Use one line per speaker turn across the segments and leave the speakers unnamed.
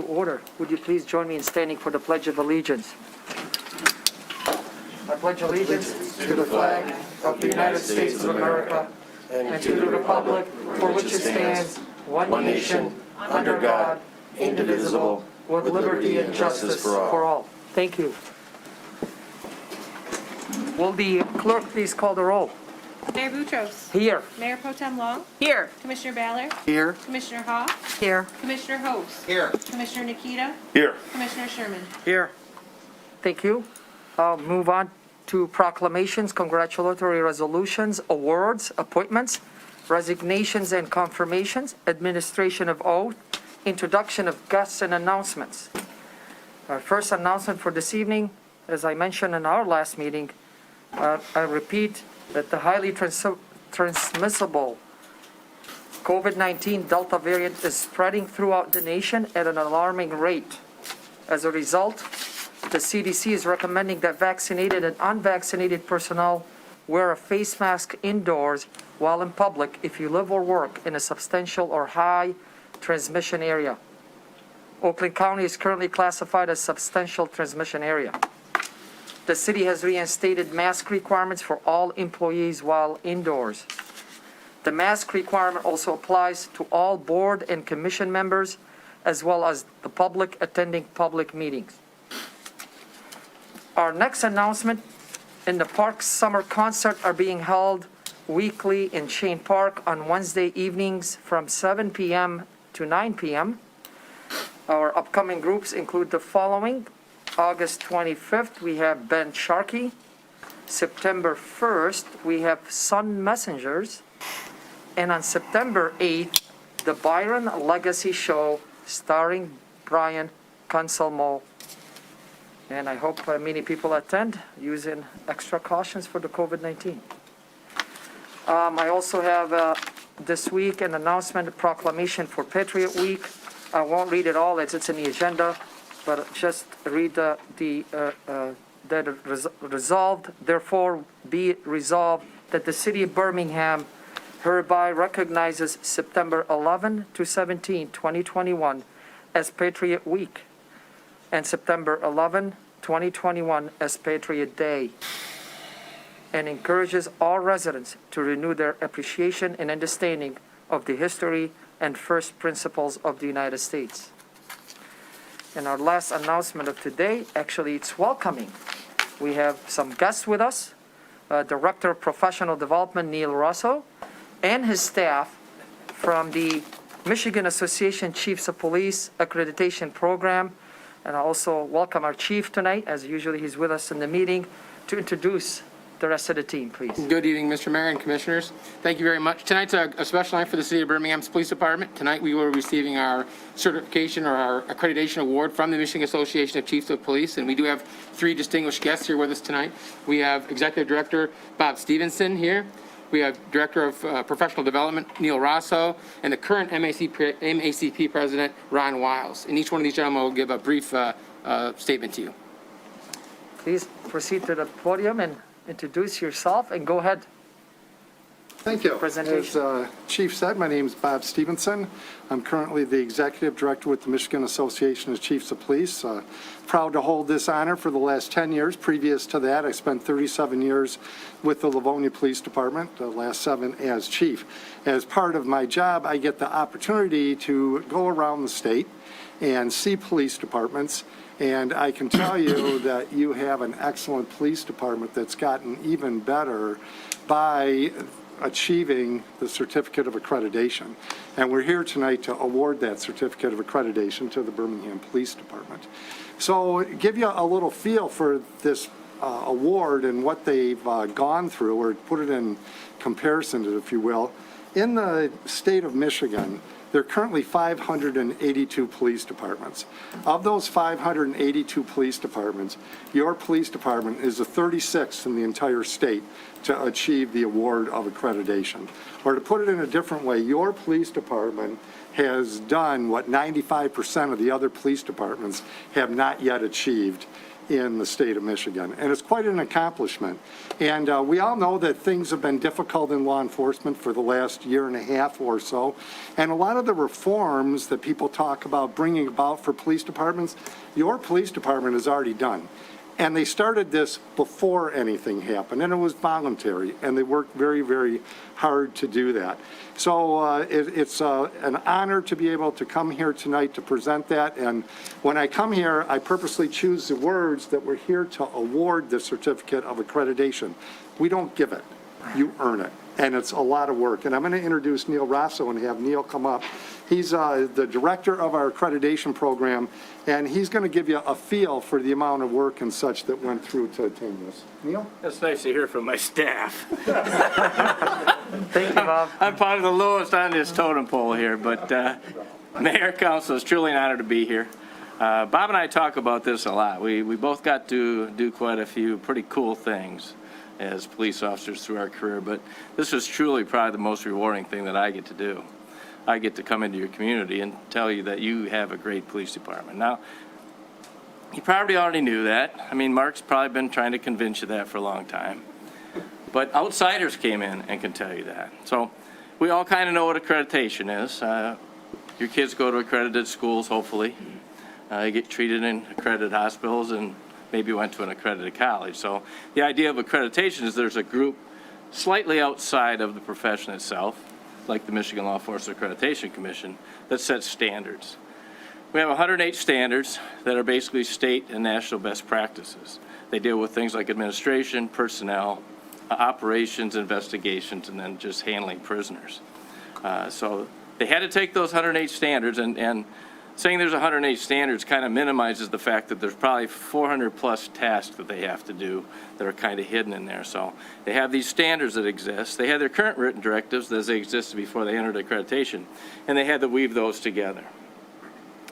to order. Would you please join me in standing for the Pledge of Allegiance? I pledge allegiance to the flag of the United States of America and to the republic for which it stands, one nation, under God, indivisible, with liberty and justice for all. Thank you. Will the clerk please call the roll?
Mayor Boutros.
Here.
Mayor Pro Tem Long.
Here.
Commissioner Ballard.
Here.
Commissioner Hall.
Here.
Commissioner Host.
Here.
Commissioner Nikita.
Here.
Commissioner Sherman.
Here.
Thank you. I'll move on to proclamations, congratulatory resolutions, awards, appointments, resignations and confirmations, administration of oath, introduction of guests and announcements. Our first announcement for this evening, as I mentioned in our last meeting, I repeat that the highly transmissible COVID-19 Delta variant is spreading throughout the nation at an alarming rate. As a result, the CDC is recommending that vaccinated and unvaccinated personnel wear a face mask indoors while in public if you live or work in a substantial or high transmission area. Oakland County is currently classified as substantial transmission area. The city has reinstated mask requirements for all employees while indoors. The mask requirement also applies to all board and commission members, as well as the public attending public meetings. Our next announcement, in the park summer concert are being held weekly in Shane Park on Wednesday evenings from 7 p.m. to 9 p.m. Our upcoming groups include the following. August 25th, we have Ben Sharkey. September 1st, we have Sun Messengers. And on September 8th, the Byron Legacy Show starring Brian Consalmo. And I hope many people attend, using extra cautions for the COVID-19. I also have this week an announcement, a proclamation for Patriot Week. I won't read it all, it's in the agenda, but just read that resolved, therefore be it resolved that the city of Birmingham hereby recognizes September 11 to 17, 2021 as Patriot Week and September 11, 2021 as Patriot Day, and encourages all residents to renew their appreciation and understanding of the history and first principles of the United States. And our last announcement of today, actually it's welcoming. We have some guests with us, Director of Professional Development Neil Russo and his staff from the Michigan Association Chiefs of Police Accreditation Program. And I also welcome our chief tonight, as usually he's with us in the meeting, to introduce the rest of the team, please.
Good evening, Mr. Mayor and Commissioners. Thank you very much. Tonight's a special night for the City of Birmingham's Police Department. Tonight we will be receiving our certification or our accreditation award from the Michigan Association of Chiefs of Police, and we do have three distinguished guests here with us tonight. We have Executive Director Bob Stevenson here. We have Director of Professional Development Neil Rosso, and the current MACP President Ron Wiles. And each one of these gentlemen will give a brief statement to you.
Please proceed to the podium and introduce yourself and go ahead.
Thank you.
Presentation.
As Chief said, my name is Bob Stevenson. I'm currently the Executive Director with the Michigan Association of Chiefs of Police. Proud to hold this honor for the last 10 years. Previous to that, I spent 37 years with the Livonia Police Department, the last 7 as Chief. As part of my job, I get the opportunity to go around the state and see police departments, and I can tell you that you have an excellent police department that's gotten even better by achieving the Certificate of Accreditation. And we're here tonight to award that Certificate of Accreditation to the Birmingham Police Department. So give you a little feel for this award and what they've gone through, or put it in comparison to, if you will. In the state of Michigan, there are currently 582 police departments. Of those 582 police departments, your police department is the 36th in the entire state to achieve the award of accreditation. Or to put it in a different way, your police department has done what 95% of the other police departments have not yet achieved in the state of Michigan. And it's quite an accomplishment. And we all know that things have been difficult in law enforcement for the last year and a half or so. And a lot of the reforms that people talk about bringing about for police departments, your police department has already done. And they started this before anything happened, and it was voluntary, and they worked very, very hard to do that. So it's an honor to be able to come here tonight to present that. And when I come here, I purposely choose the words that we're here to award the certificate of accreditation. We don't give it, you earn it. And it's a lot of work. And I'm going to introduce Neil Rosso and have Neil come up. He's the director of our accreditation program, and he's going to give you a feel for the amount of work and such that went through to attain this. Neil?
That's nice to hear from my staff.
Thank you, Bob.
I'm probably the lowest on this totem pole here, but Mayor, Council, it's truly an honor to be here. Bob and I talk about this a lot. We both got to do quite a few pretty cool things as police officers through our career, but this is truly probably the most rewarding thing that I get to do. I get to come into your community and tell you that you have a great police department. Now, you probably already knew that. I mean, Mark's probably been trying to convince you that for a long time. But outsiders came in and can tell you that. So we all kind of know what accreditation is. Your kids go to accredited schools, hopefully. You get treated in accredited hospitals and maybe went to an accredited college. So the idea of accreditation is there's a group slightly outside of the profession itself, like the Michigan Law Enforcement Accreditation Commission, that sets standards. We have 108 standards that are basically state and national best practices. They deal with things like administration, personnel, operations, investigations, and then just handling prisoners. So they had to take those 108 standards, and saying there's 108 standards kind of minimizes the fact that there's probably 400 plus tasks that they have to do that are kind of hidden in there. So they have these standards that exist. They have their current written directives as they existed before they entered accreditation, and they had to weave those together.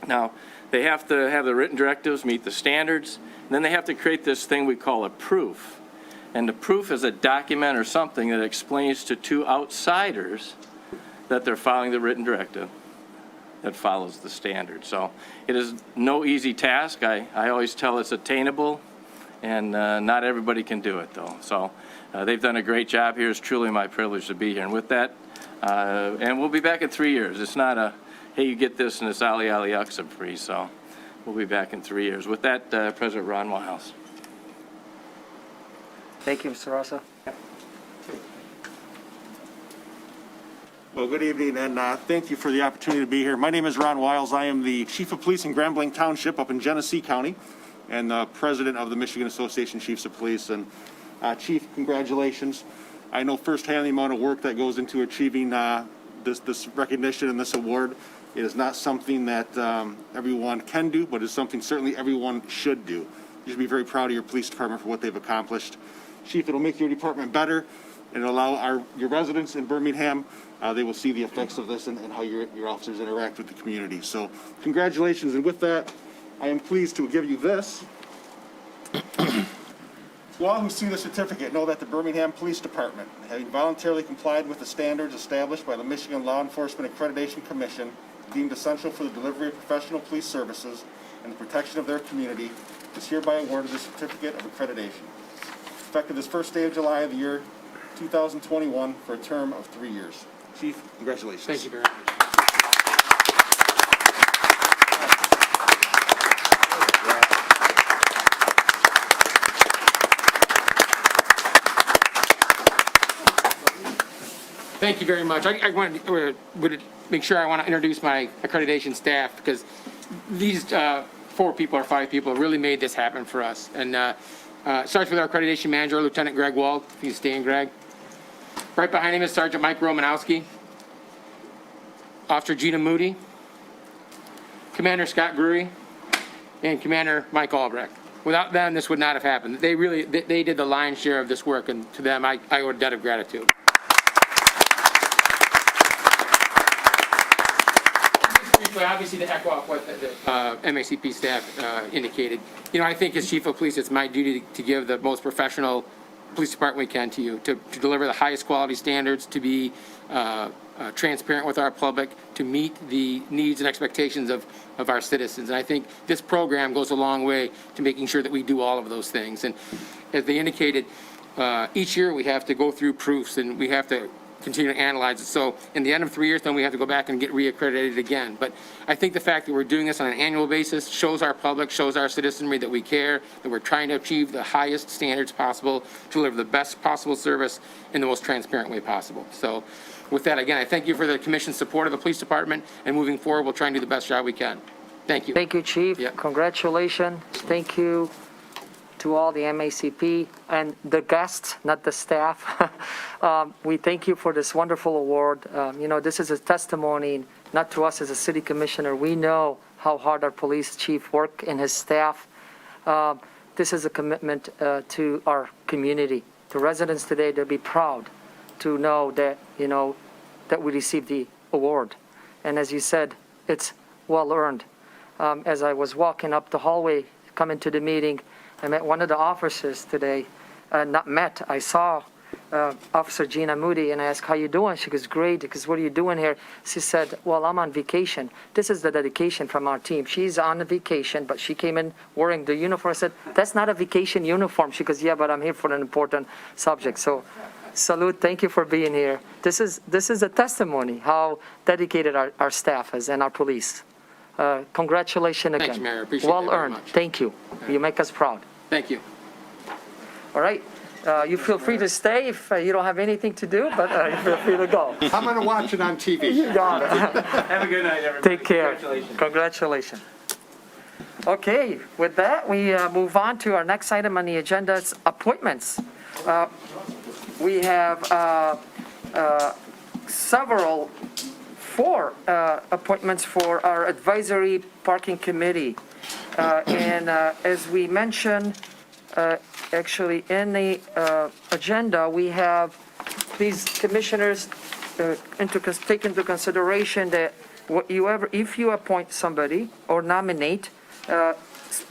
Now, they have to have the written directives meet the standards, and then they have to create this thing we call a proof. And the proof is a document or something that explains to two outsiders that they're following the written directive that follows the standard. So it is no easy task. I always tell it's attainable, and not everybody can do it, though. So they've done a great job here. It's truly my privilege to be here. And with that, and we'll be back in 3 years. It's not a, hey, you get this and it's Ali Ali Uxum free. So we'll be back in 3 years. With that, President Ron Wiles.
Thank you, Mr. Rosso.
Well, good evening, and thank you for the opportunity to be here. My name is Ron Wiles. I am the Chief of Police in Grambling Township up in Genesee County and President of the Michigan Association of Chiefs of Police. And Chief, congratulations. I know firsthand the amount of work that goes into achieving this recognition and this award. It is not something that everyone can do, but it's something certainly everyone should do. You should be very proud of your police department for what they've accomplished. Chief, it'll make your department better and allow your residents in Birmingham, they will see the effects of this and how your officers interact with the community. So congratulations, and with that, I am pleased to give you this. To all who see the certificate, know that the Birmingham Police Department, having voluntarily complied with the standards established by the Michigan Law Enforcement Accreditation Commission, deemed essential for the delivery of professional police services and the protection of their community, is hereby awarded the certificate of accreditation. Effective this first day of July of the year 2021 for a term of 3 years. Chief, congratulations.
Thank you very much. Thank you very much. I wanted to make sure I want to introduce my accreditation staff, because these 4 people or 5 people have really made this happen for us. And starts with our accreditation manager, Lieutenant Greg Wald. If you stand, Greg. Right behind him is Sergeant Mike Romanowski, Officer Gina Moody, Commander Scott Brewery, and Commander Mike Albrecht. Without them, this would not have happened. They did the lion's share of this work, and to them, I owe a debt of gratitude. Obviously, to echo off what the MACP staff indicated, I think as Chief of Police, it's my duty to give the most professional police department we can to you, to deliver the highest quality standards, to be transparent with our public, to meet the needs and expectations of our citizens. And I think this program goes a long way to making sure that we do all of those things. And as they indicated, each year we have to go through proofs and we have to continue to analyze it. So in the end of 3 years, then we have to go back and get reaccredited again. But I think the fact that we're doing this on an annual basis shows our public, shows our citizenry that we care, that we're trying to achieve the highest standards possible, to deliver the best possible service in the most transparent way possible. So with that, again, I thank you for the commission's support of the police department, and moving forward, we'll try and do the best job we can. Thank you.
Thank you, Chief.
Yep.
Congratulations. Thank you to all the MACP and the guests, not the staff. We thank you for this wonderful award. This is a testimony, not to us as a city commissioner. We know how hard our police chief work and his staff. This is a commitment to our community. The residents today, they'll be proud to know that, that we received the award. And as you said, it's well earned. As I was walking up the hallway, coming to the meeting, I met one of the officers today. I saw Officer Gina Moody, and I asked, how you doing? She goes, great. Because what are you doing here? She said, well, I'm on vacation. This is the dedication from our team. She's on a vacation, but she came in wearing the uniform. I said, that's not a vacation uniform. She goes, yeah, but I'm here for an important subject. So salute, thank you for being here. This is a testimony how dedicated our staff is and our police. Congratulations again.
Thanks, Mayor. Appreciate that
well
very
earned.
much.
Thank you. You make us proud.
Thank you.
All right. You feel free to stay if you don't have anything to do, but you feel free to go.
I'm going to watch it on TV.
You got it.
Have a good night, everybody.
Take care.
Congratulations.
Congratulations. Okay, with that, we move on to our next item on the agenda. It's appointments. We have four appointments for our advisory parking committee. And as we mentioned, actually in the agenda, we have these commissioners take into consideration that if you appoint somebody or nominate,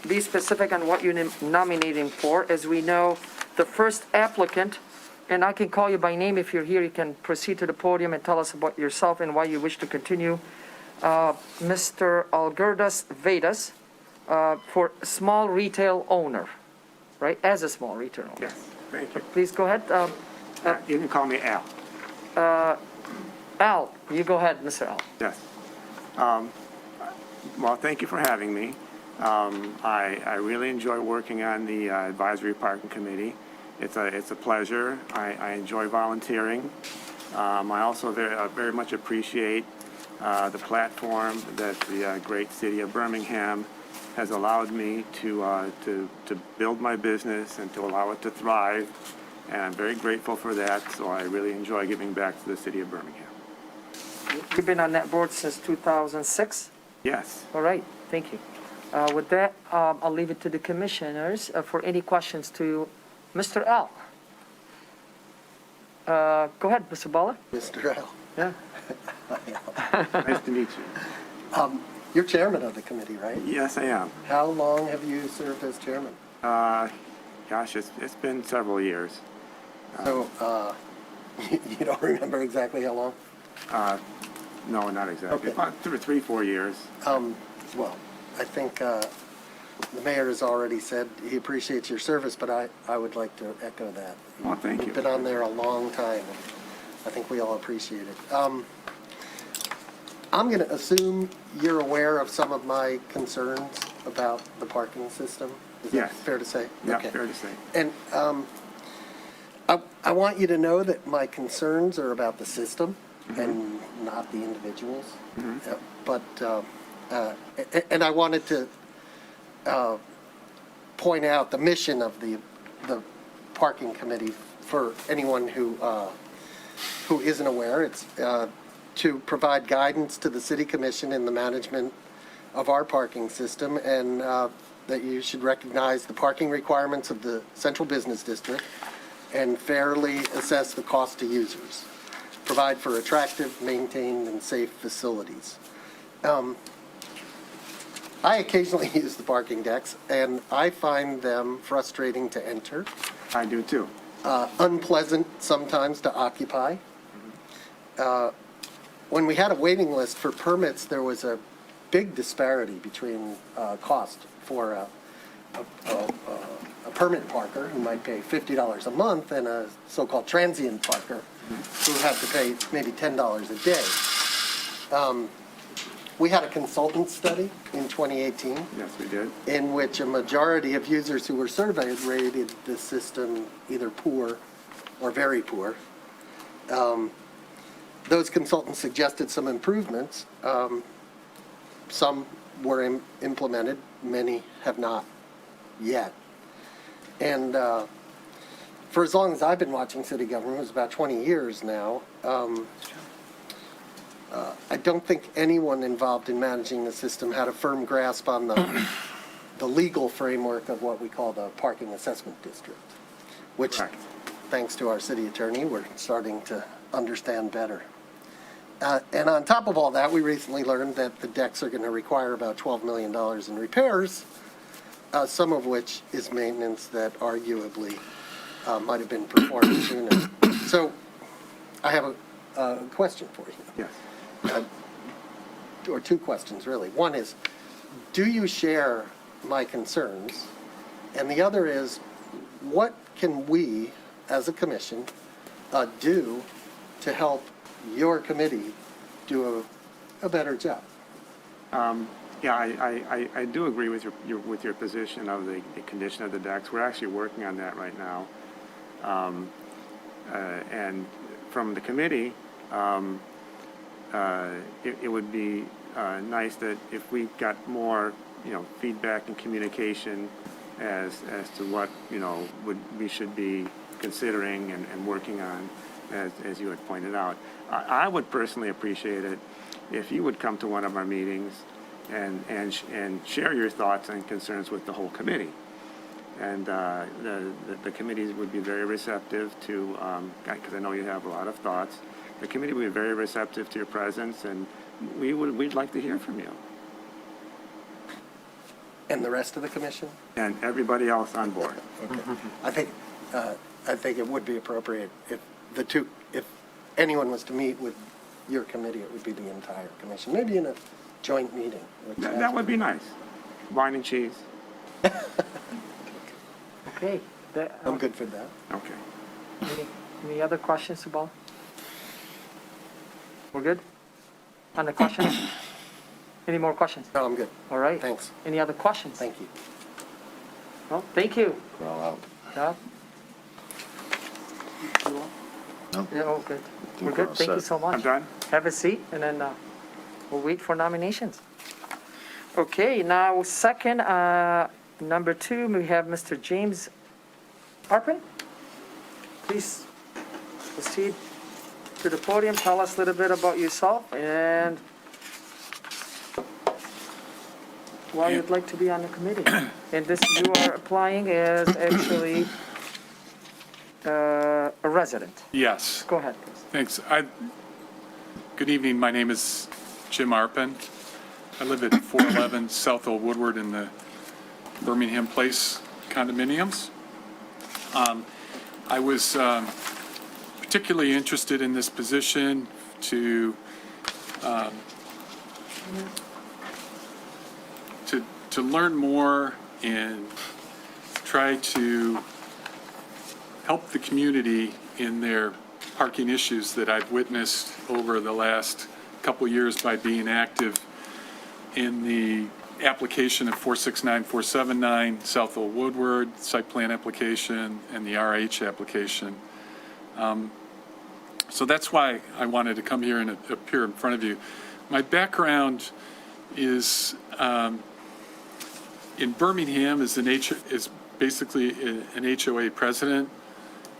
be specific on what you're nominating for. As we know, the first applicant, and I can call you by name if you're here, you can proceed to the podium and tell us about yourself and why you wish to continue. Mr. Algirdas Vedas, for small retail owner, right? As a small retail owner.
Yes, thank you.
Please go ahead.
You can call me Al.
Al, you go ahead, Mr. Al.
Yes. Well, thank you for having me. I really enjoy working on the advisory parking committee. It's a pleasure. I enjoy volunteering. I also very much appreciate the platform that the great city of Birmingham has allowed me to build my business and to allow it to thrive. And I'm very grateful for that. So I really enjoy giving back to the city of Birmingham.
You've been on that board since 2006?
Yes.
All right, thank you. With that, I'll leave it to the commissioners for any questions to Mr. Al. Go ahead, Mr. Bala.
Mr. Al,
Yeah.
Nice to meet you.
you're chairman of the committee, right?
Yes, I am.
How long have you served as chairman?
Gosh, it's been several years.
So, you don't remember exactly how long?
No, not exactly.
Okay.
About 3, 4 years.
Well, I think the mayor has already said he appreciates your service, but I would like to echo that.
Well, thank you.
You've been on there a long time, and I think we all appreciate it. I'm going to assume you're aware of some of my concerns about the parking system. Is that
Yes.
fair to say?
Yeah,
Okay.
fair to say.
And I want you to know that my concerns are about the system and not the individuals. But and I wanted to point out the mission of the parking committee for anyone who isn't aware. It's to provide guidance to the city commission in the management of our parking system, and that you should recognize the parking requirements of the central business district and fairly assess the cost to users. Provide for attractive, maintained, and safe facilities. I occasionally use the parking decks, and I find them frustrating to enter,
I do too.
unpleasant sometimes to occupy. when we had a waiting list for permits, there was a big disparity between cost for a permit parker who might pay $50 a month and a so-called transient parker who had to pay maybe $10 a day. We had a consultant study in 2018
Yes, we did.
in which a majority of users who were surveyed rated the system either poor or very poor. Those consultants suggested some improvements. Some were implemented, many have not yet. And for as long as I've been watching city government, it was about 20 years now, I don't think anyone involved in managing the system had a firm grasp on the legal framework of what we call the parking assessment district, which,
Correct.
thanks to our city attorney, we're starting to understand better. And on top of all that, we recently learned that the decks are going to require about $12 million in repairs, some of which is maintenance that arguably might have been performed sooner. So I have a question for you.
Yes.
Or two questions, really. One is, do you share my concerns? And the other is, what can we, as a commission, do to help your committee do a better job?
Yeah, I do agree with your position of the condition of the decks. We're actually working on that right now. And from the committee, it would be nice that if we got more, feedback and communication as to what, we should be considering and working on, as you had pointed out. I would personally appreciate it if you would come to one of our meetings and share your thoughts and concerns with the whole committee. And the committees would be very receptive to, because I know you have a lot of thoughts. The committee would be very receptive to your presence, and we'd like to hear from you.
And the rest of the commission?
And everybody else on board.
I think it would be appropriate if anyone was to meet with your committee, it would be the entire commission, maybe in a joint meeting.
That would be nice. Wine and cheese.
Okay.
I'm good for that.
Okay.
Any other questions, Subal? We're good on the questions? Any more questions?
No, I'm good.
All right.
Thanks.
Any other questions?
Thank you.
Well, thank you.
We're all out.
Doug?
No?
Yeah, oh, good. We're
we're
good.
all
Thank you
set.
so much.
I'm done.
Have a seat, and then we'll wait for nominations. Okay, now second, number 2, we have Mr. James Arpin. Please proceed to the podium. Tell us a little bit about yourself and why you'd like to be on the committee. And this you are applying as actually a resident.
Yes,
Go ahead, please.
thanks. Good evening, my name is Jim Arpin. I live at 411 South Old Woodward in the Birmingham Place condominiums. I was particularly interested in this position to learn more and try to help the community in their parking issues that I've witnessed over the last couple years by being active in the application of 469-479 South Old Woodward, site plan application, and the RH application. So that's why I wanted to come here and appear in front of you. My background is in Birmingham is basically an HOA president.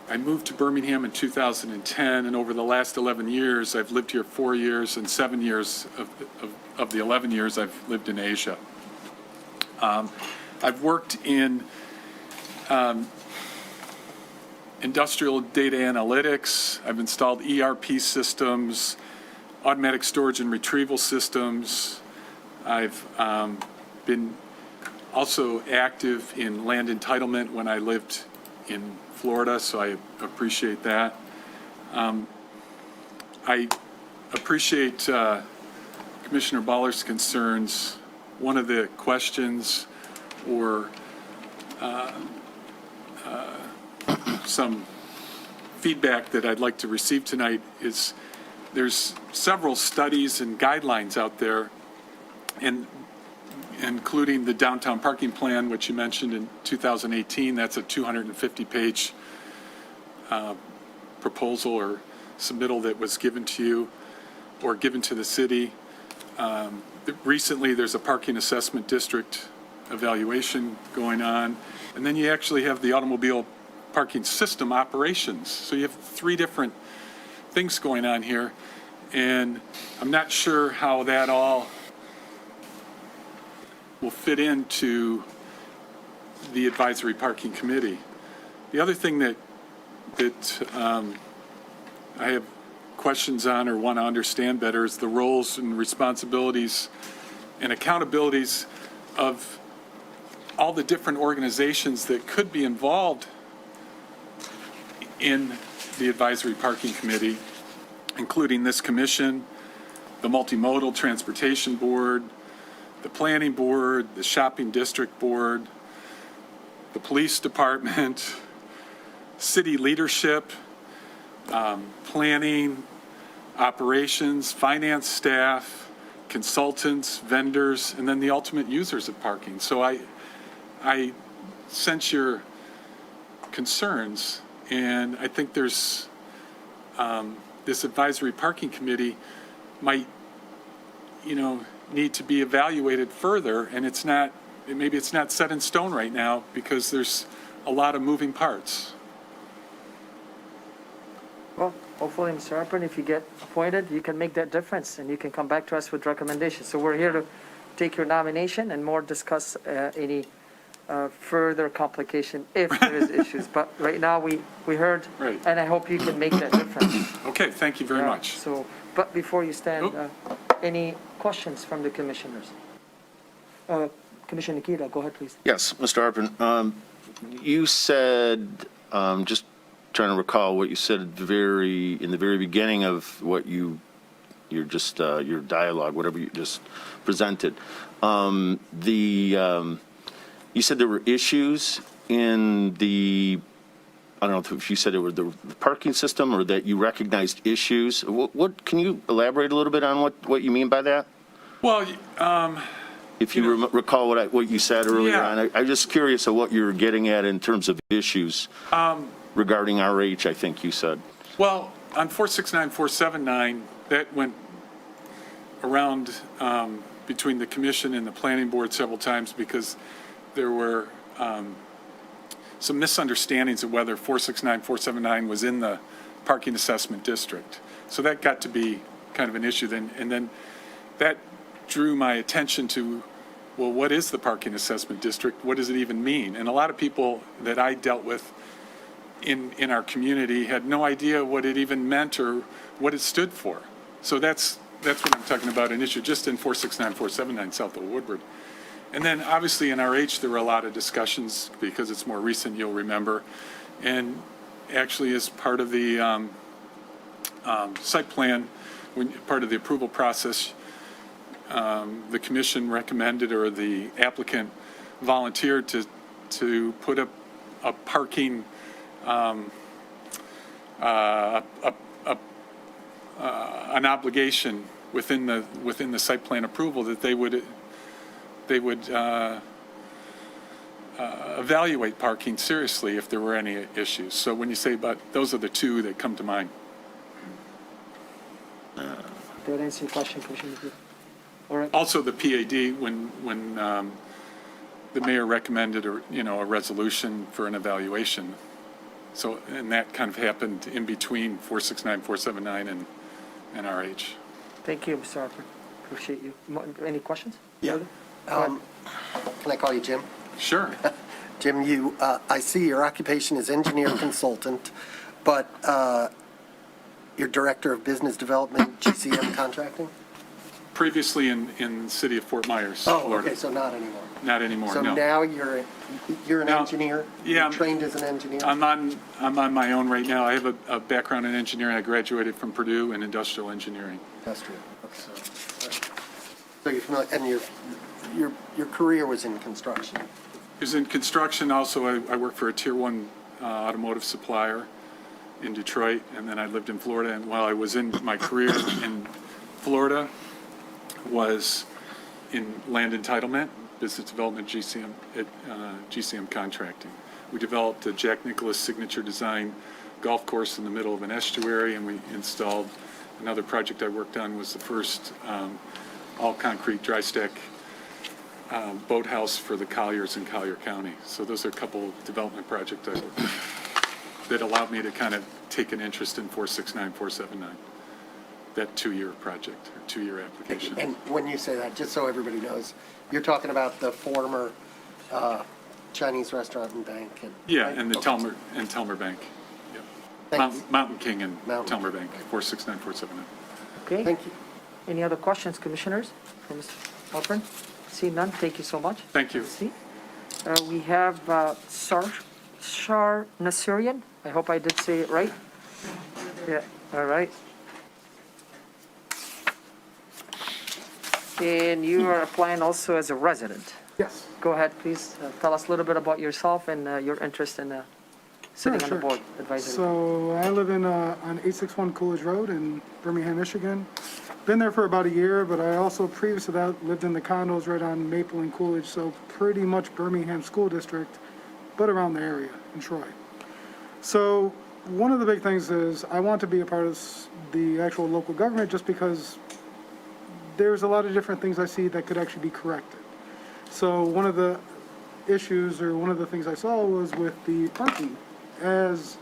I moved to Birmingham in 2010, and over the last 11 years, I've lived here 4 years, and 7 years of the 11 years I've lived in Asia. I've worked in industrial data analytics. I've installed ERP systems, automatic storage and retrieval systems. I've been also active in land entitlement when I lived in Florida, so I appreciate that. I appreciate Commissioner Baller's concerns. One of the questions or some feedback that I'd like to receive tonight is there's several studies and guidelines out there, and including the downtown parking plan, which you mentioned in 2018. That's a 250-page proposal or submittal that was given to you or given to the city. Recently, there's a parking assessment district evaluation going on, and then you actually have the automobile parking system operations. So you have three different things going on here, and I'm not sure how that all will fit into the advisory parking committee. The other thing that I have questions on or want to understand better is the roles and responsibilities and accountabilities of all the different organizations that could be involved in the advisory parking committee, including this commission, the multimodal transportation board, the planning board, the shopping district board, the police department, city leadership, planning, operations, finance staff, consultants, vendors, and then the ultimate users of parking. So I sense your concerns, and I think there's this advisory parking committee might, need to be evaluated further, and maybe it's not set in stone right now because there's a lot of moving parts.
Well, hopefully, Mr. Harper, if you get appointed, you can make that difference and you can come back to us with recommendations. So we're here to take your nomination and more discuss any further complication if there is issues. But right now, we heard,
Right.
and I hope you can make that difference.
Okay, thank you very
Yeah,
much.
So, but before you stand, any questions from the commissioners? Commissioner Nikita, go ahead, please.
Yes, Mr. Harper, you said, just trying to recall what you said in the very beginning of what your dialogue, whatever you just presented. You said there were issues in I don't know if you said it were the parking system or that you recognized issues. What can you elaborate a little bit on what you mean by that?
Well,
If you recall what you said earlier
Yeah.
on, I'm just curious of what you're getting at in terms of issues regarding RH, I think you said.
well, on 469, 479, that went around between the commission and the planning board several times because there were some misunderstandings of whether 469, 479 was in the parking assessment district. So that got to be kind of an issue then. And then that drew my attention to, well, what is the parking assessment district? What does it even mean? And a lot of people that I dealt with in our community had no idea what it even meant or what it stood for. So that's what I'm talking about, an issue just in 469, 479 south of Woodward. And then obviously in RH, there were a lot of discussions because it's more recent, you'll remember. And actually as part of the site plan, part of the approval process, the commission recommended or the applicant volunteered to put up a parking, an obligation within the site plan approval that they would evaluate parking seriously if there were any issues. So when you say about, those are the two that come to mind.
Did that answer your question, Commissioner Nikita? All right.
Also, the PAD, when the mayor recommended a resolution for an evaluation. So, and that kind of happened in between 469, 479 and RH.
Thank you, Mr. Harper. Appreciate you. Any questions?
Yeah. Can I call you Jim?
Sure.
Jim, I see your occupation is engineer consultant, but you're director of business development, GCM contracting?
previously in the city of Fort Myers,
Oh,
Florida.
okay, so not anymore.
Not anymore,
So
no.
now you're an
Now-
engineer?
yeah,
You're
I'm-
trained as an engineer?
I'm on my own right now. I have a background in engineering. I graduated from Purdue in industrial engineering.
Industrial, okay. So you're familiar, and your career was in construction?
I was in construction also. I worked for a tier one automotive supplier in Detroit, and then I lived in Florida. And while I was in my career in Florida, was in land entitlement, business development, GCM contracting. We developed a Jack Nicklaus signature design golf course in the middle of an estuary, and we installed another project I worked on was the first all concrete dry stack boathouse for the Colliers in Collier County. So those are a couple development projects that allowed me to kind of take an interest in 469, 479, that 2-year project or 2-year application.
And when you say that, just so everybody knows, you're talking about the former Chinese restaurant and bank?
Yeah,
right?
and the
Okay.
Telmer Bank. Yeah.
Thanks.
Mountain King and
Mountain
Telmer
King.
Bank, 469, 479.
Okay.
Thank you.
Any other questions, commissioners, for Mr. Halpern? See none, thank you so much.
Thank you.
See, we have Shar Nasirian. I hope I did say it right. Yeah, all right. And you are applying also as a resident.
Yes.
Go ahead, please. Tell us a little bit about yourself and your interest in sitting on the
Sure.
board advisory.
So I live on 861 Coolidge Road in Birmingham, Michigan. Been there for about a year, but I also, previous to that, lived in the condos right on Maple and Coolidge, so pretty much Birmingham School District, but around the area in Troy. So one of the big things is I want to be a part of the actual local government just because there's a lot of different things I see that could actually be corrected. So one of the issues, or one of the things I saw, was with the parking. As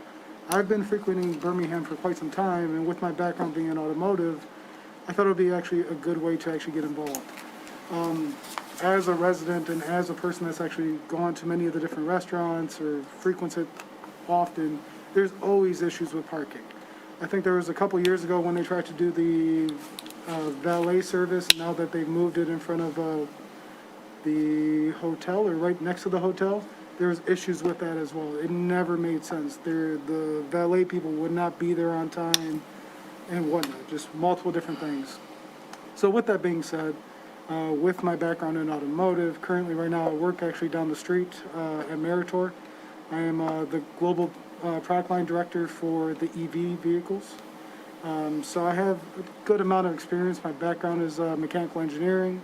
I've been frequenting Birmingham for quite some time, and with my background being in automotive, I thought it would be actually a good way to actually get involved. As a resident and as a person that's actually gone to many of the different restaurants or frequents it often, there's always issues with parking. I think there was a couple years ago when they tried to do the valet service, now that they've moved it in front of the hotel or right next to the hotel, there's issues with that as well. It never made sense. The valet people would not be there on time and whatnot, just multiple different things. So with that being said, with my background in automotive, currently right now I work actually down the street at Meritor. I am the global product line director for the EV vehicles. So I have a good amount of experience. My background is mechanical engineering.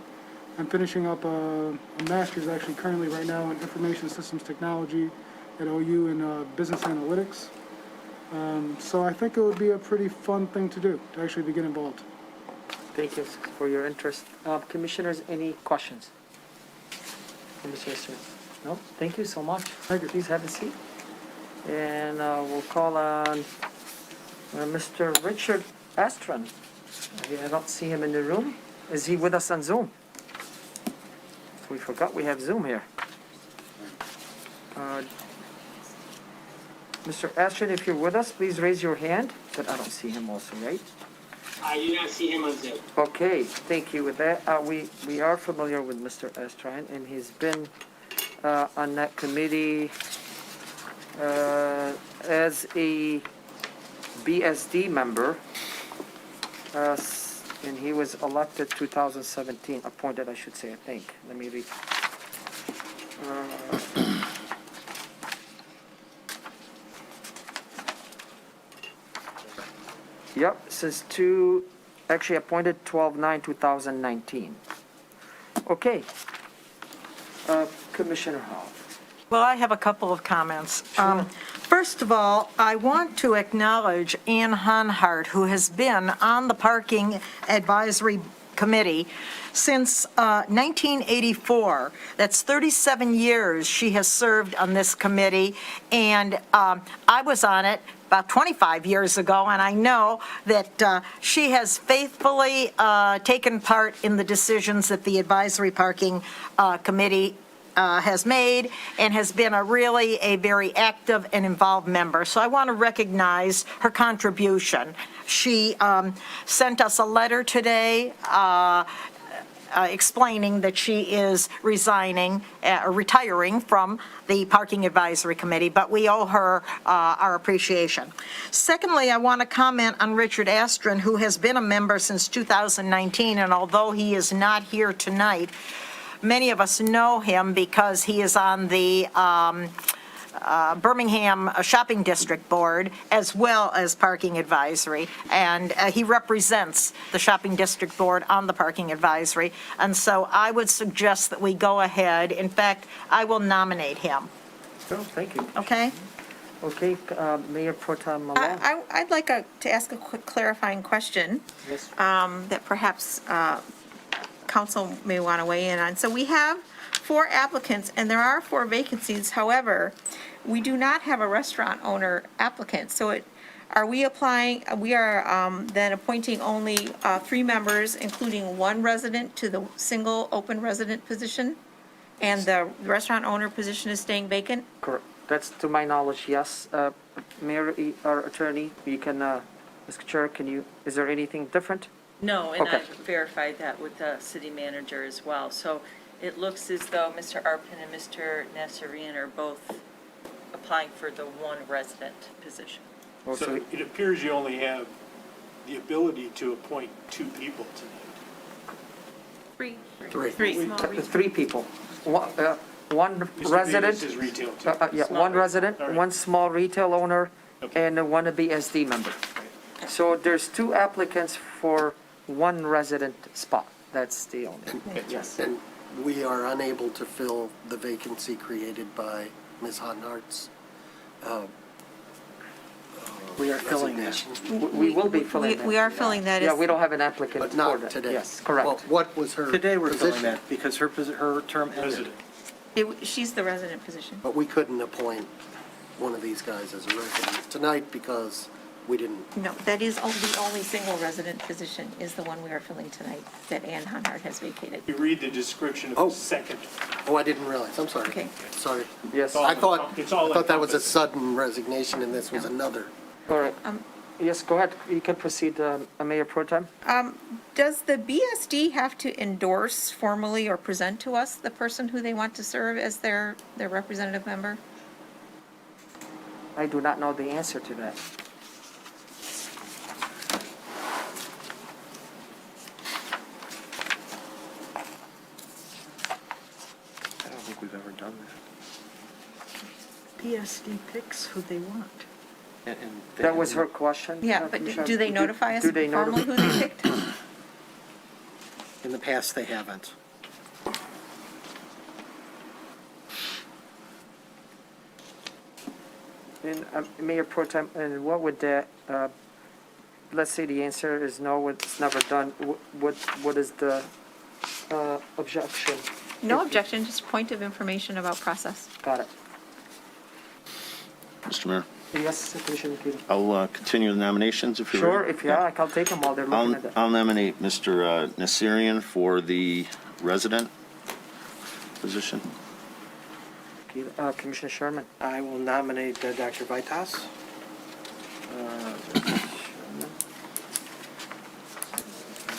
I'm finishing up a master's actually currently right now in information systems technology at OU in business analytics. So I think it would be a pretty fun thing to do, to actually get involved.
Thank you for your interest. Commissioners, any questions? No? Thank you so much.
Thank you.
Please have a seat. And we'll call on Mr. Richard Astron. I don't see him in the room. Is he with us on Zoom? We forgot we have Zoom here. Mr. Astron, if you're with us, please raise your hand, but I don't see him also, right?
I do not see him on Zoom.
Okay, thank you with that. We are familiar with Mr. Astron, and he's been on that committee as a BSD member, and he was elected 2017, appointed, I should say, I think. Let me read. Yep, says actually appointed 12/9/2019. Okay. Commissioner Hall.
Well, I have a couple of comments. First of all, I want to acknowledge Ann Honhart, who has been on the Parking Advisory Committee since 1984. That's 37 years she has served on this committee, and I was on it about 25 years ago, and I know that she has faithfully taken part in the decisions that the Advisory Parking Committee has made and has been a very active and involved member. So I want to recognize her contribution. She sent us a letter today explaining that she is retiring from the Parking Advisory Committee, but we owe her our appreciation. Secondly, I want to comment on Richard Astron, who has been a member since 2019, and although he is not here tonight, many of us know him because he is on the Birmingham Shopping District Board as well as Parking Advisory, and he represents the Shopping District Board on the Parking Advisory, and so I would suggest that we go ahead. In fact, I will nominate him,
So, thank you.
okay?
Okay, Mayor Pro Tem Malone.
I'd like to ask a quick clarifying question
Yes.
that perhaps council may want to weigh in on. So we have 4 applicants, and there are 4 vacancies. However, we do not have a restaurant owner applicant. So are we applying, we are then appointing only 3 members, including 1 resident to the single open resident position? And the restaurant owner position is staying vacant?
Correct. That's to my knowledge, yes. Mayor, or Attorney, you can, Mr. Chair, is there anything different?
No, and
Okay.
I verified that with the city manager as well. So it looks as though Mr. Arpin and Mr. Nasserian are both applying for the 1 resident position.
Also,
So it appears you only have the ability to appoint 2 people tonight.
3.
Small retail.
3 people. One
Mr.
resident.
Davis is retail too.
Yeah,
Small
1
retail.
resident,
All right.
1 small retail owner,
Okay.
and 1 BSD member. So there's 2 applicants for 1 resident spot. That's the only, yes.
And we are unable to fill the vacancy created by Ms. Hottenhart's
We are filling that.
resignation.
We will be filling that.
We are filling that.
Yeah, we don't have an applicant
But
for
not
that.
today.
Yes,
Well,
correct.
what was her
Today we're filling
position?
that because her term ended.
Resident.
She's the resident position.
But we couldn't appoint one of these guys as a resident tonight because we didn't.
No, that is the only single resident position is the one we are filling tonight that Ann Honhart has vacated.
You read the description of
Oh.
the second.
Oh, I didn't realize. I'm sorry.
Okay.
Sorry.
Yes,
I thought
It's all
that was a
encompassing.
sudden resignation and this was another.
all right. Yes, go ahead. You can proceed, Mayor Pro Tem.
Does the BSD have to endorse formally or present to us the person who they want to serve as their representative member?
I do not know the answer to that.
I don't think we've ever done that.
BSD picks who they want.
And
That was her question.
Yeah, but do they notify us
Do they
formally
notify?
who they picked?
In the past, they haven't.
And Mayor Pro Tem, and what would that, let's say the answer is no, it's never done, what is the objection?
No objection, just point of information about process.
Got it.
Mr. Mayor,
Yes, Commissioner Keating.
I'll continue the nominations if you're
Sure,
ready.
if you like, I'll take them while they're looking at that.
I'll nominate Mr. Nasserian for the resident position.
Commissioner Sherman.
I will nominate Dr. Vitas.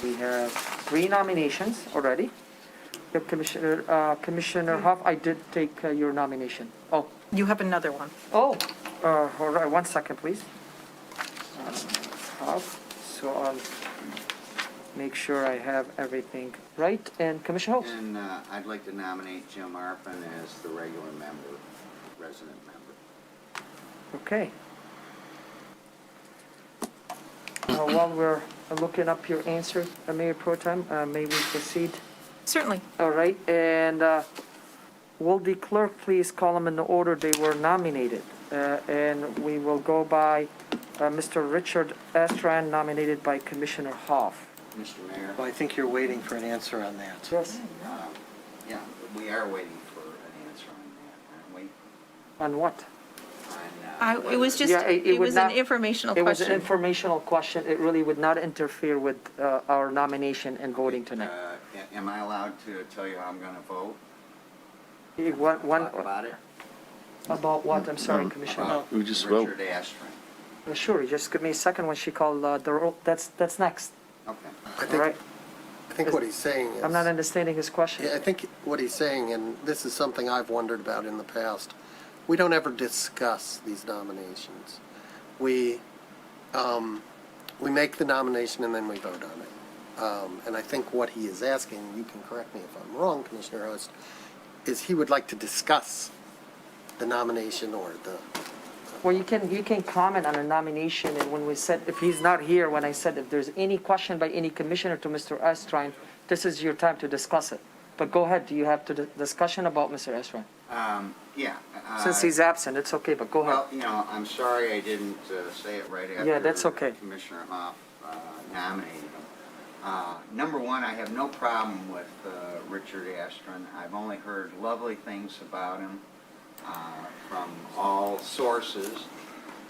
We have 3 nominations already. Commissioner Hoff, I did take your nomination. Oh,
You have another one.
hold on 1 second, please. Hoff, so I'll make sure I have everything right. And Commissioner Hoff?
And I'd like to nominate Jim Arpin as the regular member, resident member.
Okay. While we're looking up your answer, Mayor Pro Tem, may we proceed?
Certainly.
All right, and will the clerk please call them in the order they were nominated? And we will go by Mr. Richard Astron, nominated by Commissioner Hoff.
Mr. Mayor?
Well, I think you're waiting for an answer on that.
Yes.
Yeah, we are waiting for an answer on that, aren't we?
On what?
It was just,
Yeah,
it
would
was an
not-
informational
It was an
question.
informational question. It really would not interfere with our nomination and voting tonight.
Am I allowed to tell you how I'm going to vote? Talk about it?
About what? I'm sorry, Commissioner.
About
We just vote.
Richard Astron.
Sure, just give me a second when she called the roll. That's next.
Okay.
All right?
I think what he's saying is.
I'm not understanding his question.
Yeah, I think what he's saying, and this is something I've wondered about in the past, we don't ever discuss these nominations. We make the nomination and then we vote on it. And I think what he is asking, you can correct me if I'm wrong, Commissioner Host, is he would like to discuss the nomination or the.
Well, you can comment on a nomination, and when we said, if he's not here, when I said if there's any question by any commissioner to Mr. Estrin, this is your time to discuss it. But go ahead, do you have discussion about Mr. Estrin?
Yeah.
Since he's absent, it's okay, but go ahead.
Well, you know, I'm sorry I didn't say it right after.
Yeah, that's okay.
Commissioner Hoff nominated him. Number one, I have no problem with Richard Astron. I've only heard lovely things about him from all sources.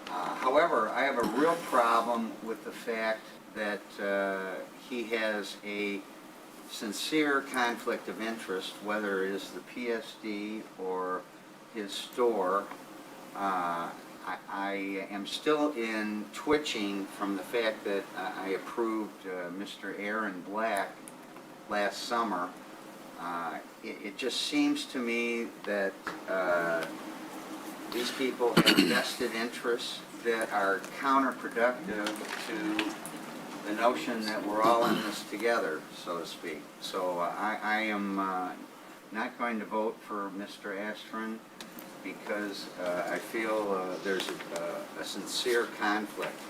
However, I have a real problem with the fact that he has a sincere conflict of interest, whether it is the PSD or his store. I am still in twitching from the fact that I approved Mr. Aaron Black last summer. It just seems to me that these people have vested interests that are counterproductive to the notion that we're all in this together, so to speak. So I am not going to vote for Mr. Astron because I feel there's a sincere conflict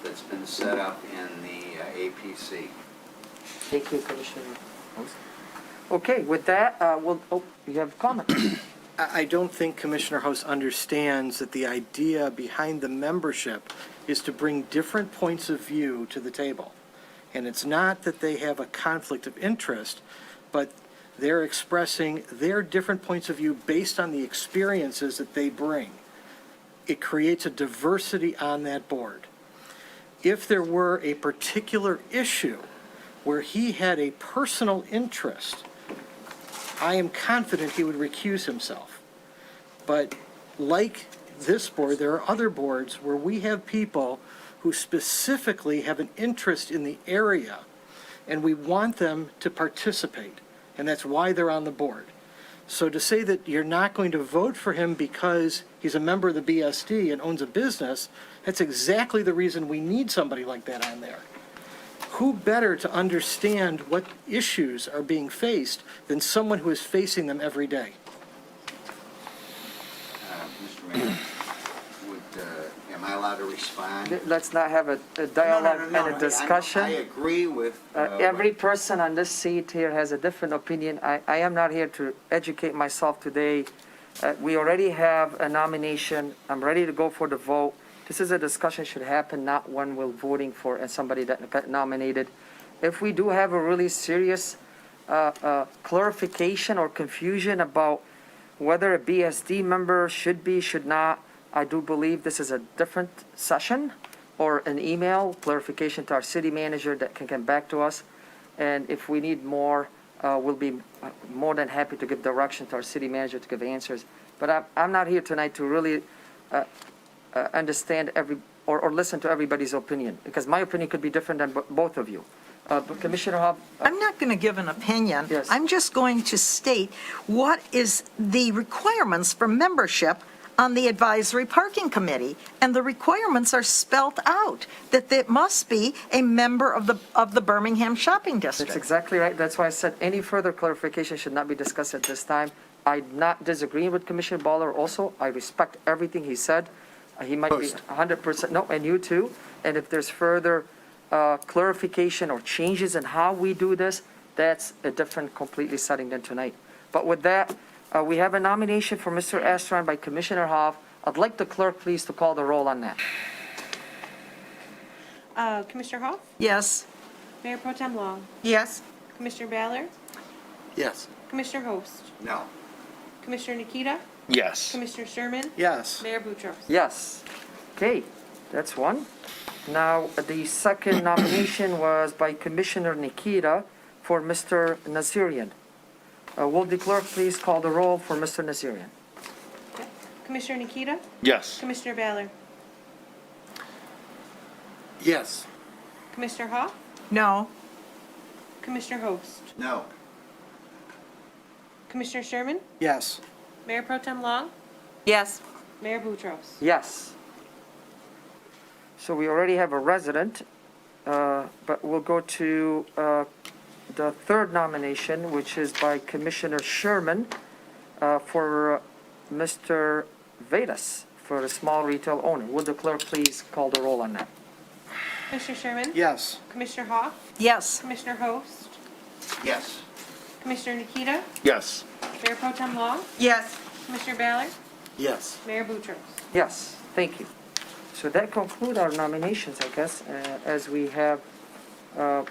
that's been set up in the APC.
Thank you, Commissioner. Okay, with that, you have a comment?
I don't think Commissioner Host understands that the idea behind the membership is to bring different points of view to the table. And it's not that they have a conflict of interest, but they're expressing their different points of view based on the experiences that they bring. It creates a diversity on that board. If there were a particular issue where he had a personal interest, I am confident he would recuse himself. But like this board, there are other boards where we have people who specifically have an interest in the area, and we want them to participate, and that's why they're on the board. So to say that you're not going to vote for him because he's a member of the BSD and owns a business, that's exactly the reason we need somebody like that on there. Who better to understand what issues are being faced than someone who is facing them every day?
Mr. Mayor, am I allowed to respond?
Let's not have a dialogue and a discussion.
I agree with...
Every person on this seat here has a different opinion. I am not here to educate myself today. We already have a nomination. I'm ready to go for the vote. This is a discussion should happen, not one we're voting for somebody that got nominated. If we do have a really serious clarification or confusion about whether a BSD member should be, should not, I do believe this is a different session or an email clarification to our city manager that can come back to us. And if we need more, we'll be more than happy to give direction to our city manager to give answers. But I'm not here tonight to really understand or listen to everybody's opinion, because my opinion could be different than both of you. But Commissioner Hobb?
I'm not going to give an opinion.
Yes.
I'm just going to state what is the requirements for membership on the Advisory Parking Committee, and the requirements are spelled out, that it must be a member of the Birmingham Shopping District.
That's exactly right. That's why I said any further clarification should not be discussed at this time. I'm not disagreeing with Commissioner Baller also. I respect everything he said. He might be 100%, no, and you too. And if there's further clarification or changes in how we do this, that's a different completely setting than tonight. But with that, we have a nomination for Mr. Astron by Commissioner Hoff. I'd like the clerk, please, to call the roll on that.
Commissioner Hoff?
Yes.
Mayor Pro Tem Long?
Yes.
Commissioner Baller?
Yes.
Commissioner Host?
No.
Commissioner Nikita?
Yes.
Commissioner Sherman?
Yes.
Mayor Boutros?
Yes. Okay, that's one. Now, the second nomination was by Commissioner Nikita for Mr. Nazarian. Will the clerk please call the roll for Mr. Nazarian?
Commissioner Nikita?
Yes.
Commissioner Ballard?
Yes.
Commissioner Hawk?
No.
Commissioner Host?
No.
Commissioner Sherman?
Yes.
Mayor Pro Tem Long?
Yes.
Mayor Boutros?
Yes. So we already have a resident, but we'll go to the third nomination, which is by Commissioner Sherman for Mr. Vedas for a small retail owner. Would the clerk please call the roll on that?
Commissioner Sherman?
Yes.
Commissioner Hawk?
Yes.
Commissioner Host?
Yes.
Commissioner Nikita?
Yes.
Mayor Pro Tem Long?
Yes.
Commissioner Ballard?
Yes.
Mayor Boutros?
Yes, thank you. So that concludes our nominations, I guess, as we have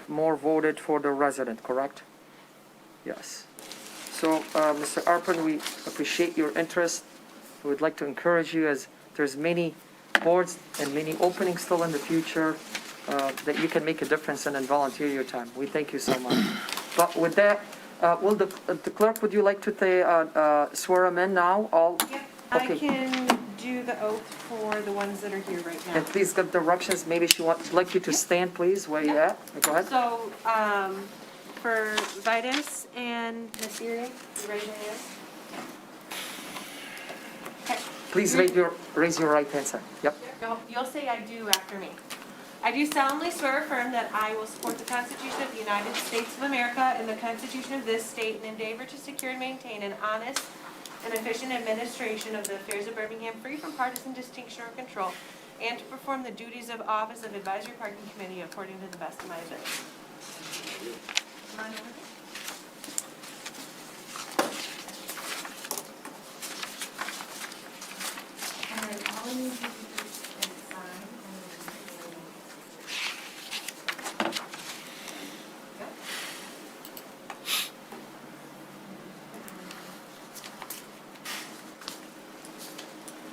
more voted for the resident, correct? Yes. So, Mr. Arpin, we appreciate your interest. We would like to encourage you, as there's many boards and many openings still in the future, that you can make a difference and then volunteer your time. We thank you so much. But with that, will the clerk, would you like to swear them in now? All?
Yep.
Okay.
I can do the oath for the ones that are here right now.
And please give directions. Maybe she would like you to stand, please, where you at. Go ahead.
So, for Vitus and Nasiri, you raise your hand. Okay.
Please raise your right hand side. Yep.
You'll say I do after me. I do solemnly swear or affirm that I will support the Constitution of the United States of America and the Constitution of this state and endeavor to secure and maintain an honest and efficient administration of the affairs of Birmingham, free from partisan distinction or control, and to perform the duties of office of Advisory Parking Committee according to the best of my ability. Come on over. And then all I need you to do is sign and then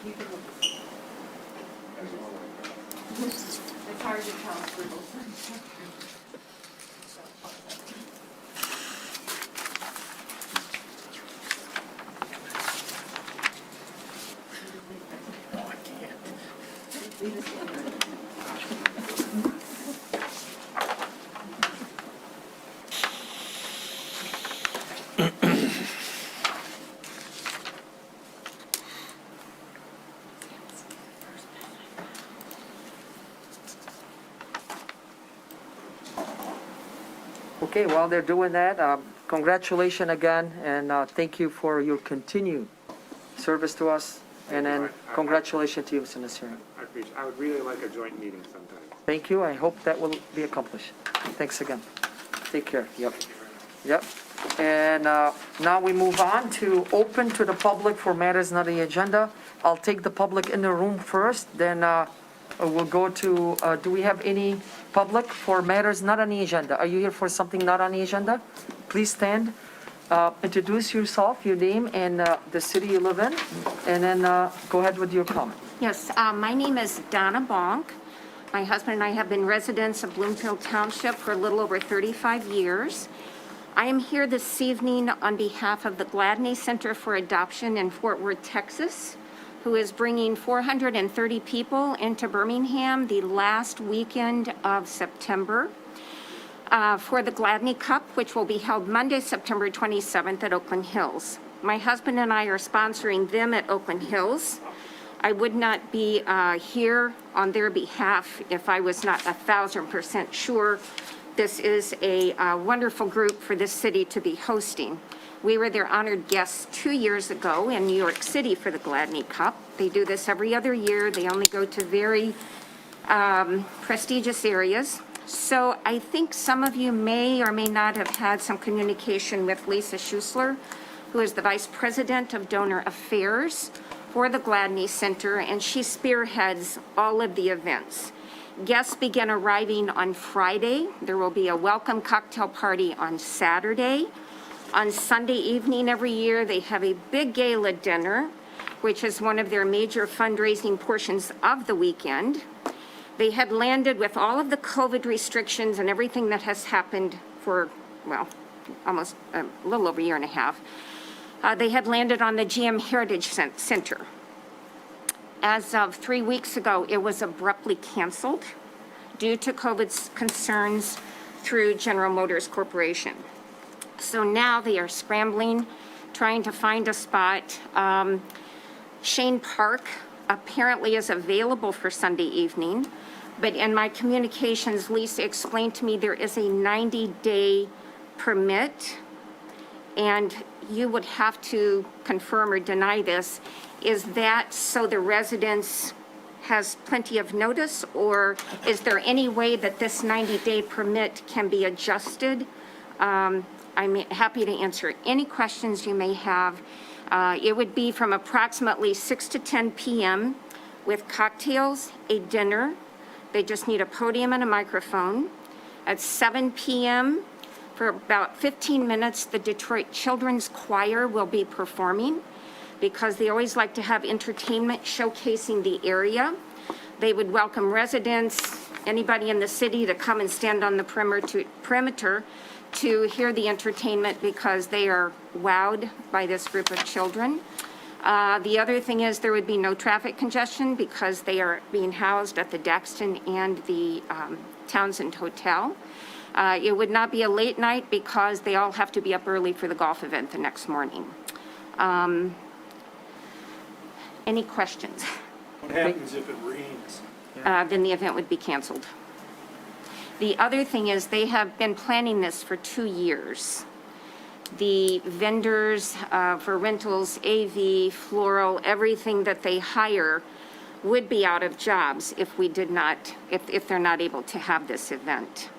you can look. It's hard to tell scribbles.
Okay, while they're doing that, congratulations again, and thank you for your continued service to us. And then congratulations to you, Mr. Nasirian.
I appreciate, I would really like a joint meeting sometime.
Thank you. I hope that will be accomplished. Thanks again. Take care. Yep. Yep. And now we move on to open to the public for matters not on the agenda. I'll take the public in the room first, then we'll go to, do we have any public for matters not on the agenda? Are you here for something not on the agenda? Please stand. Introduce yourself, your name, and the city you live in, and then go ahead with your comment.
Yes, my name is Donna Bonk. My husband and I have been residents of Bloomfield Township for a little over 35 years. I am here this evening on behalf of the Gladney Center for Adoption in Fort Worth, Texas, who is bringing 430 people into Birmingham the last weekend of September for the Gladney Cup, which will be held Monday, September 27th at Oakland Hills. My husband and I are sponsoring them at Oakland Hills. I would not be here on their behalf if I was not 1,000% sure. This is a wonderful group for this city to be hosting. We were their honored guests 2 years ago in New York City for the Gladney Cup. They do this every other year. They only go to very prestigious areas. So I think some of you may or may not have had some communication with Lisa Schussler, who is the Vice President of Donor Affairs for the Gladney Center, and she spearheads all of the events. Guests begin arriving on Friday. There will be a welcome cocktail party on Saturday. On Sunday evening every year, they have a big gala dinner, which is one of their major fundraising portions of the weekend. They had landed with all of the COVID restrictions and everything that has happened for, well, almost a little over a year and a half, they had landed on the GM Heritage Center. As of 3 weeks ago, it was abruptly canceled due to COVID's concerns through General Motors Corporation. So now they are scrambling, trying to find a spot. Shane Park apparently is available for Sunday evening, but in my communications, Lisa explained to me there is a 90-day permit, and you would have to confirm or deny this. Is that so the residents has plenty of notice, or is there any way that this 90-day permit can be adjusted? I'm happy to answer any questions you may have. It would be from approximately 6 to 10 p.m. with cocktails, a dinner. They just need a podium and a microphone. At 7 p.m., for about 15 minutes, the Detroit Children's Choir will be performing because they always like to have entertainment showcasing the area. They would welcome residents, anybody in the city to come and stand on the perimeter to hear the entertainment because they are wowed by this group of children. The other thing is there would be no traffic congestion because they are being housed at the Daxton and the Townsend Hotel. It would not be a late night because they all have to be up early for the golf event the next morning. Any questions?
What happens if it rains?
Then the event would be canceled. The other thing is they have been planning this for 2 years. The vendors for rentals, AV, floral, everything that they hire would be out of jobs if we did not, if they're not able to have this event.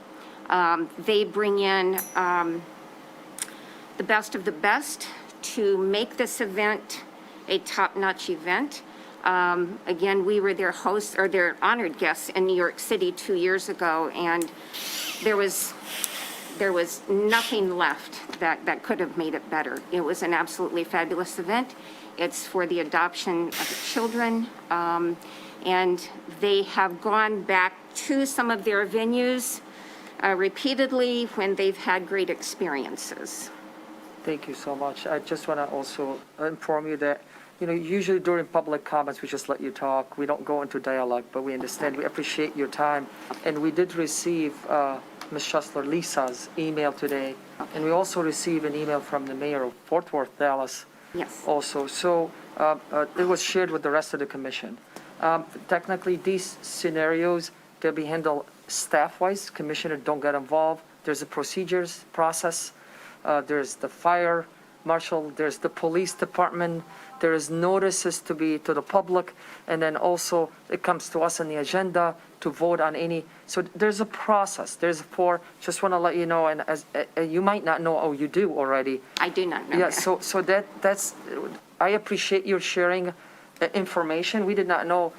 They bring in the best of the best to make this event a top-notch event. Again, we were their hosts or their honored guests in New York City 2 years ago, and there was nothing left that could have made it better. It was an absolutely fabulous event. It's for the adoption of children, and they have gone back to some of their venues repeatedly when they've had great experiences.
Thank you so much. I just want to also inform you that, usually during public comments, we just let you talk. We don't go into dialogue, but we understand. We appreciate your time. And we did receive Ms. Schussler, Lisa's email today. And we also received an email from the mayor of Fort Worth, Dallas.
Yes.
Also. So it was shared with the rest of the commission. Technically, these scenarios, they'll be handled staff-wise. Commissioner don't get involved. There's a procedures process. There's the fire marshal. There's the police department. There is notices to the public. And then also it comes to us on the agenda to vote on any. So there's a process. Just want to let you know, and as you might not know, oh, you do already.
I do not know.
Yeah,
that.
so that's, I appreciate your sharing information. We did not know.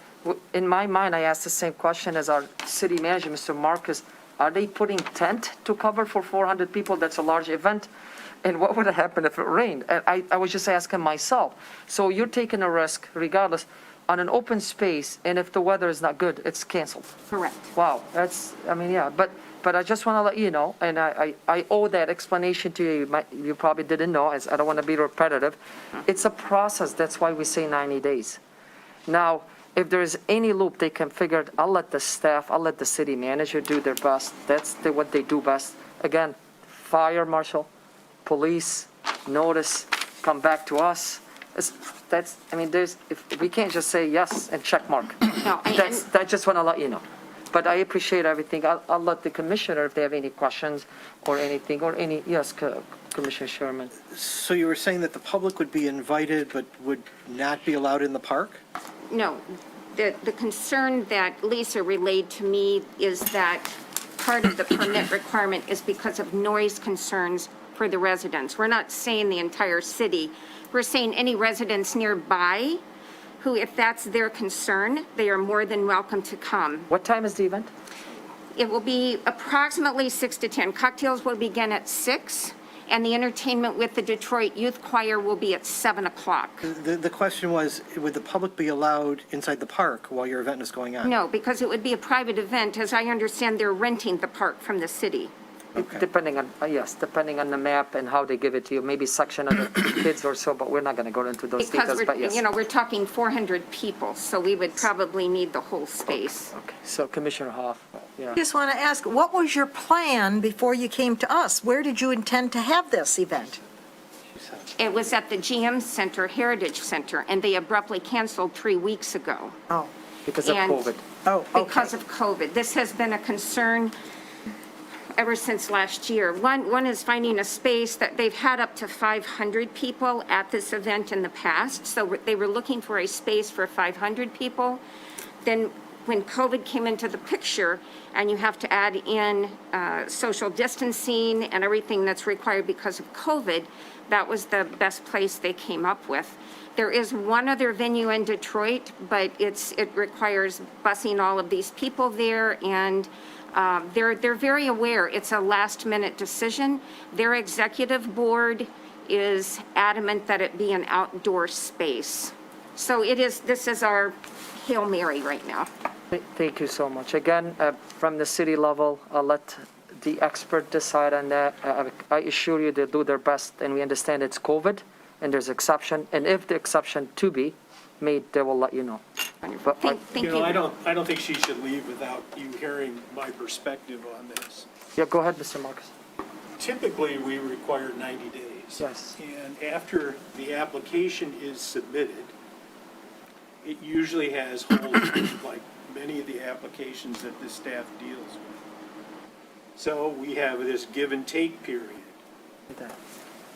In my mind, I asked the same question as our city manager, Mr. Marcus. Are they putting tent to cover for 400 people? That's a large event. And what would have happened if it rained? And I was just asking myself. So you're taking a risk, regardless, on an open space, and if the weather is not good, it's canceled.
Correct.
Wow, yeah. But I just want to let you know, and I owe that explanation to you. You probably didn't know, as I don't want to be repetitive. It's a process. That's why we say 90 days. Now, if there is any loop they can figure it, I'll let the staff, I'll let the city manager do their best. That's what they do best. Again, fire marshal, police, notice, come back to us. We can't just say yes and check mark.
No,
I just want to let you know. But I appreciate everything. I'll let the commissioner, if they have any questions or anything, yes, Commissioner Sherman.
So you were saying that the public would be invited but would not be allowed in the park?
No, the concern that Lisa relayed to me is that part of the permit requirement is because of noise concerns for the residents. We're not saying the entire city. We're saying any residents nearby who, if that's their concern, they are more than welcome to come.
What time is the event?
It will be approximately 6 to 10. Cocktails will begin at 6, and the entertainment with the Detroit Youth Choir will be at 7 o'clock.
The question was, would the public be allowed inside the park while your event is going on?
No, because it would be a private event. As I understand, they're renting the park from the city.
Depending on, yes, depending on the map and how they give it to you, maybe section of the kids or so, but we're not going to go into those
Because
details, but
we're,
yes.
you know, we're talking 400 people, so we would probably need the whole space.
Okay, so Commissioner Hoff, yeah.
Just want to ask, what was your plan before you came to us? Where did you intend to have this event?
It was at the GM Center, Heritage Center, and they abruptly canceled 3 weeks ago.
Oh,
Because of
And-
COVID.
oh, okay.
Because of COVID. This has been a concern ever since last year. One is finding a space that they've had up to 500 people at this event in the past. So they were looking for a space for 500 people. Then when COVID came into the picture and you have to add in social distancing and everything that's required because of COVID, that was the best place they came up with. There is one other venue in Detroit, but it requires busing all of these people there, and they're very aware it's a last-minute decision. Their executive board is adamant that it be an outdoor space. So this is our Hail Mary right now.
Thank you so much. Again, from the city level, I'll let the expert decide on that. I assure you they'll do their best, and we understand it's COVID, and there's exception, and if the exception to be made, they will let you know. But
Thank you.
I don't think she should leave without you hearing my perspective on this.
yeah, go ahead, Mr. Marcus.
Typically, we require 90 days.
Yes.
And after the application is submitted, it usually has holes, like many of the applications that the staff deals with. So we have this give and take period.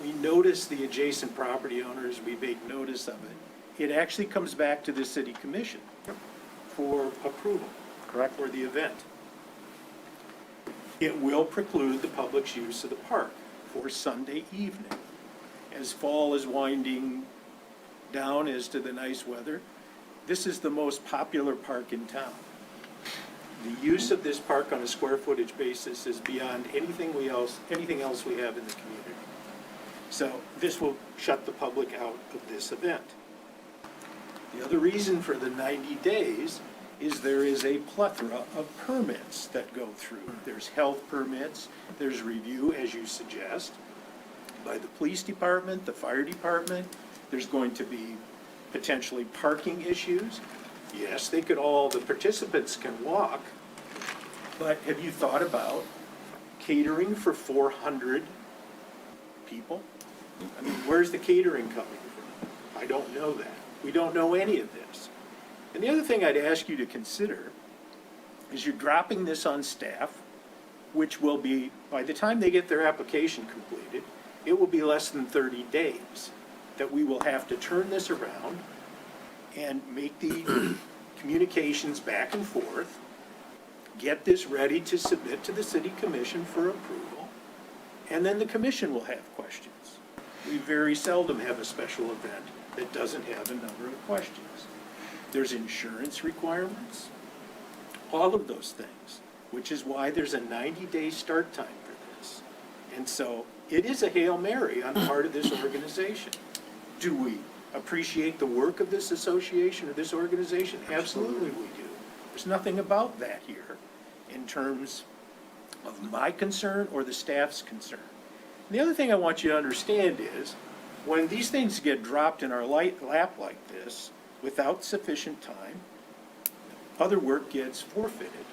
We notice the adjacent property owners, we make notice of it. It actually comes back to the city commission for approval.
Correct.
For the event. It will preclude the public's use of the park for Sunday evening. As fall is winding down as to the nice weather, this is the most popular park in town. The use of this park on a square footage basis is beyond anything else we have in the community. So this will shut the public out of this event. The other reason for the 90 days is there is a plethora of permits that go through. There's health permits, there's review, as you suggest, by the police department, the fire department. There's going to be potentially parking issues. Yes, the participants can walk, but have you thought about catering for 400 people? I mean, where's the catering coming from? I don't know that. We don't know any of this. And the other thing I'd ask you to consider is you're dropping this on staff, which will be, by the time they get their application completed, it will be less than 30 days that we will have to turn this around and make the communications back and forth, get this ready to submit to the city commission for approval, and then the commission will have questions. We very seldom have a special event that doesn't have a number of questions. There's insurance requirements, all of those things, which is why there's a 90-day start time for this. And so it is a Hail Mary on the part of this organization. Do we appreciate the work of this association or this organization? Absolutely we do. There's nothing about that here in terms of my concern or the staff's concern. And the other thing I want you to understand is when these things get dropped in our lap like this without sufficient time, other work gets forfeited.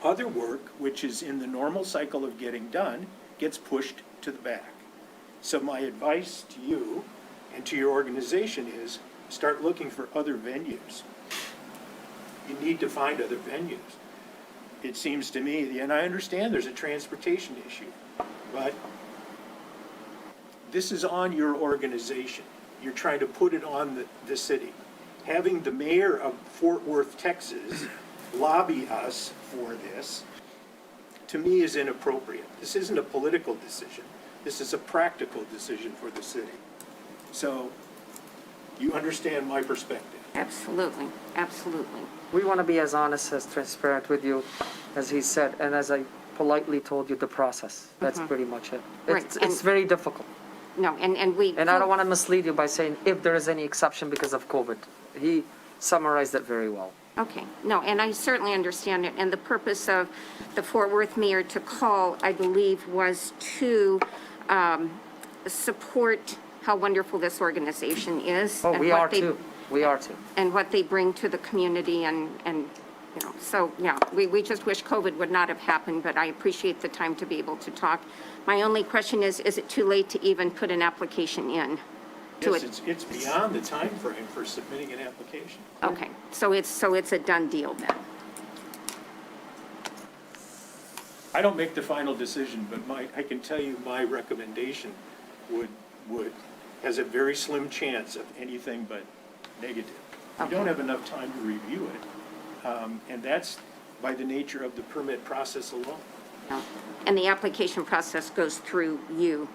Other work, which is in the normal cycle of getting done, gets pushed to the back. So my advice to you and to your organization is start looking for other venues. You need to find other venues. It seems to me, and I understand there's a transportation issue, but this is on your organization. You're trying to put it on the city. Having the mayor of Fort Worth, Texas, lobby us for this, to me, is inappropriate. This isn't a political decision. This is a practical decision for the city. So you understand my perspective.
Absolutely, absolutely.
We want to be as honest, as transparent with you, as he said, and as I politely told you, the process. That's pretty much it.
Right,
It's very difficult.
No, and we.
And I don't want to mislead you by saying if there is any exception because of COVID. He summarized it very well.
Okay, no, and I certainly understand it, and the purpose of the Fort Worth mayor to call, I believe, was to support how wonderful this organization is.
Oh,
and
we
what
are
they-
too. We are too.
And what they bring to the community, and, you know, so, yeah, we just wish COVID would not have happened, but I appreciate the time to be able to talk. My only question is it too late to even put an application in? To
Yes,
it?
it's beyond the time frame for submitting an application.
Okay, so it's a done deal then?
I don't make the final decision, but I can tell you my recommendation has a very slim chance of anything but negative. You don't have enough time to review it, and that's by the nature of the permit process alone.
No. And the application process goes through you?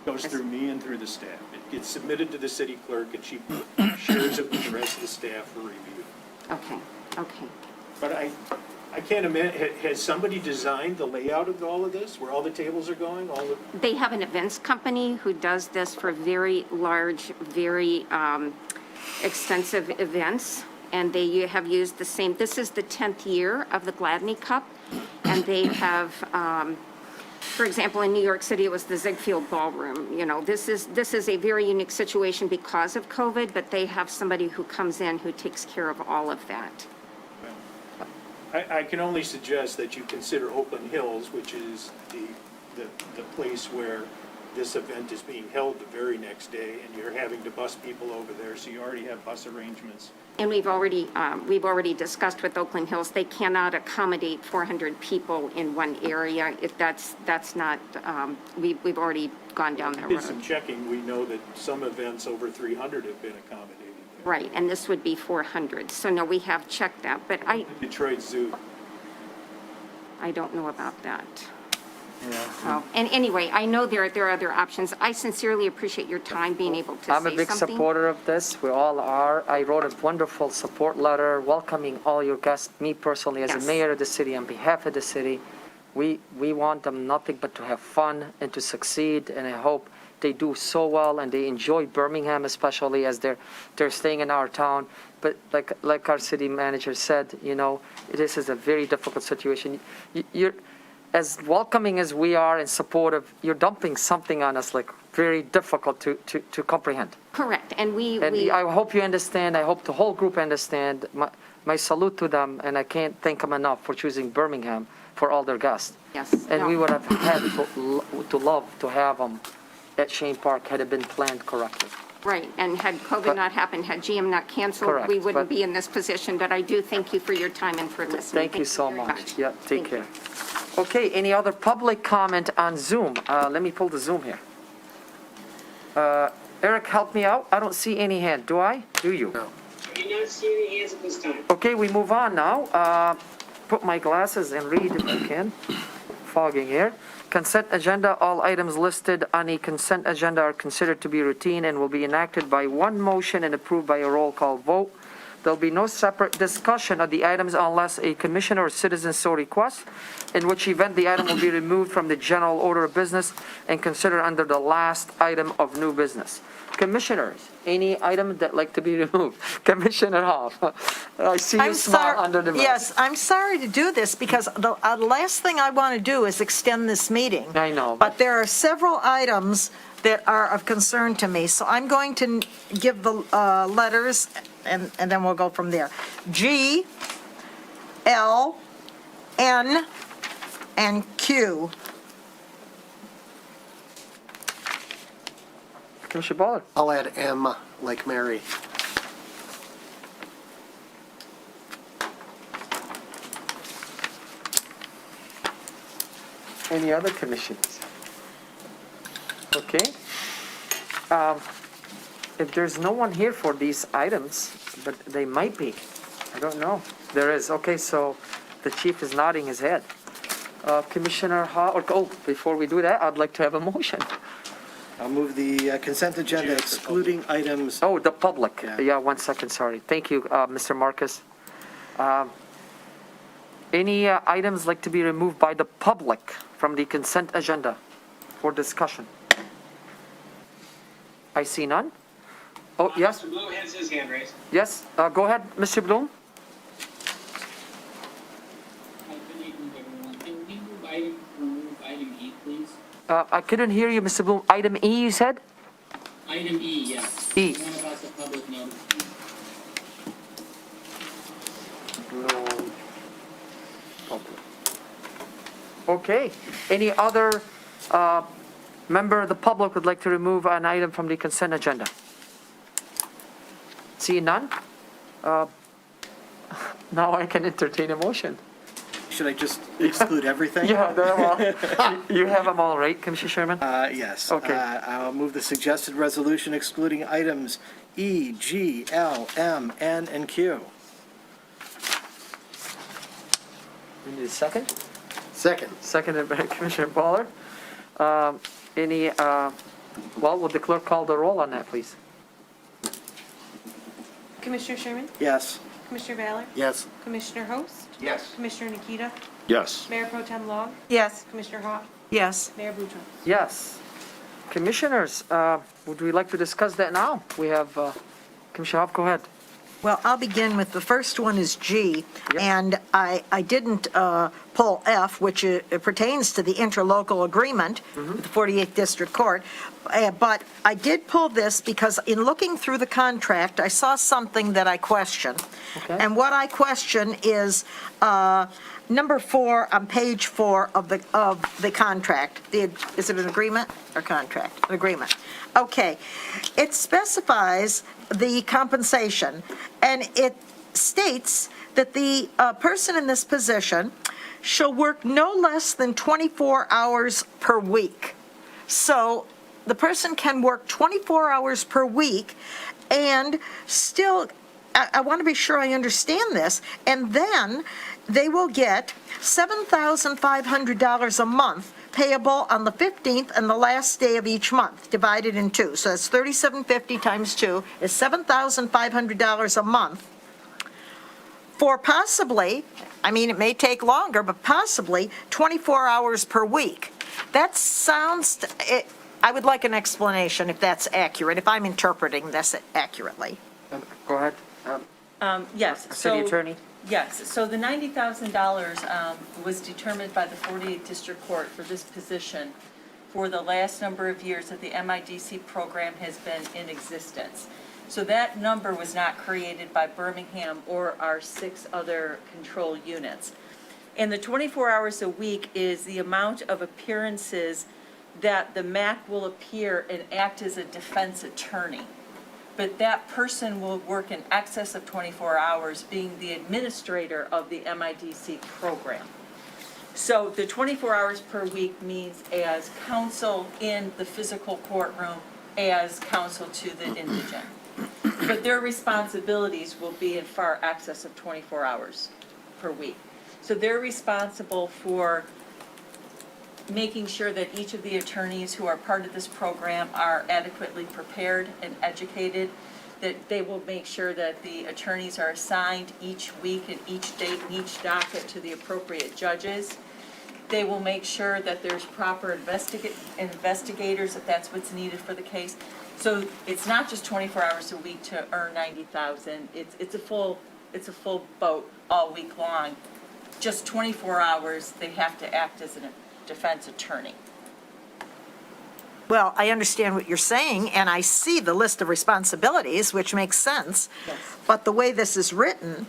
Goes through me and through the staff. It gets submitted to the city clerk, and she shares it with the rest of the staff for review.
Okay, okay.
But I can't imagine, has somebody designed the layout of all of this, where all the tables are going, all the?
They have an events company who does this for very large, very extensive events, and they have used the same, this is the 10th year of the Gladney Cup, and they have, for example, in New York City, it was the Ziegfeld Ballroom. You know, this is a very unique situation because of COVID, but they have somebody who comes in who takes care of all of that.
I can only suggest that you consider Oakland Hills, which is the place where this event is being held the very next day, and you're having to bus people over there, so you already have bus arrangements.
And we've already discussed with Oakland Hills, they cannot accommodate 400 people in one area. If that's not, we've already gone down that
Did some
road.
checking, we know that some events over 300 have been accommodated.
Right, and this would be 400. So no, we have checked that, but
Detroit Zoo.
I don't know about that. So, and anyway, I know there are other options. I sincerely appreciate your time being able to say
I'm
something.
a big supporter of this. We all are. I wrote a wonderful support letter welcoming all your guests. Me personally, as
Yes.
a mayor of the city, on behalf of the city, we want them nothing but to have fun and to succeed. And I hope they do so well and they enjoy Birmingham, especially as they're staying in our town. But like our city manager said, you know, this is a very difficult situation. You're as welcoming as we are and supportive, you're dumping something on us like very difficult to comprehend.
Correct, and
I hope you understand. I hope the whole group understand. My salute to them, and I can't thank them enough for choosing Birmingham for all their guests.
Yes.
And
no.
we would have had to love to have them at Shane Park had it been planned correctly.
Right, and had COVID not happened, had GM not canceled,
Correct,
we wouldn't
but-
be in this position, but I do thank you for your time and for listening.
Thank you so
very
much. Yeah, take
Thank you.
care. Okay, any other public comment on Zoom? Let me pull the Zoom here. Eric, help me out. I don't see any hand. Do I? Do you? No.
I do not see any hands at this time.
Okay, we move on now. Put my glasses and read if I can. Fogging here. Consent agenda, all items listed on a consent agenda are considered to be routine and will be enacted by one motion and approved by a roll call vote. There'll be no separate discussion of the items unless a commissioner or citizen so requests, in which event the item will be removed from the general order of business and considered under the last item of new business. Commissioners, any item that like to be removed? Commissioner Hoff, I see you
I'm
smile
sorry.
under the mask.
Yes, I'm sorry to do this because the last thing I want to do is extend this meeting.
I know.
But there are several items that are of concern to me, so I'm going to give the letters and then we'll go from there. G, L, N, and Q.
Commissioner Baller.
I'll add M, like Mary.
Any other commissions? Okay. If there's no one here for these items, but they might be, I don't know. There is, okay, so the chief is nodding his head. Commissioner before we do that, I'd like to have a motion.
I'll move the consent agenda excluding items.
Oh, the public.
Yeah.
Yeah, 1 second, sorry. Thank you, Mr. Marcus. Any items like to be removed by the public from the consent agenda for discussion? I see none. Oh, yes,
Mr. Bloom has his hand raised.
yes, go ahead, Mr. Bloom.
evening, everyone. Can we remove item E, please?
I couldn't hear you, Mr. Bloom. Item E, you said?
Item E, yes.
E.
The one about the public notice.
Okay. Any other member of the public would like to remove an item from the consent agenda? See none? Now I can entertain a motion.
Should I just exclude everything?
Yeah, they're all, you have them all, right, Commissioner Sherman?
Yes.
Okay.
I'll move the suggested resolution excluding items E, G, L, M, N, and Q.
We need a second?
Second.
Seconded by Commissioner Baller. Would the clerk call the roll on that, please?
Commissioner Sherman?
Yes.
Commissioner Ballard?
Yes.
Commissioner Host?
Yes.
Commissioner Nikita?
Yes.
Mayor Pro Tem Long?
Yes.
Commissioner Hawk?
Yes.
Mayor Boudreaux?
Yes. Commissioners, would we like to discuss that now? We have, Commissioner Hop, go ahead.
Well, I'll begin with, the first one is G,
Yep.
and I didn't pull F, which it pertains to the interlocal agreement with the 48th District Court, but I did pull this because in looking through the contract, I saw something that I question.
Okay.
And what I question is number 4 on page 4 of the contract. Is it an agreement or contract? An agreement. Okay. It specifies the compensation, and it states that the person in this position shall work no less than 24 hours per week. So the person can work 24 hours per week and still, I want to be sure I understand this, and then they will get $7,500 a month payable on the 15th and the last day of each month, divided in 2. So that's $3,750 times 2 is $7,500 a month for possibly, I mean, it may take longer, but possibly 24 hours per week. That sounds, I would like an explanation if that's accurate, if I'm interpreting this accurately.
Go ahead.
Yes.
City Attorney?
Yes, so the $90,000 was determined by the 48th District Court for this position for the last number of years that the MIDC program has been in existence. So that number was not created by Birmingham or our 6 other control units. And the 24 hours a week is the amount of appearances that the MAC will appear and act as a defense attorney. But that person will work in excess of 24 hours, being the administrator of the MIDC program. So the 24 hours per week means as counsel in the physical courtroom, as counsel to the indigent. But their responsibilities will be in far excess of 24 hours per week. So they're responsible for making sure that each of the attorneys who are part of this program are adequately prepared and educated, that they will make sure that the attorneys are assigned each week and each date and each docket to the appropriate judges. They will make sure that there's proper investigators if that's what's needed for the case. So it's not just 24 hours a week to earn $90,000. It's a full boat all week long. Just 24 hours, they have to act as a defense attorney.
Well, I understand what you're saying, and I see the list of responsibilities, which makes sense.
Yes.
But the way this is written,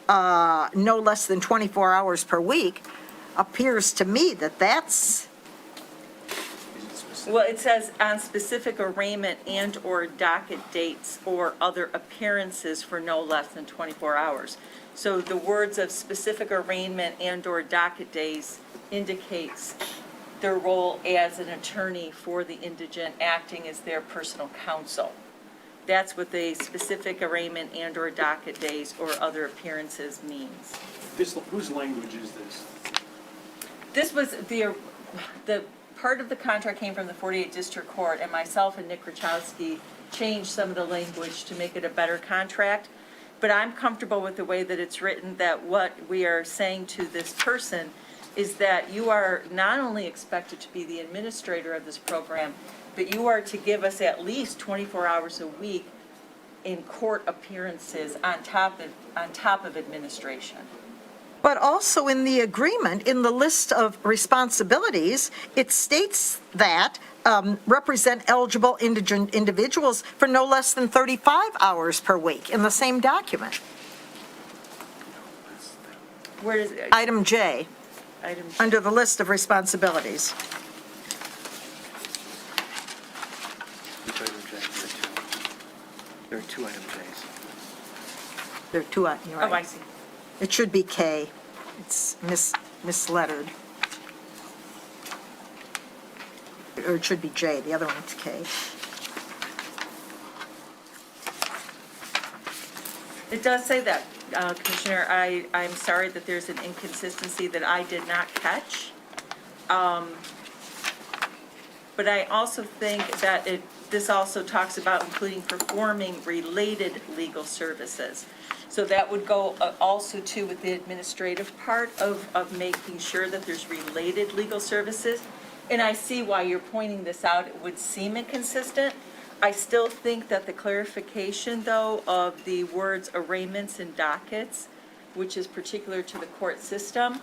no less than 24 hours per week, appears to me that that's,
Well, it says on specific arraignment and/or docket dates or other appearances for no less than 24 hours. So the words of specific arraignment and/or docket days indicates their role as an attorney for the indigent, acting as their personal counsel. That's what the specific arraignment and/or docket days or other appearances means.
Whose language is this?
This was the part of the contract came from the 48th District Court, and myself and Nick Rachowski changed some of the language to make it a better contract. But I'm comfortable with the way that it's written, that what we are saying to this person is that you are not only expected to be the administrator of this program, but you are to give us at least 24 hours a week in court appearances on top of administration.
But also in the agreement, in the list of responsibilities, it states that represent eligible indigent individuals for no less than 35 hours per week in the same document.
Where is it?
Item J,
Item
under the list of responsibilities.
Which item J? There are two item Js.
There are two, you're
Oh, I
right.
see.
It should be K. It's mislettered. Or it should be J, the other one's K.
It does say that, Commissioner. I'm sorry that there's an inconsistency that I did not catch. But I also think that this also talks about including performing related legal services. So that would go also too with the administrative part of making sure that there's related legal services. And I see why you're pointing this out. It would seem inconsistent. I still think that the clarification, though, of the words arraignments and dockets, which is particular to the court system,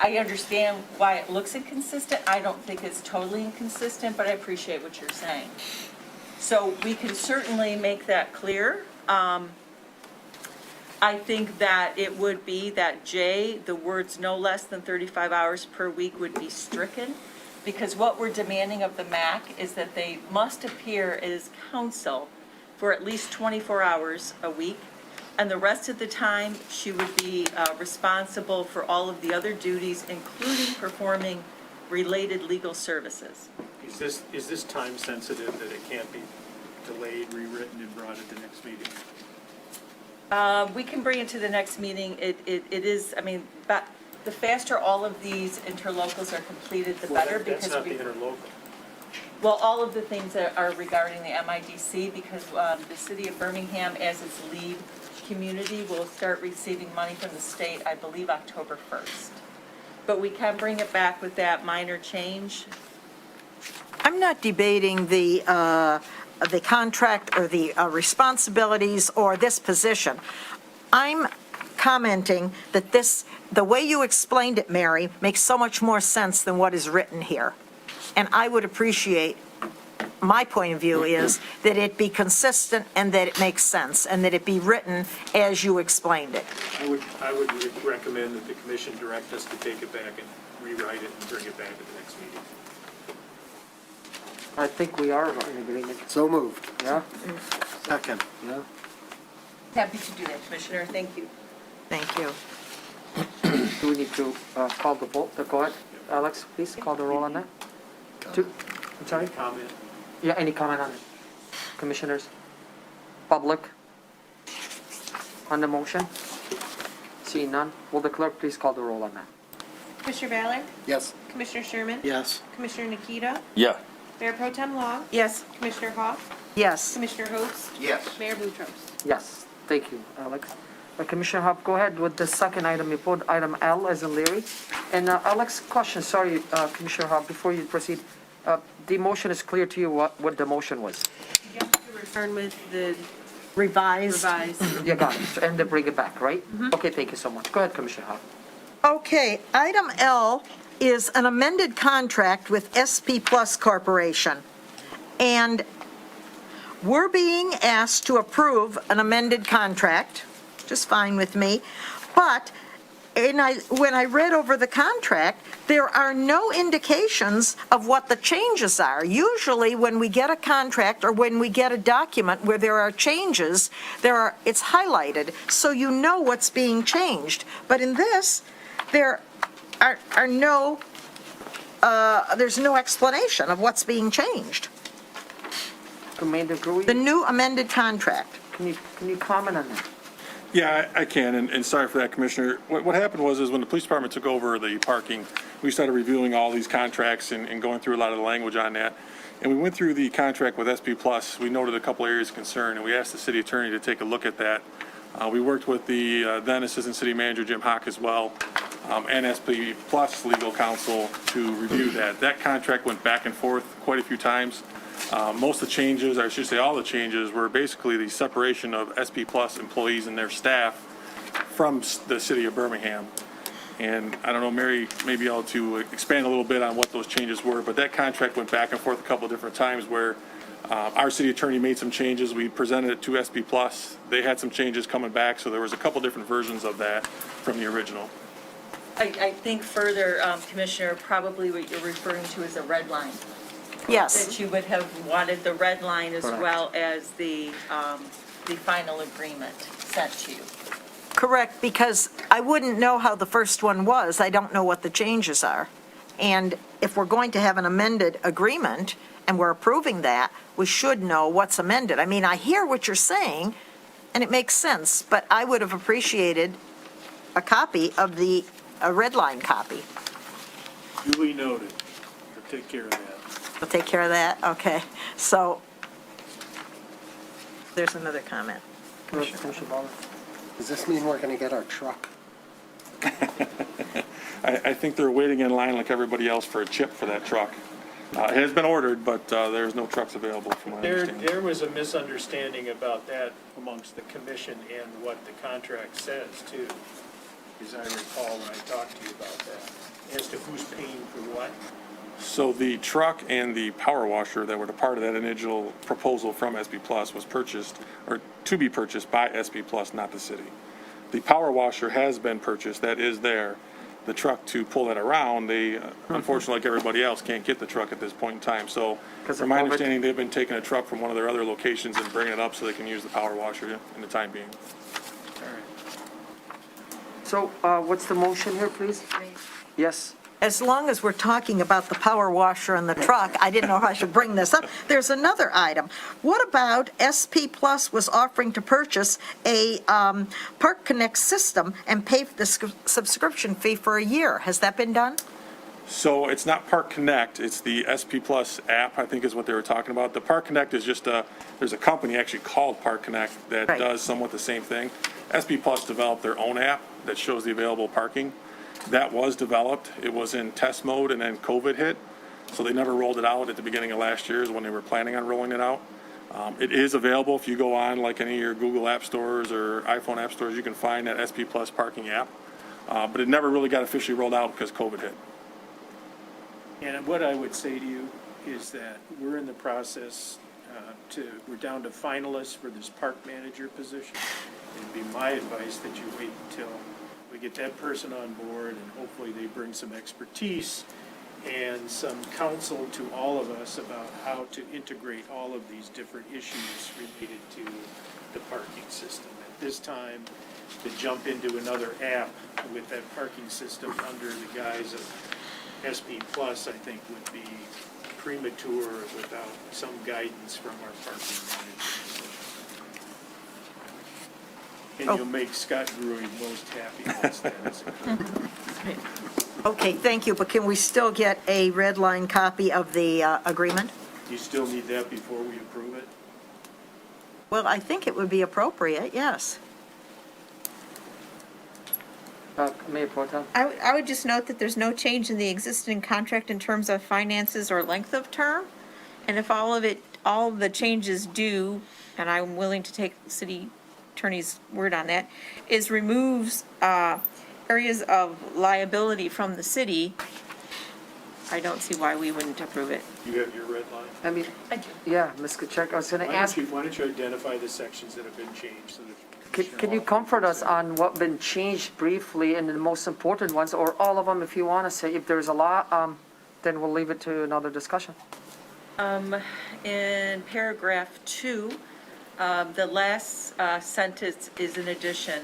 I understand why it looks inconsistent. I don't think it's totally inconsistent, but I appreciate what you're saying. So we can certainly make that clear. I think that it would be that J, the words no less than 35 hours per week would be stricken, because what we're demanding of the MAC is that they must appear as counsel for at least 24 hours a week, and the rest of the time, she would be responsible for all of the other duties, including performing related legal services.
Is this time sensitive that it can't be delayed, rewritten, and brought at the next meeting?
We can bring it to the next meeting. It is, I mean, but the faster all of these interlocals are completed, the better, because
That's not the interlocal.
well, all of the things that are regarding the MIDC, because the city of Birmingham, as its lead community, will start receiving money from the state, I believe, October 1st. But we can bring it back with that minor change.
I'm not debating the contract or the responsibilities or this position. I'm commenting that the way you explained it, Mary, makes so much more sense than what is written here. And I would appreciate, my point of view is that it be consistent and that it makes sense and that it be written as you explained it.
I would recommend that the commission direct us to take it back and rewrite it and bring it back at the next meeting.
I think we are in agreement.
So moved.
Yeah?
Second.
Yeah.
Happy to do that, Commissioner. Thank you.
Thank you.
Do we need to call the vote? Go ahead. Alex, please call the roll on that. I'm sorry?
Comment?
Yeah, any comment on it? Commissioners? Public? On the motion? Seeing none, will the clerk please call the roll on that?
Commissioner Ballard?
Yes.
Commissioner Sherman?
Yes.
Commissioner Nikita?
Yeah.
Mayor Pro Tem Long?
Yes.
Commissioner Hoff?
Yes.
Commissioner Host?
Yes.
Mayor Boutros?
Yes, thank you, Alex. Commissioner Hop, go ahead with the second item. You put item L as in Leary. And Alex, question, sorry, Commissioner Hop, before you proceed. The motion is clear to you what the motion was?
You have to return with the
Revised.
revised.
You got it, and then bring it back, right? Okay, thank you so much. Go ahead, Commissioner Hop.
Okay, item L is an amended contract with SP Plus Corporation. And we're being asked to approve an amended contract, just fine with me. But when I read over the contract, there are no indications of what the changes are. Usually, when we get a contract or when we get a document where there are changes, it's highlighted, so you know what's being changed. But in this, there are no, there's no explanation of what's being changed.
Commander Gruy,
The new amended contract.
can you comment on that?
Yeah, I can, and sorry for that, Commissioner. What happened was when the police department took over the parking, we started reviewing all these contracts and going through a lot of the language on that. And we went through the contract with SP Plus. We noted a couple areas of concern, and we asked the city attorney to take a look at that. We worked with the then Assistant City Manager, Jim Hock, as well, and SP Plus legal counsel to review that. That contract went back and forth quite a few times. Most of the changes, or I should say all the changes, were basically the separation of SP Plus employees and their staff
from the city of Birmingham. And I don't know, Mary, maybe I'll to expand a little bit on what those changes were, but that contract went back and forth a couple of different times where our city attorney made some changes. We presented it to SP Plus. They had some changes coming back, so there was a couple different versions of that from the original.
I think further, Commissioner, probably what you're referring to is a red line.
Yes.
That you would have wanted the red line as
Correct.
well as the final agreement sent to you.
Correct, because I wouldn't know how the first one was. I don't know what the changes are. And if we're going to have an amended agreement, and we're approving that, we should know what's amended. I mean, I hear what you're saying, and it makes sense, but I would have appreciated a copy of a red line copy.
Duly noted. We'll take care of that.
We'll take care of that, okay. So, there's another comment.
Commissioner Ballmer.
Does this mean we're going to get our truck?
I think they're waiting in line like everybody else for a chip for that truck. It has been ordered, but there's no trucks available from my understanding.
There was a misunderstanding about that amongst the commission and what the contract says too, as I recall when I talked to you about that, as to who's paying for what.
So the truck and the power washer that were a part of that initial proposal from SP Plus was purchased, or to be purchased by SP Plus, not the city. The power washer has been purchased, that is there. The truck to pull that around, they, unfortunately, like everybody else, can't get the truck at this point in time. So from my understanding, they've been taking a truck from one of their other locations and bringing it up so they can use the power washer in the time being.
So what's the motion here, please? Yes.
As long as we're talking about the power washer and the truck, I didn't know how I should bring this up. There's another item. What about SP Plus was offering to purchase a Park Connect system and pay the subscription fee for a year? Has that been done?
So it's not Park Connect, it's the SP Plus app, I think is what they were talking about. The Park Connect is just there's a company actually called Park Connect that
Right.
does somewhat the same thing. SP Plus developed their own app that shows the available parking. That was developed, it was in test mode and then COVID hit, so they never rolled it out at the beginning of last year is when they were planning on rolling it out. It is available if you go on like any of your Google app stores or iPhone app stores, you can find that SP Plus parking app. But it never really got officially rolled out because COVID hit.
And what I would say to you is that we're in the process we're down to finalists for this park manager position. It'd be my advice that you wait until we get that person on board and hopefully they bring some expertise and some counsel to all of us about how to integrate all of these different issues related to the parking system. At this time, to jump into another app with that parking system under the guise of SP Plus, I think would be premature without some guidance from our parking manager. And you'll make Scott Brewing most happy once that is occurred.
Okay, thank you, but can we still get a red line copy of the agreement?
You still need that before we approve it?
Well, I think it would be appropriate, yes.
Mayor Pro Tem?
I would just note that there's no change in the existing contract in terms of finances or length of term. And if all of the changes do, and I'm willing to take the city attorney's word on that, is removes areas of liability from the city, I don't see why we wouldn't approve it.
You have your red line?
I mean, yeah, Ms. Kuchek, I was going to ask,
Why don't you identify the sections that have been changed so that
can you comfort us on what been changed briefly and the most important ones, or all of them if you want to say? If there's a lot, then we'll leave it to another discussion.
In paragraph 2, the last sentence is an addition,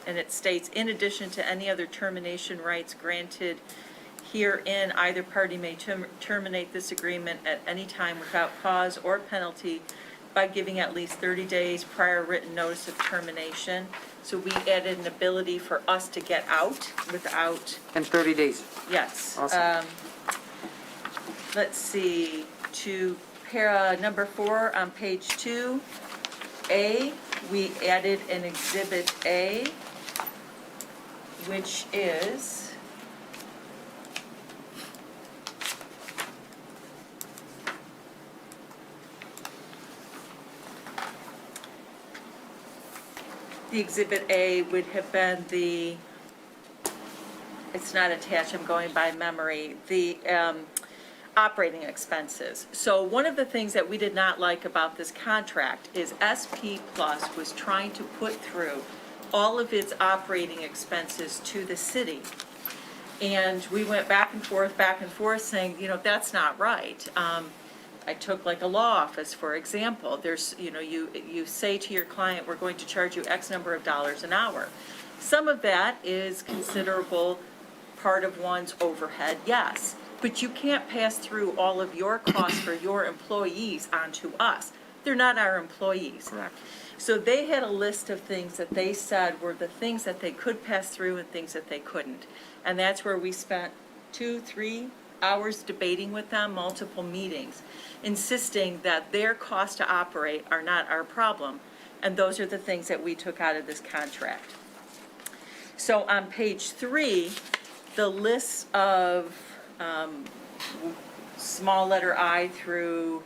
and it states, in addition to any other termination rights granted herein, either party may terminate this agreement at any time without cause or penalty by giving at least 30 days prior written notice of termination. So we added an ability for us to get out without,
In 30 days.
yes.
Awesome.
Let's see, to number 4 on page 2, A, we added an exhibit A, which is The Exhibit A would have been the, it's not attached, I'm going by memory, the operating expenses. So one of the things that we did not like about this contract is SP Plus was trying to put through all of its operating expenses to the city. And we went back and forth, saying, you know, that's not right. I took like a law office, for example. There's, you know, you say to your client, we're going to charge you X number of dollars an hour. Some of that is considerable part of one's overhead, yes. But you can't pass through all of your costs for your employees onto us. They're not our employees.
Correct.
So they had a list of things that they said were the things that they could pass through and things that they couldn't. And that's where we spent 2-3 hours debating with them, multiple meetings, insisting that their costs to operate are not our problem. And those are the things that we took out of this contract. So on page 3, the list of small letter I through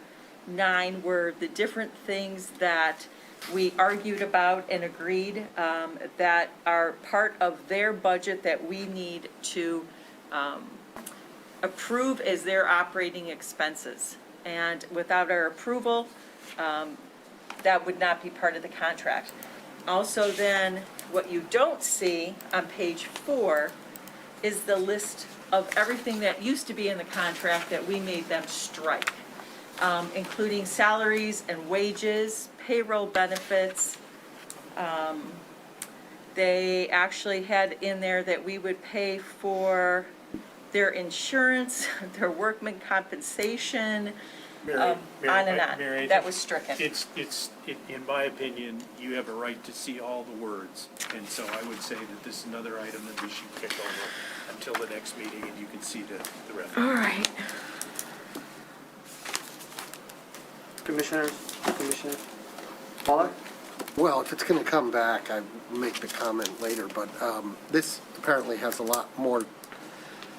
9 were the different things that we argued about and agreed that are part of their budget that we need to approve as their operating expenses. And without our approval, that would not be part of the contract. Also then, what you don't see on page 4 is the list of everything that used to be in the contract that we made them strike, including salaries and wages, payroll benefits. They actually had in there that we would pay for their insurance, their workman compensation, on and on. That was stricken.
In my opinion, you have a right to see all the words. And so I would say that this is another item that we should kick over until the next meeting and you can see the rest.
All right. Commissioner. Waller?
Well, if it's going to come back, I make the comment later, but this apparently has a lot more,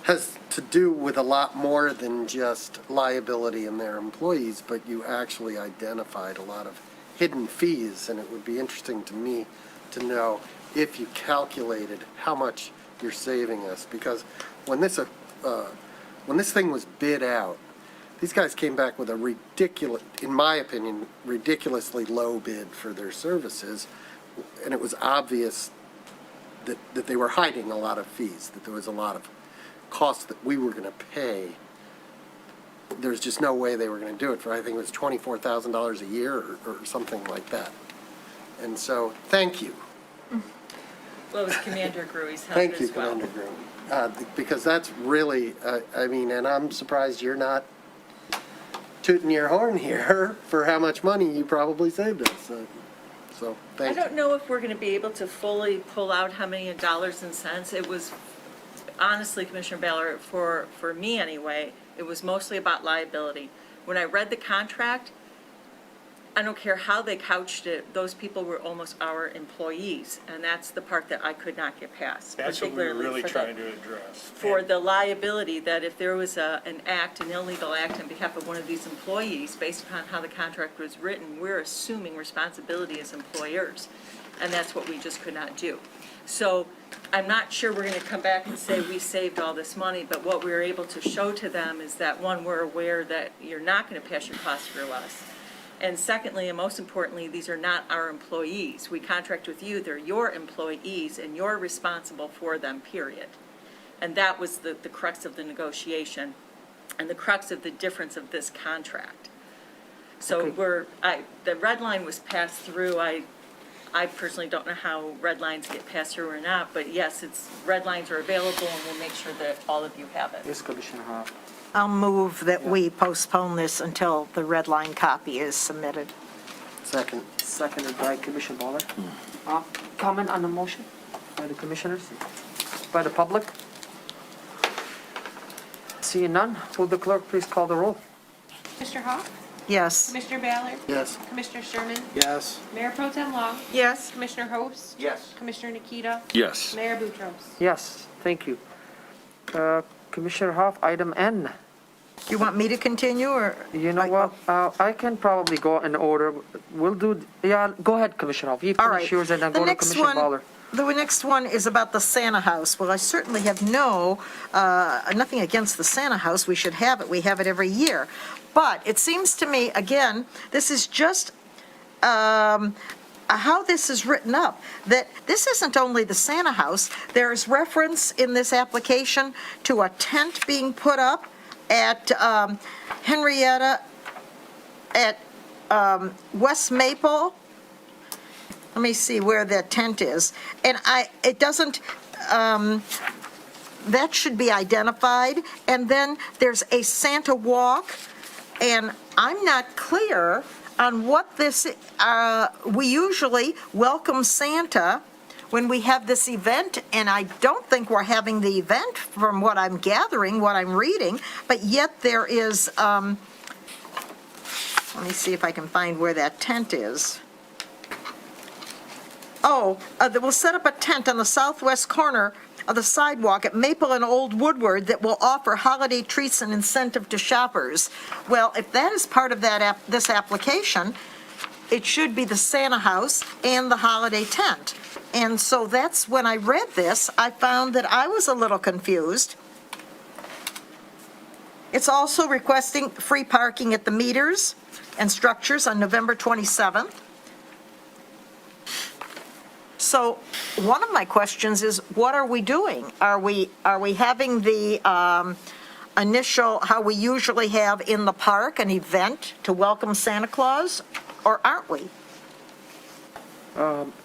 has to do with a lot more than just liability in their employees, but you actually identified a lot of hidden fees, and it would be interesting to me to know if you calculated how much you're saving us, because when this thing was bid out, these guys came back with a ridiculous, in my opinion, ridiculously low bid for their services, and it was obvious that they were hiding a lot of fees, that there was a lot of costs that we were going to pay. There's just no way they were going to do it for, I think it was $24,000 a year or something like that. And so, thank you.
Well, it was Commander Gruey's help
Thank you,
as well.
Commander Gruey. Because that's really, I mean, and I'm surprised you're not tooting your horn here for how much money you probably saved us. So,
I
thank you.
don't know if we're going to be able to fully pull out how many dollars and cents. It was, honestly, Commissioner Baylor, for me anyway, it was mostly about liability. When I read the contract, I don't care how they couched it, those people were almost our employees, and that's the part that I could not get past.
That's what we were
particularly
really
for the-
trying to address.
For the liability, that if there was an illegal act on behalf of one of these employees, based upon how the contract was written, we're assuming responsibility as employers, and that's what we just could not do. So I'm not sure we're going to come back and say we saved all this money, but what we were able to show to them is that, one, we're aware that you're not going to pass your costs through us. And secondly, and most importantly, these are not our employees. We contract with you, they're your employees, and you're responsible for them, period. And that was the crux of the negotiation and the crux of the difference of this contract. So the red line was passed through. I personally don't know how red lines get passed through or not, but yes, red lines are available, and we'll make sure that all of you have it.
Yes, Commissioner Hart.
I'll move that we postpone this until the red line copy is submitted.
Second.
Seconded by Commissioner Waller. Comment on the motion by the commissioners? By the public? Seeing none, will the clerk please call the roll?
Mr. Hawk?
Yes.
Commissioner Ballard?
Yes.
Commissioner Sherman?
Yes.
Mayor Pro Tem Long?
Yes.
Commissioner Host?
Yes.
Commissioner Nikita?
Yes.
Mayor Boutros?
Yes, thank you. Commissioner Hoff, item N.
You want me to continue, or?
You know what, I can probably go in order. We'll do, yeah, go ahead, Commissioner Hall. You
All
finish
right.
yours and then go to Commissioner Waller.
The next one is about the Santa House. Well, I certainly have nothing against the Santa House. We should have it. We have it every year. But it seems to me, again, this is just how this is written up, that this isn't only the Santa House. There's reference in this application to a tent being put up at Henrietta, at West Maple. Let me see where that tent is. And it doesn't, that should be identified. And then there's a Santa walk, and I'm not clear on what this, we usually welcome Santa when we have this event, and I don't think we're having the event from what I'm gathering, what I'm reading, but yet there is, let me see if I can find where that tent is. They will set up a tent on the southwest corner of the sidewalk at Maple and Old Woodward that will offer holiday treats and incentive to shoppers. Well, if that is part of this application, it should be the Santa House and the holiday tent. And so that's when I read this, I found that I was a little confused. It's also requesting free parking at the meters and structures on November 27th. So one of my questions is, what are we doing? Are we having the initial, how we usually have in the park, an event to welcome Santa Claus, or aren't we?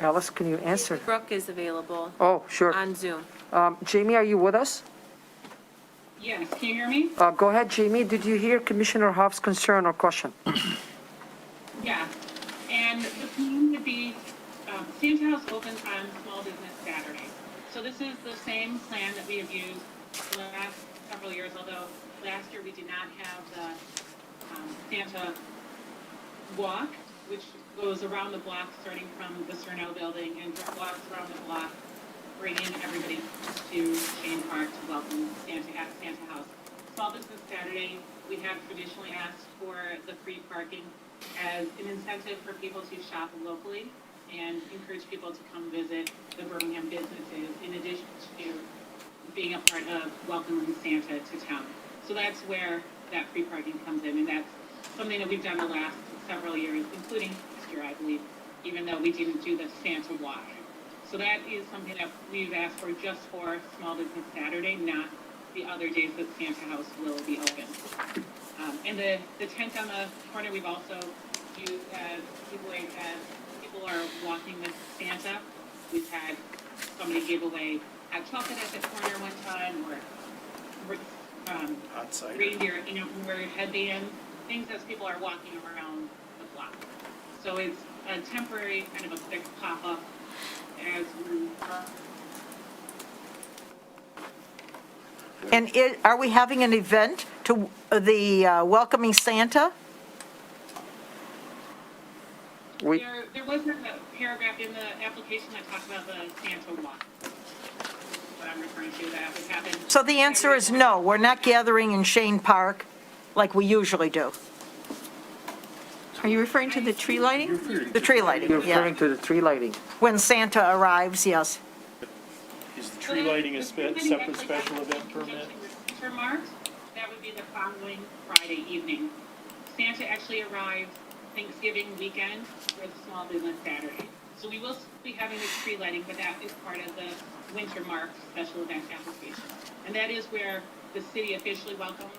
Alice, can you answer?
Brooke is available
Oh, sure.
on Zoom.
Jamie, are you with us?
Yes, can you hear me?
Go ahead, Jamie. Did you hear Commissioner Hoff's concern or question?
Yeah, and the plan would be, Santa House opens on Small Business Saturday. So this is the same plan that we have used the last several years, although last year we did not have the Santa walk, which goes around the block, starting from the Cerno building and walks around the block, bringing everybody to Shane Park to welcome Santa at Santa House. Small Business Saturday, we have traditionally asked for the free parking as an incentive for people to shop locally and encourage people to come visit the Birmingham businesses in addition to being a part of welcoming Santa to town. So that's where that free parking comes in, and that's something that we've done the last several years, including this year, I believe, even though we didn't do the Santa walk. So that is something that we've asked for just for Small Business Saturday, not the other days that Santa House will be open. And the tent on the corner we've also used as giveaways as people are walking with Santa. We've had somebody give away hot chocolate at the corner one time, or reindeer, wear headband, things as people are walking around the block. So it's a temporary kind of a quick pop-up as we
And are we having an event to the welcoming Santa?
There wasn't a paragraph in the application that talked about the Santa walk. What I'm referring to, that would happen.
So the answer is no, we're not gathering in Shane Park like we usually do.
Are you referring to the tree lighting?
The tree lighting,
You're
yeah.
referring to the tree lighting.
When Santa arrives, yes.
Is the tree lighting a separate special event permit?
For March, that would be the following Friday evening. Santa actually arrives Thanksgiving weekend for the Small Business Saturday. So we will be having the tree lighting, but that is part of the Winter Mark special event application. And that is where the city officially welcomes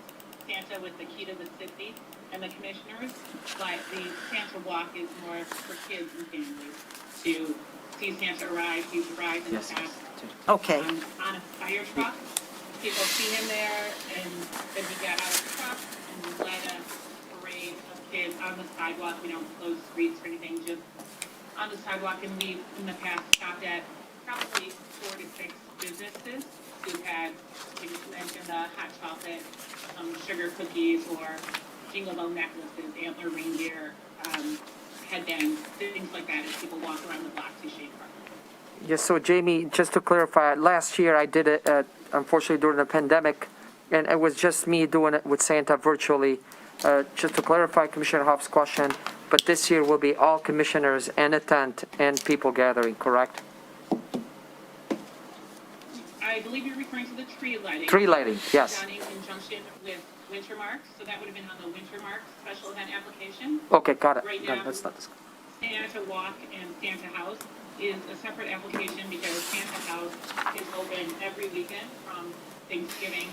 Santa with the key to the city and the commissioners, but the Santa walk is more for kids and families to see Santa arrive. He's arrived in the past
Okay.
on a fire truck. People see him there, and then he got out of the truck and led a parade of kids on the sidewalk. We don't close streets or anything, just on the sidewalk. And we, in the past, stopped at probably 4 to 6 businesses who had, like you mentioned, hot chocolate, sugar cookies, or jingle bell necklaces, antler reindeer, headbands, things like that as people walk around the block to Shane Park.
Yes, so Jamie, just to clarify, last year I did it, unfortunately during the pandemic, and it was just me doing it with Santa virtually. Just to clarify Commissioner Hoff's question, but this year will be all commissioners and a tent and people gathering, correct?
I believe you're referring to the tree lighting.
Tree lighting, yes.
Done in conjunction with Winter Marks, so that would have been on the Winter Marks special event application.
Okay, got it.
Right
Got it.
now,
Let's not discuss.
Santa Walk and Santa House is a separate application because Santa House is open every weekend from Thanksgiving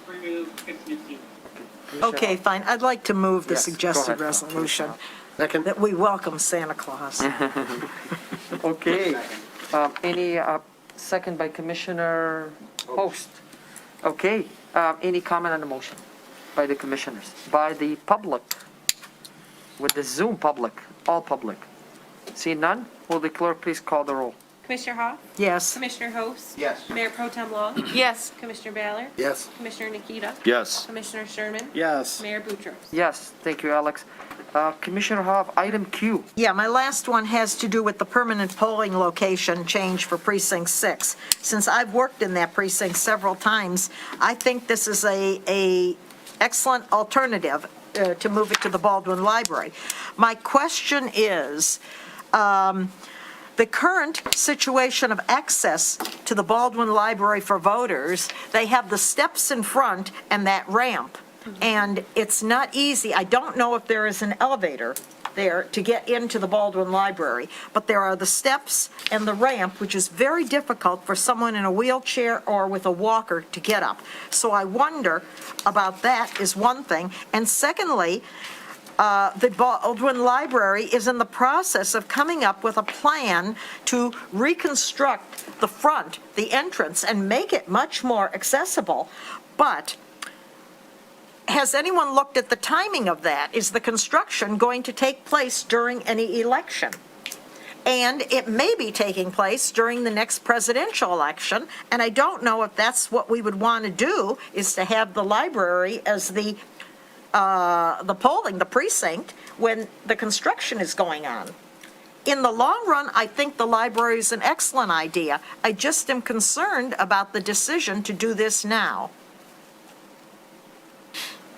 through Christmas Eve.
Okay, fine. I'd like to move the
Yes, go
suggested
ahead.
resolution that we welcome Santa Claus.
Okay. Any, second by Commissioner Host. Okay, any comment on the motion by the commissioners, by the public, with the Zoom public, all public? See none? Will the clerk please call the roll?
Commissioner Hall?
Yes.
Commissioner Host?
Yes.
Mayor Pro Tem Long?
Yes.
Commissioner Ballard?
Yes.
Commissioner Nikita?
Yes.
Commissioner Sherman?
Yes.
Mayor Boutros?
Yes, thank you, Alex. Commissioner Hoff, item Q.
Yeah, my last one has to do with the permanent polling location change for Precinct 6. Since I've worked in that precinct several times, I think this is a excellent alternative to move it to the Baldwin Library. My question is, the current situation of access to the Baldwin Library for voters, they have the steps in front and that ramp, and it's not easy. I don't know if there is an elevator there to get into the Baldwin Library, but there are the steps and the ramp, which is very difficult for someone in a wheelchair or with a walker to get up. So I wonder about that is one thing. And secondly, the Baldwin Library is in the process of coming up with a plan to reconstruct the front, the entrance, and make it much more accessible. But has anyone looked at the timing of that? Is the construction going to take place during any election? And it may be taking place during the next presidential election, and I don't know if that's what we would want to do, is to have the library as the polling, the precinct, when the construction is going on. In the long run, I think the library is an excellent idea. I just am concerned about the decision to do this now.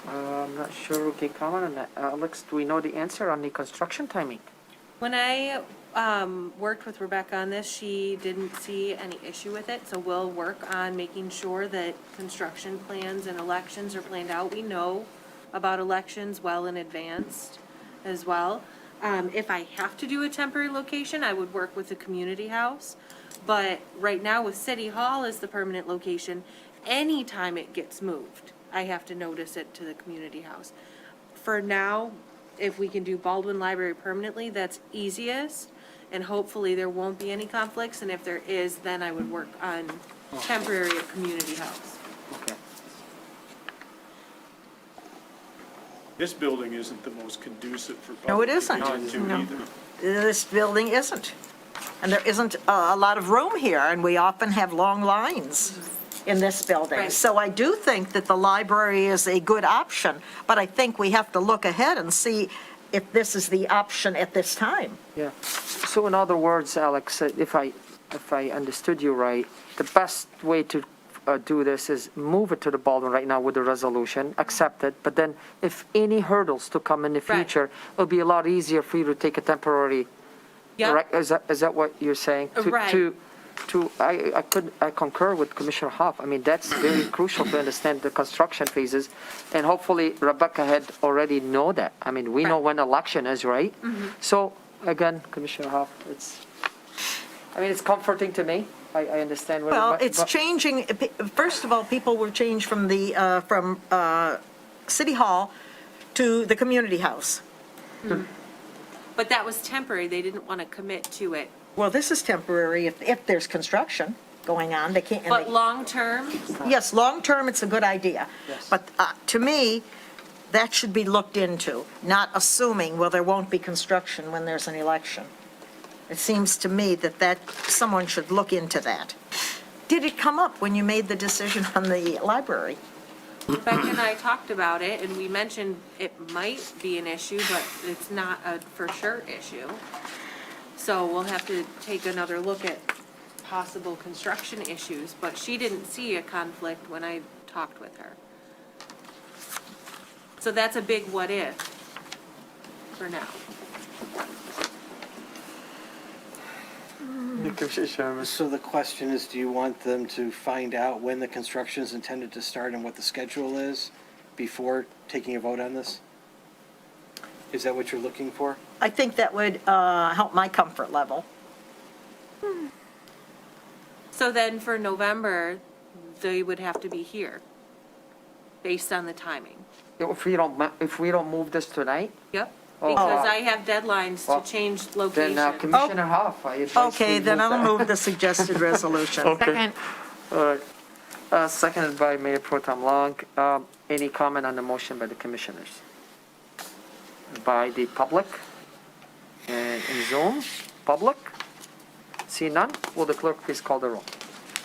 I'm not sure we can comment on that. Alex, do we know the answer on the construction timing?
When I worked with Rebecca on this, she didn't see any issue with it, so we'll work on making sure that construction plans and elections are planned out. We know about elections well in advance as well. If I have to do a temporary location, I would work with the community house. But right now with City Hall as the permanent location, anytime it gets moved, I have to notice it to the community house. For now, if we can do Baldwin Library permanently, that's easiest, and hopefully there won't be any conflicts, and if there is, then I would work on temporary at community house.
Okay.
This building isn't the most conducive for
No, it
public
isn't.
to get into
No.
either.
This building isn't. And there isn't a lot of room here, and we often have long lines in this building.
Right.
So I do think that the library is a good option, but I think we have to look ahead and see if this is the option at this time.
Yeah. So in other words, Alex, if I understood you right, the best way to do this is move it to the Baldwin right now with the resolution, accept it, but then if any hurdles to come in the
Right.
future, it'll be a lot easier for you to take a temporary,
Yep.
correct? Is that what you're saying?
Right.
I concur with Commissioner Hoff. I mean, that's very crucial to understand the construction phases. And hopefully Rebecca had already know that. I mean, we know
Right.
when election is, right? So again, Commissioner Hoff, it's comforting to me. I understand.
Well, it's changing. First of all, people were changed from City Hall to the community house.
But that was temporary, they didn't want to commit to it.
Well, this is temporary if there's construction going on. They can't. and
But
they-
long-term,
Yes, long-term, it's a good idea. But to me, that should be looked into, not assuming, well, there won't be construction when there's an election. It seems to me that someone should look into that. Did it come up when you made the decision on the library?
Rebecca and I talked about it, and we mentioned it might be an issue, but it's not a for sure issue. So we'll have to take another look at possible construction issues, but she didn't see a conflict when I talked with her. So that's a big what if for now.
So the question is, do you want them to find out when the construction is intended to start and what the schedule is before taking a vote on this? Is that what you're looking for?
I think that would help my comfort level.
So then for November, they would have to be here based on the timing.
If we don't move this tonight?
Yep.
Oh.
Because I have deadlines to change location.
Then Commissioner Hoff, I advise
Okay,
we
then I'll
that.
move the suggested resolution.
Okay. All right. Seconded by Mayor Pro Tem Long. Any comment on the motion by the commissioners? By the public? And in Zoom? Public? See none? Will the clerk please call the roll?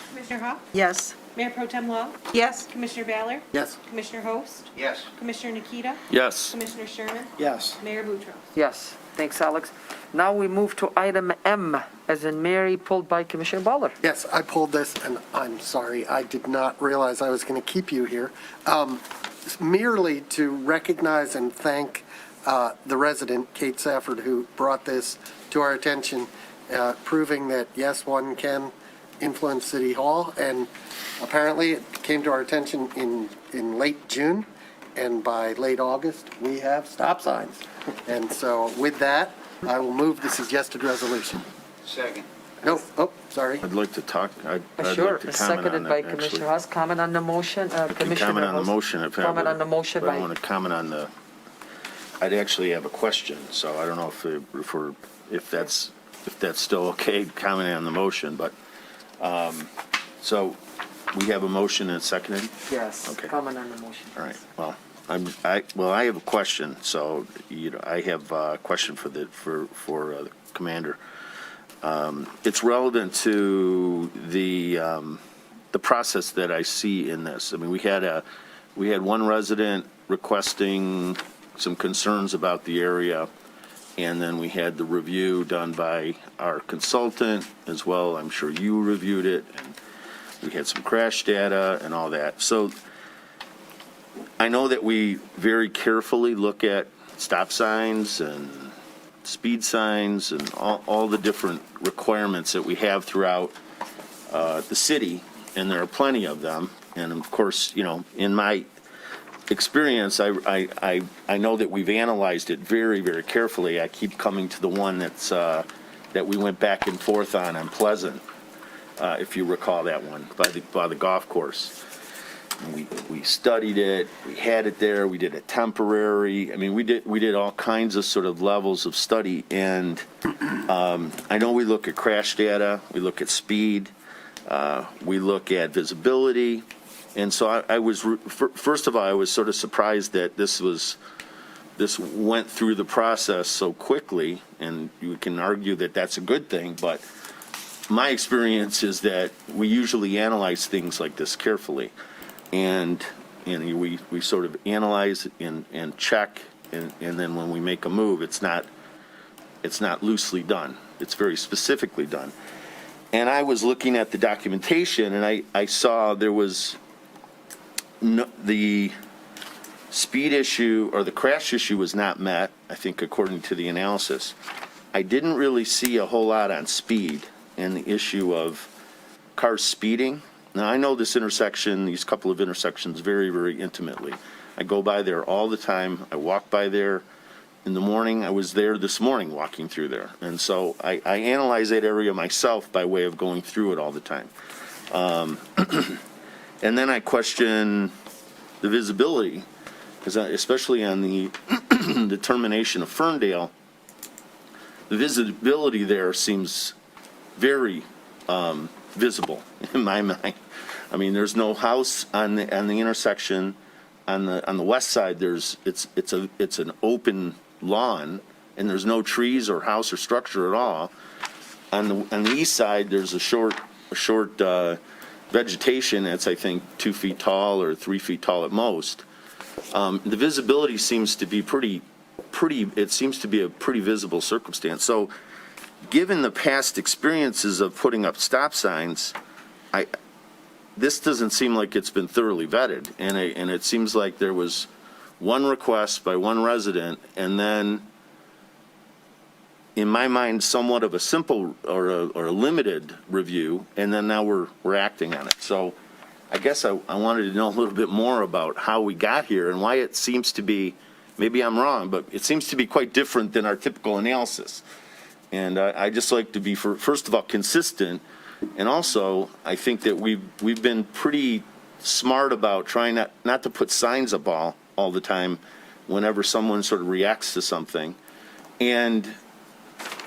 Commissioner Hop?
Yes.
Mayor Pro Tem Long?
Yes.
Commissioner Baller?
Yes.
Commissioner Host?
Yes.
Commissioner Nikita?
Yes.
Commissioner Sherman?
Yes.
Mayor Boutros?
Yes. Thanks, Alex. Now we move to item M, as in Mary, pulled by Commissioner Baller.
Yes, I pulled this, and I'm sorry, I did not realize I was going to keep you here. Merely to recognize and thank the resident, Kate Safford, who brought this to our attention, proving that, yes, one can influence City Hall, and apparently it came to our attention in late June, and by late August, we have stop signs. And so with that, I will move the suggested resolution.
Second.
No, oh, sorry.
I'd like to talk, I'd
Sure.
like to comment on
Seconded
that,
by
actually.
Commissioner Haas. Comment on the motion, Commissioner
Comment on the
Haas.
motion if I
Comment
would,
on the motion
but I
by,
want to comment on the, I'd actually have a question, so I don't know if that's still okay, commenting on the motion, but, so we have a motion and seconded?
yes,
Okay.
comment on the motion.
All right, well, I have a question, so, I have a question for the commander. It's relevant to the process that I see in this. I mean, we had one resident requesting some concerns about the area, and then we had the review done by our consultant as well. I'm sure you reviewed it, and we had some crash data and all that. So I know that we very carefully look at stop signs and speed signs and all the different requirements that we have throughout the city, and there are plenty of them. And of course, in my experience, I know that we've analyzed it very, very carefully. I keep coming to the one that we went back and forth on Pleasant, if you recall that one, by the golf course. We studied it, we had it there, we did it temporary. I mean, we did all kinds of sort of levels of study, and I know we look at crash data, we look at speed, we look at visibility, and so I was, first of all, I was sort of surprised that this went through the process so quickly, and you can argue that that's a good thing, but my experience is that we usually analyze things like this carefully. And we sort of analyze and check, and then when we make a move, it's not loosely done. It's very specifically done. And I was looking at the documentation, and I saw there was the speed issue or the crash issue was not met, I think, according to the analysis. I didn't really see a whole lot on speed and the issue of cars speeding. Now, I know this intersection, these couple of intersections, very, very intimately. I go by there all the time. I walk by there in the morning. I was there this morning walking through there. And so I analyze that area myself by way of going through it all the time. And then I question the visibility, because especially on the determination of Ferndale, the visibility there seems very visible in my mind. I mean, there's no house on the intersection. On the west side, it's an open lawn, and there's no trees or house or structure at all. On the east side, there's a short vegetation that's, I think, 2 feet tall or 3 feet tall at most. The visibility seems to be pretty. It seems to be a pretty visible circumstance. So, given the past experiences of putting up stop signs, this doesn't seem like it's been thoroughly vetted, and it seems like there was one request by one resident, and then, in my mind, somewhat of a simple or a limited review, and then now we're acting on it. So I guess I wanted to know a little bit more about how we got here and why it seems to be, maybe I'm wrong, but it seems to be quite different than our typical analysis. And I just like to be, first of all, consistent, and also I think that we've been pretty smart about trying not to put signs up all the time whenever someone sort of reacts to something. And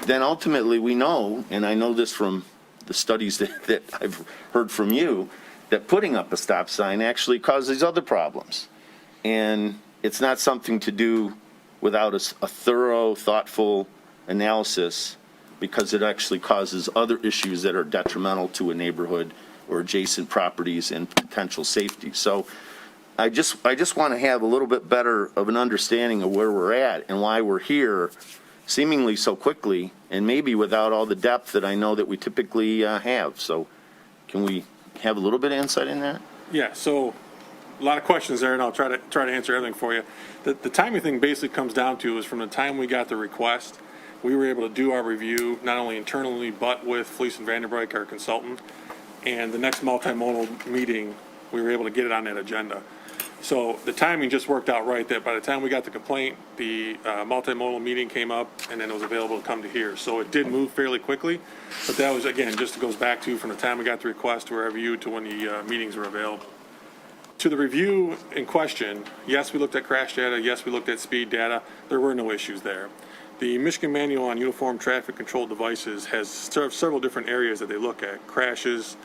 then ultimately we know, and I know this from the studies that I've heard from you, that putting up a stop sign actually causes other problems. And it's not something to do without a thorough, thoughtful analysis, because it actually causes other issues that are detrimental to a neighborhood or adjacent properties and potential safety. So I just want to have a little bit better of an understanding of where we're at and why we're here seemingly so quickly, and maybe without all the depth that I know that we typically have. So can we have a little bit of insight in that?
Yeah, so a lot of questions there, and I'll try to answer everything for you. The timing thing basically comes down to is from the time we got the request, we were able to do our review, not only internally, but with Fleece and Vanderbeek, our consultant, and the next multimodal meeting, we were able to get it on that agenda. So the timing just worked out right, that by the time we got the complaint, the multimodal meeting came up, and then it was available to come to here. So it did move fairly quickly, but that was, again, just goes back to from the time we got the request to our review to when the meetings were available. To the review in question, yes, we looked at crash data, yes, we looked at speed data, there were no issues there. The Michigan Manual on Uniform Traffic Control Devices has several different areas that they look at: crashes,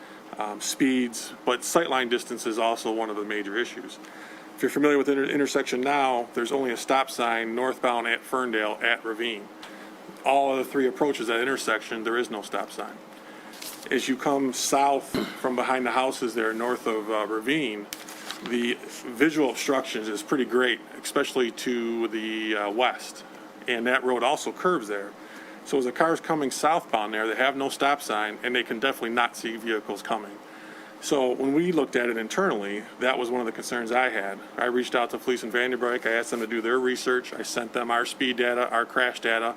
speeds, but sightline distance is also one of the major issues. If you're familiar with the intersection now, there's only a stop sign northbound at Ferndale at Ravine. All of the three approaches at intersection, there is no stop sign. As you come south from behind the houses there north of Ravine, the visual obstructions is pretty great, especially to the west. And that road also curves there. So as the cars coming southbound there, they have no stop sign, and they can definitely not see vehicles coming. So when we looked at it internally, that was one of the concerns I had. I reached out to Fleece and Vanderbeek. I asked them to do their research. I sent them our speed data, our crash data,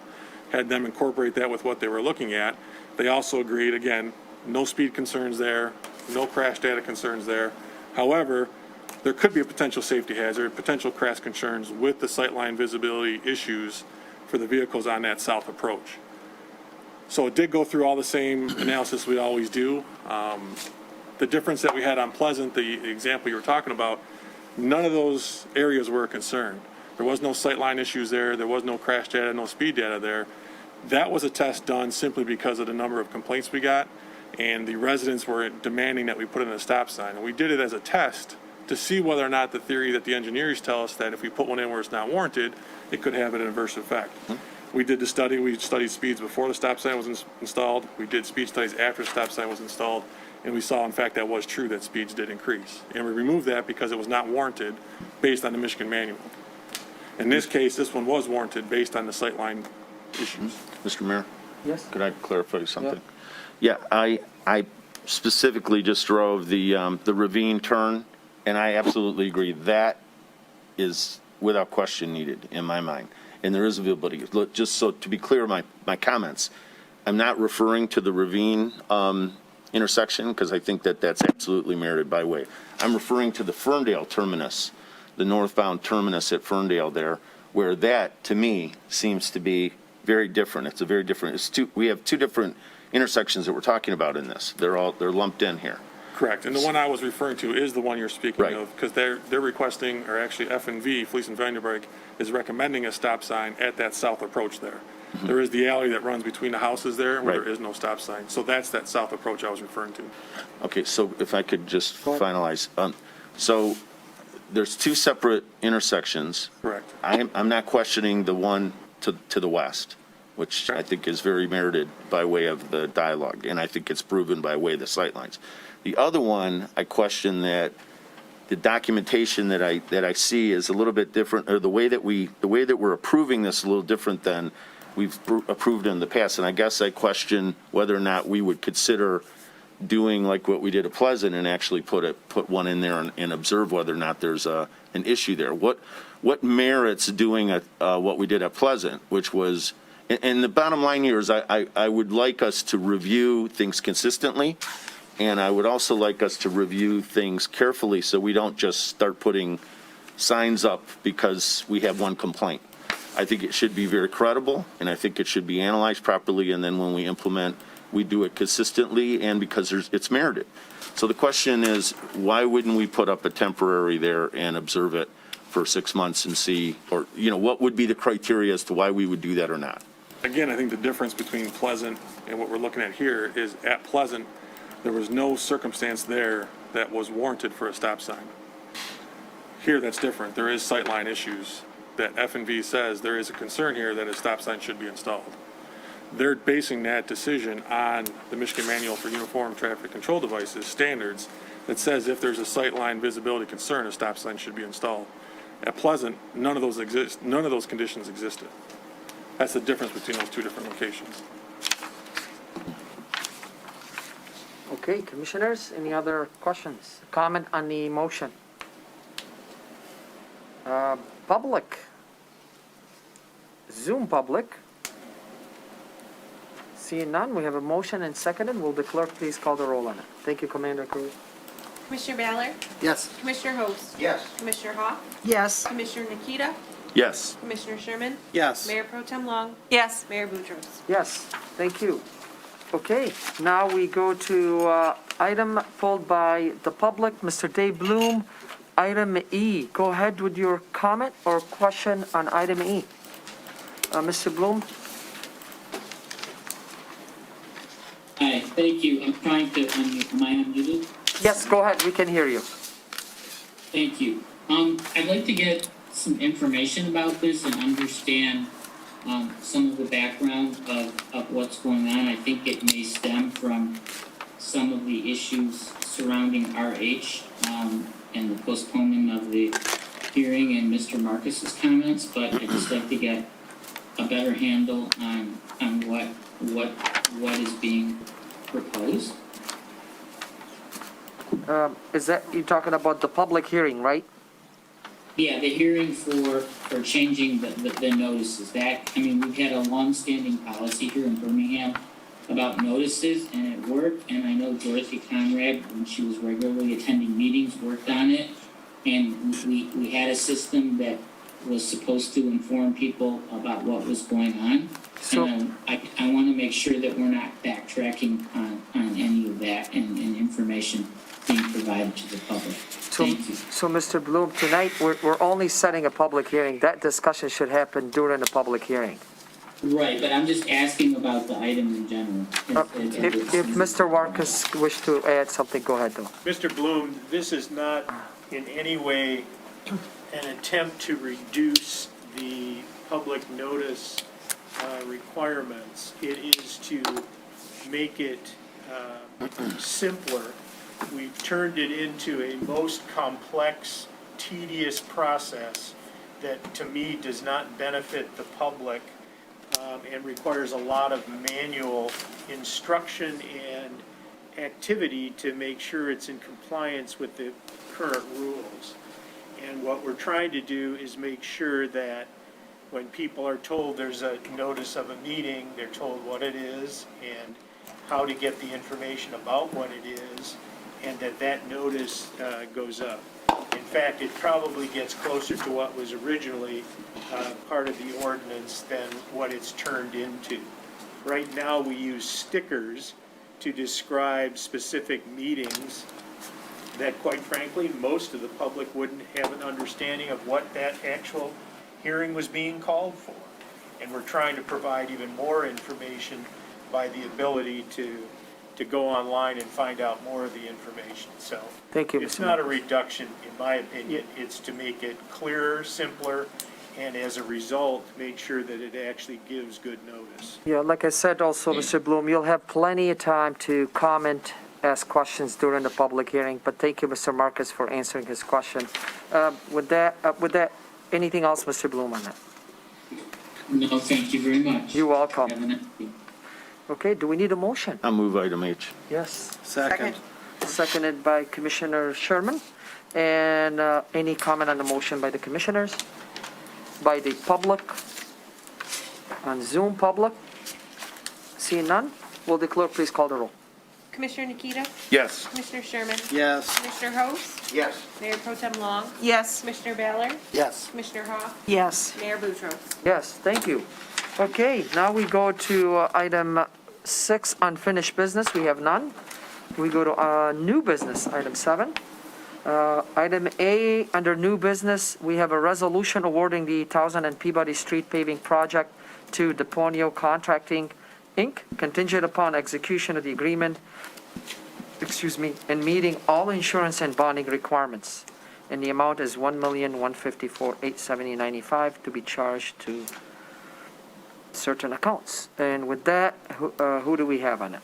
had them incorporate that with what they were looking at. They also agreed, again, no speed concerns there, no crash data concerns there. However, there could be a potential safety hazard, potential crash concerns with the sightline visibility issues for the vehicles on that south approach. So it did go through all the same analysis we always do. The difference that we had on Pleasant, the example you were talking about, none of those areas were a concern. There was no sightline issues there. There was no crash data, no speed data there. That was a test done simply because of the number of complaints we got, and the residents were demanding that we put in a stop sign. And we did it as a test to see whether or not the theory that the engineers tell us that if we put one in where it's not warranted, it could have an adverse effect. We did the study. We studied speeds before the stop sign was installed. We did speed studies after the stop sign was installed. And we saw, in fact, that was true, that speeds did increase. And we removed that because it was not warranted based on the Michigan Manual. In this case, this one was warranted based on the sightline issues.
Mr. Mayor?
Yes.
Could I clarify something? Yeah, I specifically just drove the Ravine turn, and I absolutely agree. That is without question needed in my mind. And there is availability. Look, just so to be clear, my comments, I'm not referring to the Ravine intersection, because I think that that's absolutely merited by way. I'm referring to the Ferndale terminus, the northbound terminus at Ferndale there, where that, to me, seems to be very different. It's a very different, we have two different intersections that we're talking about in this. They're lumped in here.
Correct. And the one I was referring to is the one you're speaking of, because they're requesting, or actually F&V, Fleece and Vanderbeek, is recommending a stop sign at that south approach there. Mm-hmm. There is the alley that runs between the houses there where there is no stop sign. So that's that south approach I was referring to.
Okay, so if I could just finalize. So there's two separate intersections.
Correct.
I'm not questioning the one to the west, which I think is very merited by way of the dialogue, and I think it's proven by way of the sightlines. The other one, I question that the documentation that I see is a little bit different, or the way that we're approving this is a little different than we've approved in the past. And I guess I question whether or not we would consider doing like what we did at Pleasant and actually put one in there and observe whether or not there's an issue there. What merits doing what we did at Pleasant, which was, and the bottom line here is I would like us to review things consistently, and I would also like us to review things carefully so we don't just start putting signs up because we have one complaint. I think it should be very credible, and I think it should be analyzed properly, and then when we implement, we do it consistently and because it's merited. So the question is, why wouldn't we put up a temporary there and observe it for 6 months and see, or, what would be the criteria as to why we would do that or not?
Again, I think the difference between Pleasant and what we're looking at here is at Pleasant, there was no circumstance there that was warranted for a stop sign. Here, that's different. There is sightline issues that F&V says there is a concern here that a stop sign should be installed. They're basing that decision on the Michigan Manual for Uniform Traffic Control Devices standards that says if there's a sightline visibility concern, a stop sign should be installed. At Pleasant, none of those exist. None of those conditions existed. That's the difference between those two different locations.
Okay, commissioners, any other questions? Comment on the motion? Public? Zoom public? Seeing none, we have a motion and seconded. Will the clerk please call the roll on it? Thank you, Commander Cruz.
Commissioner Ballard?
Yes.
Commissioner Host?
Yes.
Commissioner Hawk?
Yes.
Commissioner Nikita?
Yes.
Commissioner Sherman?
Yes.
Mayor Pro Tem Long?
Yes.
Mayor Boudreaux?
Yes, thank you. Okay, now we go to item pulled by the public. Mr. Dave Bloom, item E. Go ahead with your comment or question on item E. Mr. Bloom?
Hi, thank you. I'm trying to unmute. Am I unmuted?
Yes, go ahead, we can hear you.
Thank you. I'd like to get some information about this and understand some of the background of what's going on. I think it may stem from some of the issues surrounding RH and the postponement of the hearing and Mr. Marcus's comments, but I'd just like to get a better handle on what is being proposed.
Is that, you're talking about the public hearing, right?
Yeah, the hearing for changing the notices. We've had a long-standing policy here in Birmingham about notices, and it worked. And I know Dorothy Conrad, when she was regularly attending meetings, worked on it. And we had a system that was supposed to inform people about what was going on.
So,
and I want to make sure that we're not backtracking on any of that and information being provided to the public. Thank you.
So Mr. Bloom, tonight, we're only setting a public hearing. That discussion should happen during the public hearing.
Right, but I'm just asking about the item in general.
If Mr. Marcus wished to add something, go ahead, though.
Mr. Bloom, this is not in any way an attempt to reduce the public notice requirements. It is to make it simpler. We've turned it into a most complex, tedious process that, to me, does not benefit the public and requires a lot of manual instruction and activity to make sure it's in compliance with the current rules. And what we're trying to do is make sure that when people are told there's a notice of a meeting, they're told what it is and how to get the information about what it is, and that notice goes up. In fact, it probably gets closer to what was originally part of the ordinance than what it's turned into. Right now, we use stickers to describe specific meetings that, quite frankly, most of the public wouldn't have an understanding of what that actual hearing was being called for. And we're trying to provide even more information by the ability to go online and find out more of the information. So
Thank you,
it's
Mr.
not a reduction, in my opinion. It's to make it clearer, simpler, and as a result, make sure that it actually gives good notice.
Yeah, like I said also, Mr. Bloom, you'll have plenty of time to comment, ask questions during the public hearing, but thank you, Mr. Marcus, for answering his question. With that, anything else, Mr. Bloom, on that?
No, thank you very much.
You're welcome.
Have a nice day.
Okay, do we need a motion?
I'll move item H.
Yes.
Second.
Seconded by Commissioner Sherman. And any comment on the motion by the commissioners? By the public? On Zoom public? Seeing none, will the clerk please call the roll?
Commissioner Nikita?
Yes.
Commissioner Sherman?
Yes.
Commissioner Host?
Yes.
Mayor Pro Tem Long?
Yes.
Commissioner Baylor?
Yes.
Commissioner Hopf?
Yes.
Mayor Boudreaux?
Yes, thank you. Okay, now we go to item 6, unfinished business. We have none. We go to new business, item 7. Item A, under new business, we have a resolution awarding the 1000 and Peabody Street paving project to Deponio Contracting, Inc., contingent upon execution of the agreement, and meeting all insurance and bonding requirements. And the amount is $1,154,870.95 to be charged to certain accounts. And with that, who do we have on it?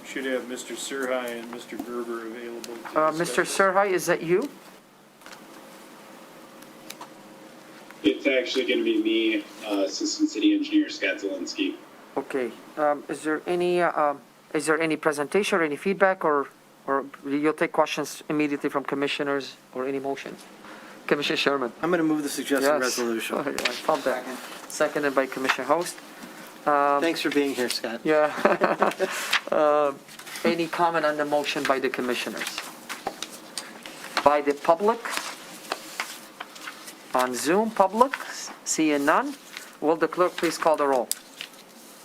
We should have Mr. Surhai and Mr. Gerber available.
Mr. Surhai, is that you?
It's actually going to be me, Assistant City Engineer Scott Zielinski.
Okay. Is there any presentation or any feedback, or you'll take questions immediately from commissioners or any motion? Commissioner Sherman.
I'm going to move the suggested
Yes.
resolution.
I felt that. Seconded by Commissioner Host.
Thanks for being here, Scott.
Yeah. Any comment on the motion by the commissioners? By the public? On Zoom, public? Seeing none, will the clerk please call the roll?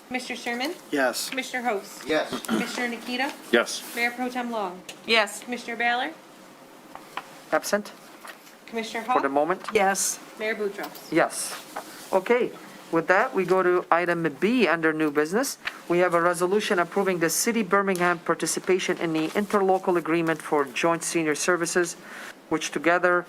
Commissioner Sherman?
Yes.
Commissioner Host?
Yes.
Commissioner Nikita?
Yes.
Mayor Pro Tem Long?
Yes.
Commissioner Baylor?
Absent
Commissioner
for the
Hopf?
moment?
Yes.
Mayor Boudreaux?
Yes. Okay. With that, we go to item B under new business. We have a resolution approving the City Birmingham participation in the interlocal agreement for joint senior services, which together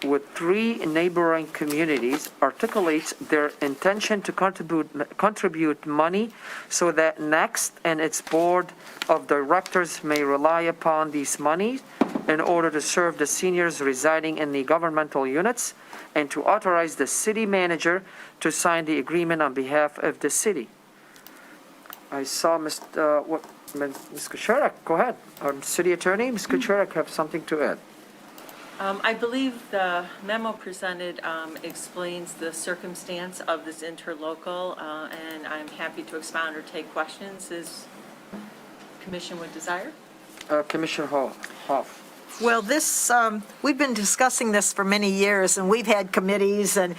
with 3 neighboring communities articulates their intention to contribute money so that Next and its board of directors may rely upon these monies in order to serve the seniors residing in the governmental units, and to authorize the city manager to sign the agreement on behalf of the city. I saw Ms. Kucherak, go ahead. City Attorney, Ms. Kucherak, have something to add.
I believe the memo presented explains the circumstance of this interlocal, and I'm happy to expound or take questions as Commission would desire.
Commissioner Hoff.
Well, this, we've been discussing this for many years, and we've had committees and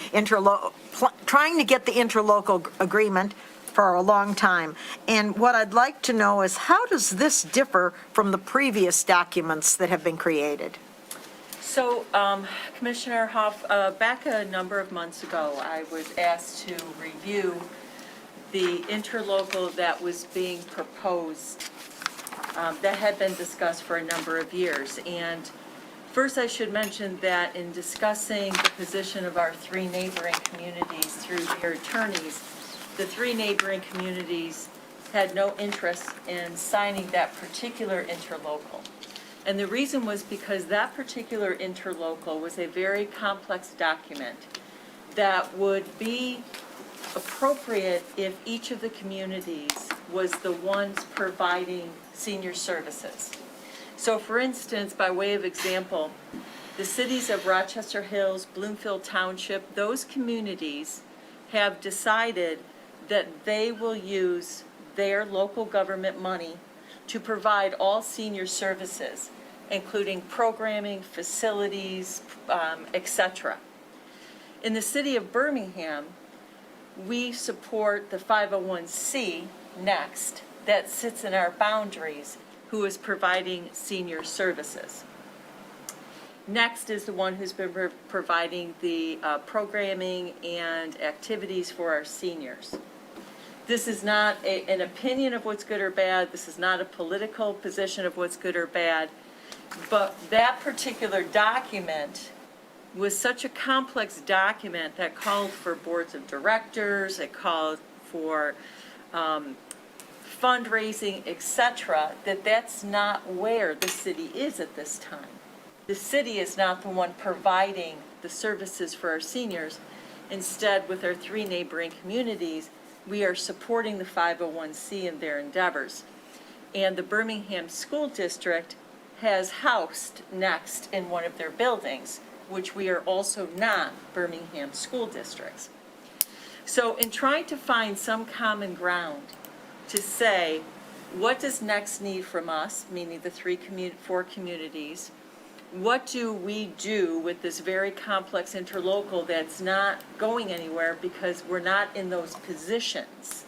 trying to get the interlocal agreement for a long time. And what I'd like to know is, how does this differ from the previous documents that have been created?
So, Commissioner Hoff, back a number of months ago, I was asked to review the interlocal that was being proposed that had been discussed for a number of years. And first, I should mention that in discussing the position of our 3 neighboring communities through their attorneys, the 3 neighboring communities had no interest in signing that particular interlocal. And the reason was because that particular interlocal was a very complex document that would be appropriate if each of the communities was the ones providing senior services. So for instance, by way of example, the cities of Rochester Hills, Bloomfield Township, those communities have decided that they will use their local government money to provide all senior services, including programming, facilities, etc. In the city of Birmingham, we support the 501c Next that sits in our boundaries, who is providing senior services. Next is the one who's been providing the programming and activities for our seniors. This is not an opinion of what's good or bad. This is not a political position of what's good or bad. But that particular document was such a complex document that called for boards of directors, it called for fundraising, etc., that's not where the city is at this time. The city is not the one providing the services for our seniors. Instead, with our 3 neighboring communities, we are supporting the 501c in their endeavors. And the Birmingham School District has housed Next in one of their buildings, which we are also not Birmingham school districts. So in trying to find some common ground to say, what does Next need from us, meaning the four communities? What do we do with this very complex interlocal that's not going anywhere because we're not in those positions?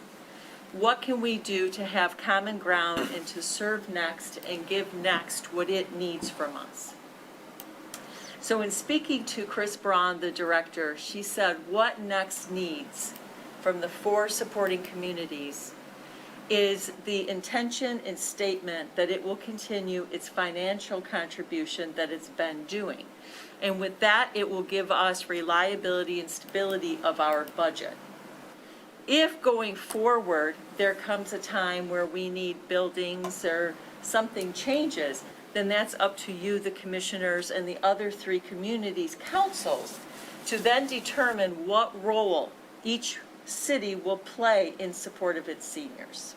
What can we do to have common ground and to serve Next and give Next what it needs from us? So in speaking to Chris Braun, the director, she said what Next needs from the four supporting communities is the intention and statement that it will continue its financial contribution that it's been doing. And with that, it will give us reliability and stability of our budget. If going forward, there comes a time where we need buildings or something changes, then that's up to you, the commissioners, and the other three communities' councils to then determine what role each city will play in support of its seniors.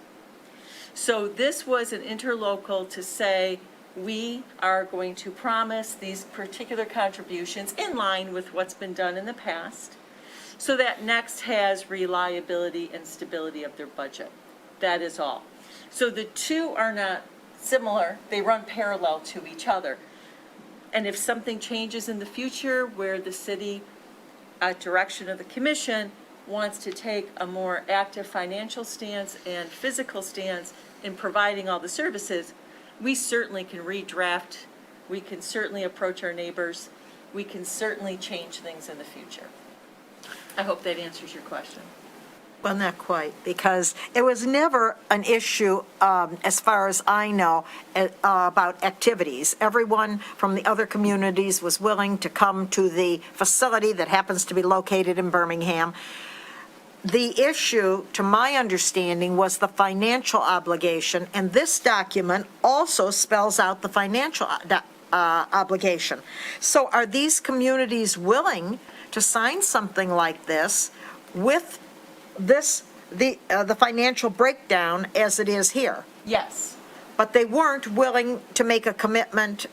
So this was an interlocal to say, we are going to promise these particular contributions in line with what's been done in the past, so that Next has reliability and stability of their budget. That is all. So the two are not similar, they run parallel to each other. And if something changes in the future where the city, at direction of the commission, wants to take a more active financial stance and physical stance in providing all the services, we certainly can redraft, we can certainly approach our neighbors, we can certainly change things in the future. I hope that answers your question.
Well, not quite, because it was never an issue, as far as I know, about activities. Everyone from the other communities was willing to come to the facility that happens to be located in Birmingham. The issue, to my understanding, was the financial obligation, and this document also spells out the financial obligation. So are these communities willing to sign something like this with the financial breakdown as it is here?
Yes.
But they weren't willing to make a commitment.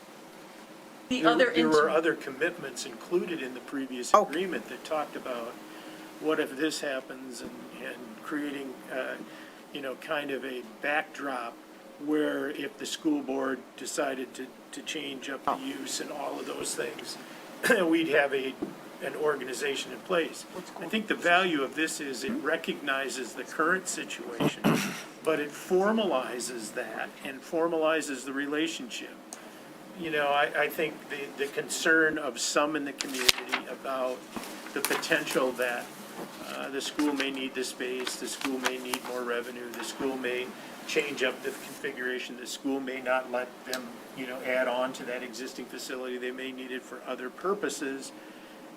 There were other commitments included in the previous agreement that talked about what if this happens and creating, kind of a backdrop where if the school board decided to change up the use and all of those things, we'd have an organization in place. I think the value of this is it recognizes the current situation, but it formalizes that and formalizes the relationship. I think the concern of some in the community about the potential that the school may need the space, the school may need more revenue, the school may change up the configuration, the school may not let them, add on to that existing facility, they may need it for other purposes.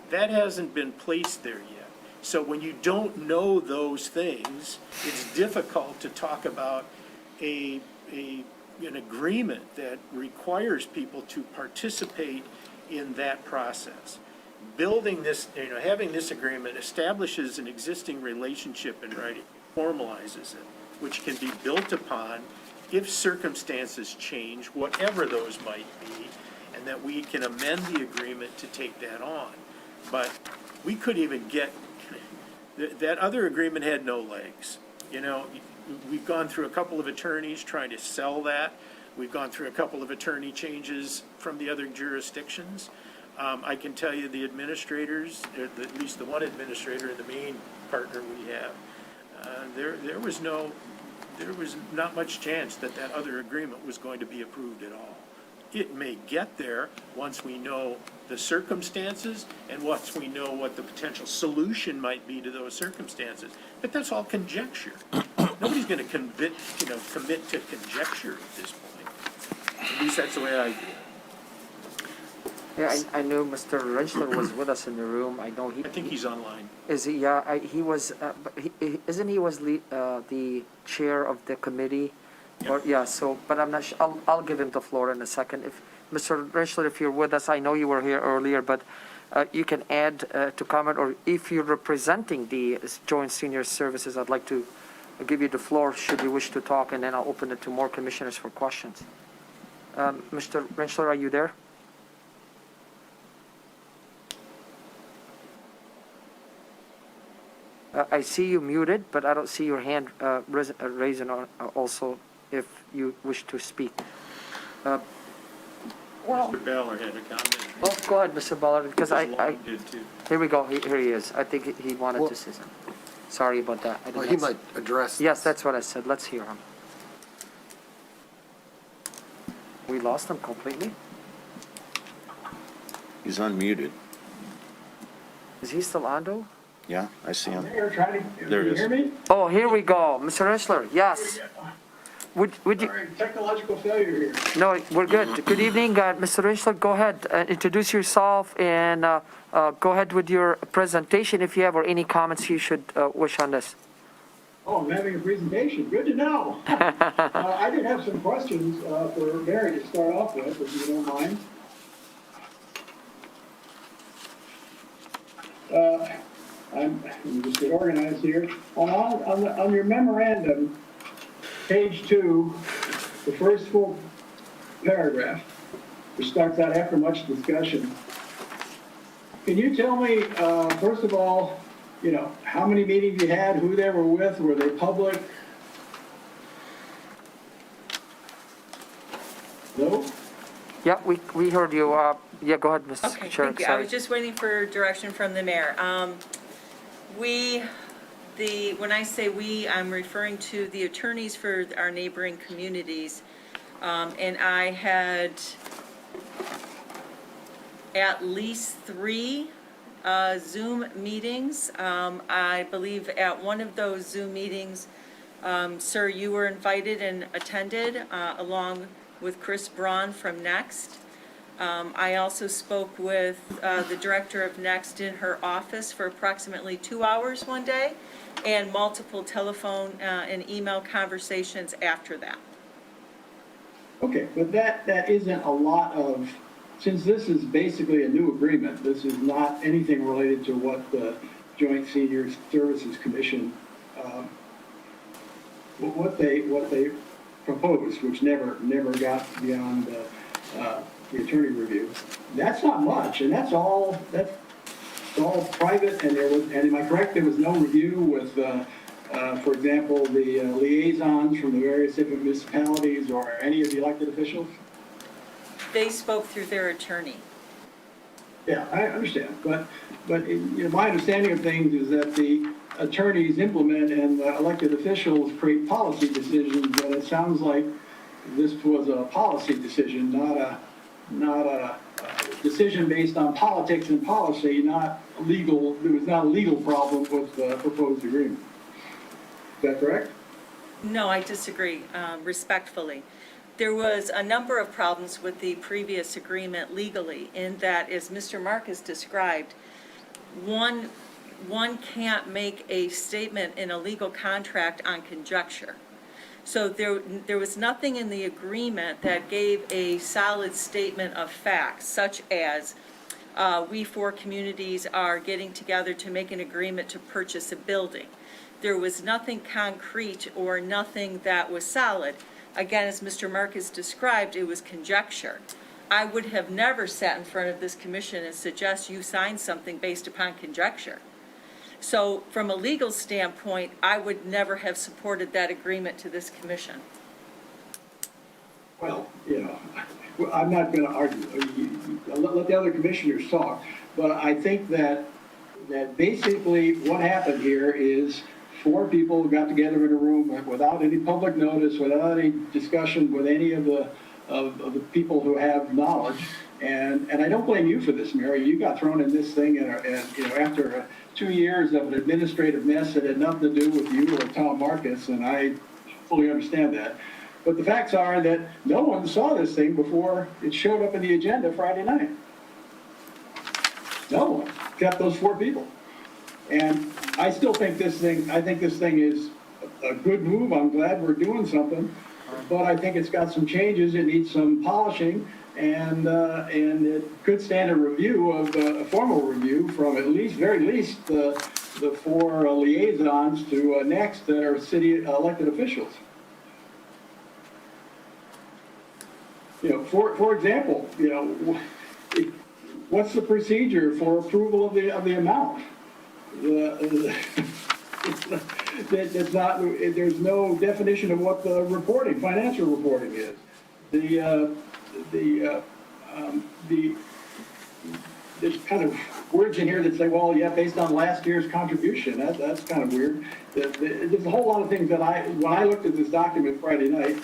That hasn't been placed there yet. So when you don't know those things, it's difficult to talk about an agreement that requires people to participate in that process. Building this, having this agreement establishes an existing relationship in writing, formalizes it, which can be built upon if circumstances change, whatever those might be, and that we can amend the agreement to take that on. But we could even get, that other agreement had no legs. We've gone through a couple of attorneys trying to sell that. We've gone through a couple of attorney changes from the other jurisdictions. I can tell you the administrators, at least the one administrator and the main partner we have, there was not much chance that other agreement was going to be approved at all. It may get there once we know the circumstances and once we know what the potential solution might be to those circumstances. But that's all conjecture. Nobody's going to commit to conjecture at this point. At least that's the way I view it.
Yeah, I know Mr. Rentschler was with us in the room. I know he.
I think he's online.
Is he? Yeah, he was. Isn't he was the chair of the committee?
Yeah.
Or yeah. So, but I'm not sure. I'll give him the floor in a second. If Mr. Rentschler, if you're with us, I know you were here earlier, but you can add to comment, or if you're representing the Joint Senior Services, I'd like to give you the floor should you wish to talk, and then I'll open it to more commissioners for questions. Mr. Rentschler, are you there? I see you muted, but I don't see your hand raising also if you wish to speak. Well,
Mr. Ballard had a comment.
oh, go ahead, Mr. Ballard, because
Mrs. Long did too.
here we go, here he is. I think he wanted to say something. Sorry about that. I did
Well,
not
he
see-
might address.
Yes, that's what I said. Let's hear him. We lost him completely?
He's unmuted.
Is he still on though?
Yeah, I see him.
Mayor,
There he
you
is.
hear me?
Oh, here we go. Mr. Rentschler, yes. Would you,
Sorry, technological failure here.
no, we're good. Good evening, Mr. Rentschler. Go ahead, introduce yourself and go ahead with your presentation if you have, or any comments you should wish on this.
Oh, I'm having a presentation. Good to know. I did have some questions for Mary to start off with, if you don't mind. Let me just get organized here. On your memorandum, page 2, the first full paragraph, which starts out after much discussion. Can you tell me, first of all, you know, how many meetings you had, who they were with, were they public? No?
Yeah, we heard you. Yeah, go ahead, Ms.
Okay,
Chair.
thank you. I
Sorry.
was just waiting for direction from the mayor. When I say we, I'm referring to the attorneys for our neighboring communities. And I had at least 3 Zoom meetings. I believe at one of those Zoom meetings, sir, you were invited and attended, along with Chris Braun from Next. I also spoke with the director of Next in her office for approximately 2 hours one day, and multiple telephone and email conversations after that.
Okay, but that isn't a lot of, since this is basically a new agreement, this is not anything related to what the Joint Senior Services Commission, what they proposed, which never got beyond the attorney review. That's not much, and that's all private, and am I correct, there was no review with, for example, the liaisons from the various different municipalities or any of the elected officials?
They spoke through their attorney.
Yeah, I understand, but you know, my understanding of things is that the attorneys implement and the elected officials create policy decisions, and it sounds like this was a policy decision, not a decision based on politics and policy, not legal. There was not a legal problem with the proposed agreement. Is that correct?
No, I disagree, respectfully. There was a number of problems with the previous agreement legally, in that, as Mr. Marcus described, one can't make a statement in a legal contract on conjecture. So there was nothing in the agreement that gave a solid statement of facts, such as we 4 communities are getting together to make an agreement to purchase a building. There was nothing concrete or nothing that was solid. Again, as Mr. Marcus described, it was conjecture. I would have never sat in front of this commission and suggest you sign something based upon conjecture. So from a legal standpoint, I would never have supported that agreement to this commission.
Well, you know, I'm not going to argue. Let the other commissioners talk. But I think that basically what happened here is 4 people got together in a room without any public notice, without any discussion with any of the people who have knowledge. And I don't blame you for this, Mary. You got thrown in this thing, and you know, after 2 years of an administrative mess that had nothing to do with you or Tom Marcus, and I fully understand that. But the facts are that no one saw this thing before it showed up in the agenda Friday night. No one, except those 4 people. And I still think this thing is a good move. I'm glad we're doing something, but I think it's got some changes. It needs some polishing. and it could stand a review of, a formal review from at least, very least, the 4 liaisons to next that are city elected officials. You know, for example, you know, what's the procedure for approval of the amount? It's not. There's no definition of what the reporting, financial reporting is. There's kind of words in here that say, well, yeah, based on last year's contribution. That's kind of weird. There's a whole lot of things that when I looked at this document Friday night,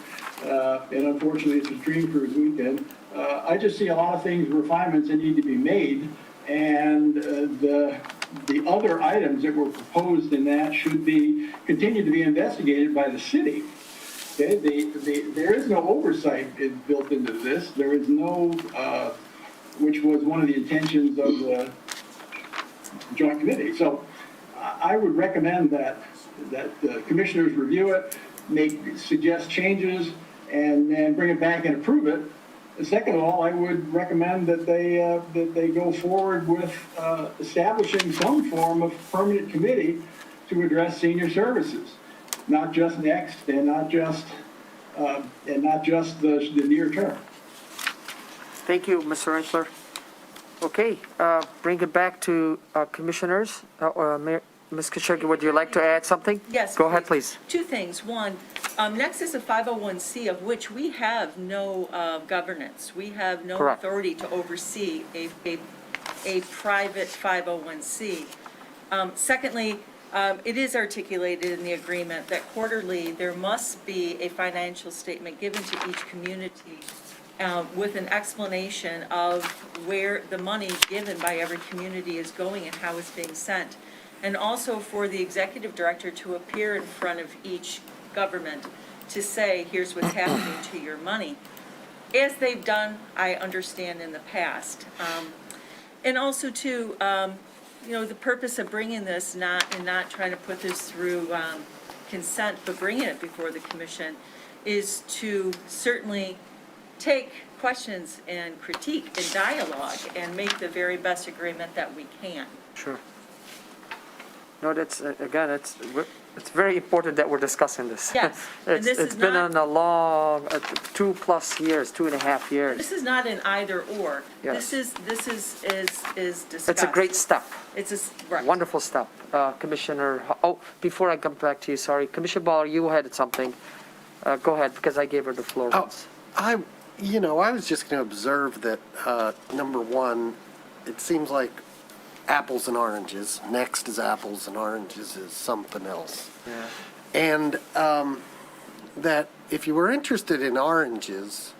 and unfortunately it's a Dream Cruise weekend, I just see a lot of things, refinements that need to be made, and the other items that were proposed in that should continue to be investigated by the city. Okay, there is no oversight built into this. There is no, which was one of the intentions of the joint committee. So I would recommend that the commissioners review it, suggest changes, and then bring it back and approve it. Second of all, I would recommend that they go forward with establishing some form of permanent committee to address senior services, not just next and not just the near term.
Thank you, Mr. Reichler. Okay, bring it back to commissioners. Ms. Kashagi, would you like to add something?
Yes.
Go ahead, please.
2 things. One, next is a 501c of which we have no governance. We have no
Correct.
authority to oversee a private 501c. Secondly, it is articulated in the agreement that quarterly there must be a financial statement given to each community with an explanation of where the money given by every community is going and how it's being sent. And also for the executive director to appear in front of each government to say, here's what's happening to your money, as they've done, I understand, in the past. And also, too, you know, the purpose of bringing this, not trying to put this through consent, but bringing it before the commission, is to certainly take questions and critique and dialogue and make the very best agreement that we can.
Sure. No, that's, again, it's very important that we're discussing this.
Yes, and this
It's
is
been
not-
on a long, 2+ years, 2.5 years.
This is not an either or.
Yes.
This is discussed.
It's a great step.
It's right.
Wonderful step. Commissioner, before I come back to you, sorry, Commissioner Ball, you had something. Go ahead, because I gave her the floor once.
I was just going to observe that, number one, it seems like apples and oranges. Next is apples and oranges is something else.
Yeah.
And that if you were interested in oranges,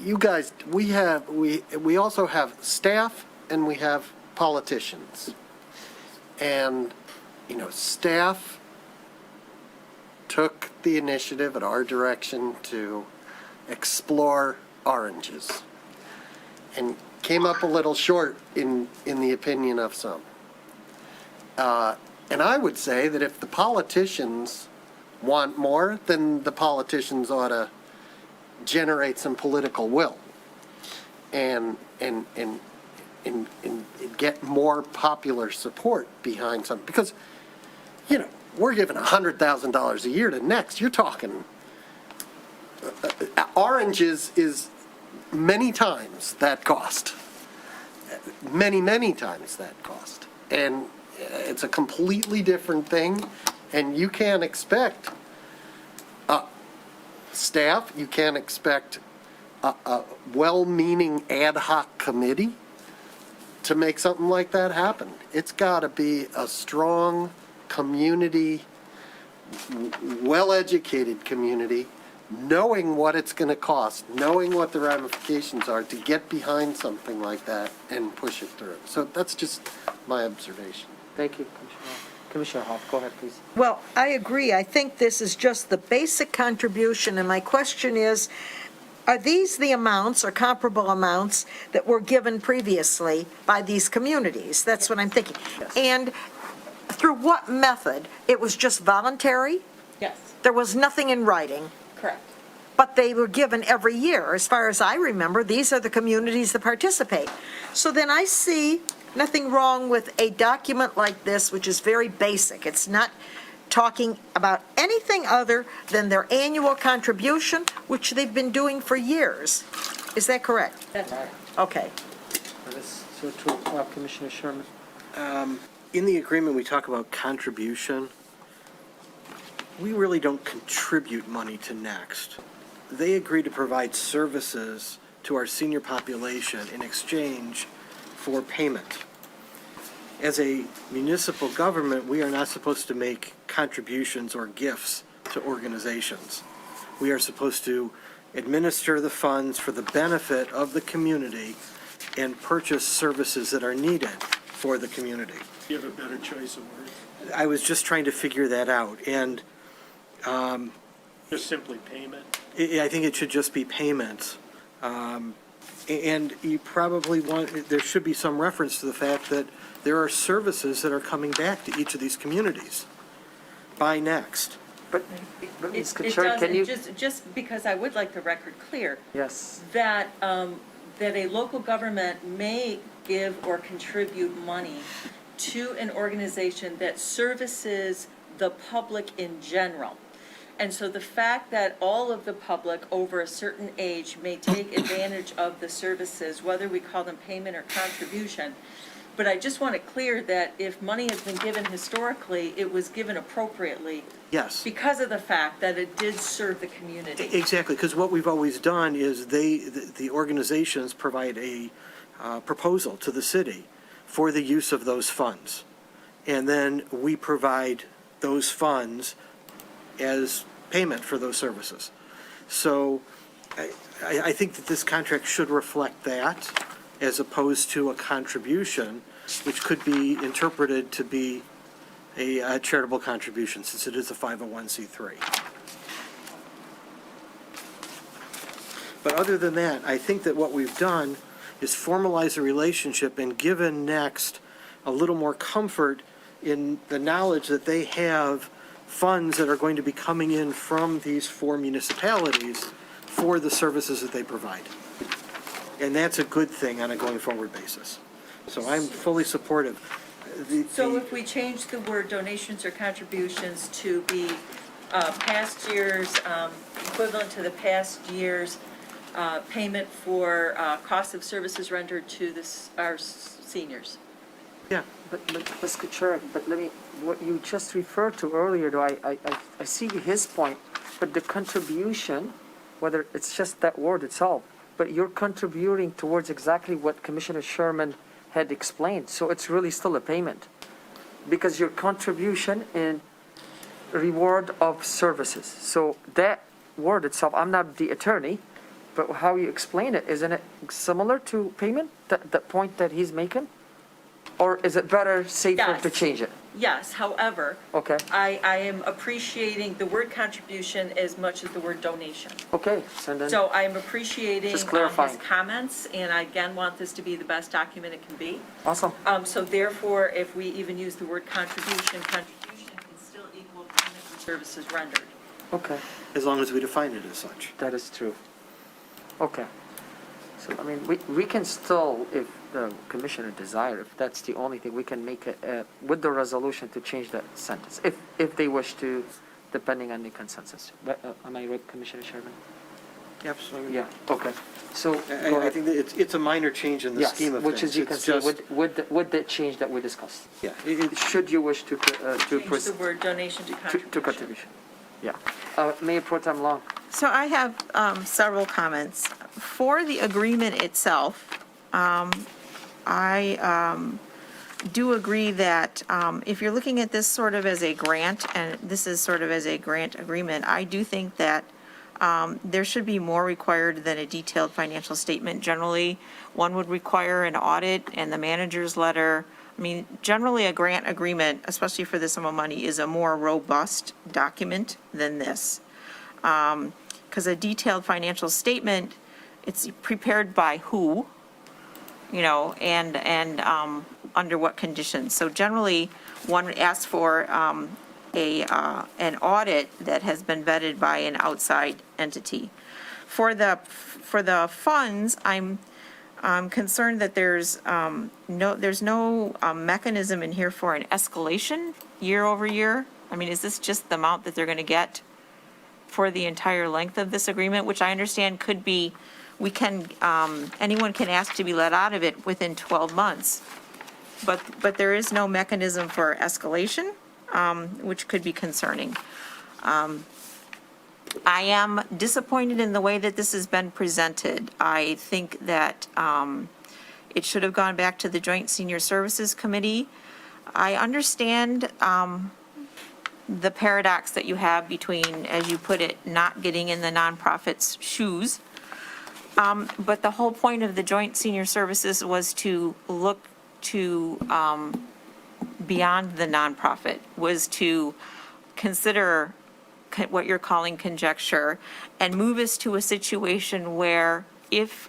you guys, we also have staff and we have politicians. And, staff took the initiative at our direction to explore oranges and came up a little short in the opinion of some. And I would say that if the politicians want more, then the politicians ought to generate some political will and get more popular support behind something. Because, we're giving $100,000 a year to Next. You're talking, oranges is many times that cost. Many times that cost. And it's a completely different thing. And you can't expect staff, you can't expect a well-meaning ad hoc committee to make something like that happen. It's got to be a strong community, well-educated community, knowing what it's going to cost, knowing what the ramifications are to get behind something like that and push it through. So that's just my observation.
Thank you, Commissioner Hoff. Go ahead, please.
Well, I agree. I think this is just the basic contribution, and my question is, are these the amounts or comparable amounts that were given previously by these communities? That's what I'm thinking.
Yes.
And through what method? It was just voluntary?
Yes,
There was nothing in writing?
correct.
but they were given every year. As far as I remember, these are the communities that participate. So then I see nothing wrong with a document like this, which is very basic. It's not talking about anything other than their annual contribution, which they've been doing for years. Is that correct?
That's right.
Okay.
So to Commissioner Sherman.
In the agreement, we talk about contribution. We really don't contribute money to Next. They agree to provide services to our senior population in exchange for payment. As a municipal government, we are not supposed to make contributions or gifts to organizations. We are supposed to administer the funds for the benefit of the community and purchase services that are needed for the community.
You have a better choice of words.
I was just trying to figure that out, and
Just simply payment.
I think it should just be payments. And you probably there should be some reference to the fact that there are services that are coming back to each of these communities by Next.
But Ms.
It
Couture, can you?
just because I would like the record clear,
Yes.
that, that a local government may give or contribute money to an organization that services the public in general. And so the fact that all of the public over a certain age may take advantage of the services, whether we call them payment or contribution, but I just want it clear that if money has been given historically, it was given appropriately.
Yes.
Because of the fact that it did serve the community.
Exactly, because what we've always done is the organizations provide a proposal to the city for the use of those funds. And then we provide those funds as payment for those services. So I think that this contract should reflect that as opposed to a contribution, which could be interpreted to be a charitable contribution, since it is a 501c3. But other than that, I think that what we've done is formalize the relationship and given Next a little more comfort in the knowledge that they have funds that are going to be coming in from these 4 municipalities for the services that they provide. And that's a good thing on a going forward basis. So I'm fully supportive.
So if we change the word donations or contributions to be past years, equivalent to the past year's payment for cost of services rendered to our seniors.
Yeah.
But Ms. Couture, but let me, what you just referred to earlier, though, I see his point, but the contribution, whether it's just that word itself, but you're contributing towards exactly what Commissioner Sherman had explained, so it's really still a payment. Because your contribution in reward of services. So that word itself, I'm not the attorney, but how you explain it, isn't it similar to payment, that point that he's making? Or is it better, safer to change it?
Yes, however,
Okay,
I am appreciating the word contribution as much as the word donation.
okay, so then,
So I'm appreciating
Just
his
clarifying.
comments, and I again want this to be the best document it can be.
awesome.
So therefore, if we even use the word contribution can still equal payment for services rendered.
Okay,
As long as we define it as such.
that is true. Okay. So, I mean, we can still, if the commissioner desire, if that's the only thing, we can make it, with the resolution to change that sentence, if they wish to, depending on the consensus. But, am I right, Commissioner Sherman?
Absolutely.
Yeah, okay. So, go
I
ahead.
think that it's a minor change in the
Yes,
scheme of things.
which is, you can
It's
see,
just-
with the change that we discussed.
Yeah,
Should you wish to
Change the
proceed
word donation to contribution.
to contribution? Yeah. Mayor Pro Tem Long.
So I have several comments. For the agreement itself, I do agree that if you're looking at this sort of as a grant, and this is sort of as a grant agreement, I do think that there should be more required than a detailed financial statement. Generally, one would require an audit and the manager's letter. I mean, generally, a grant agreement, especially for this sum of money, is a more robust document than this. Because a detailed financial statement, it's prepared by who, you know, and under what conditions. So generally, one would ask for an audit that has been vetted by an outside entity. For the funds, I'm concerned that there's no mechanism in here for an escalation year over year. I mean, is this just the amount that they're going to get for the entire length of this agreement, which I understand could be, anyone can ask to be let out of it within 12 months. But there is no mechanism for escalation, which could be concerning. I am disappointed in the way that this has been presented. I think that it should have gone back to the Joint Senior Services Committee. I understand the paradox that you have between, as you put it, not getting in the nonprofit's shoes. But the whole point of the Joint Senior Services was to look to beyond the nonprofit, was to consider what you're calling conjecture and move us to a situation where if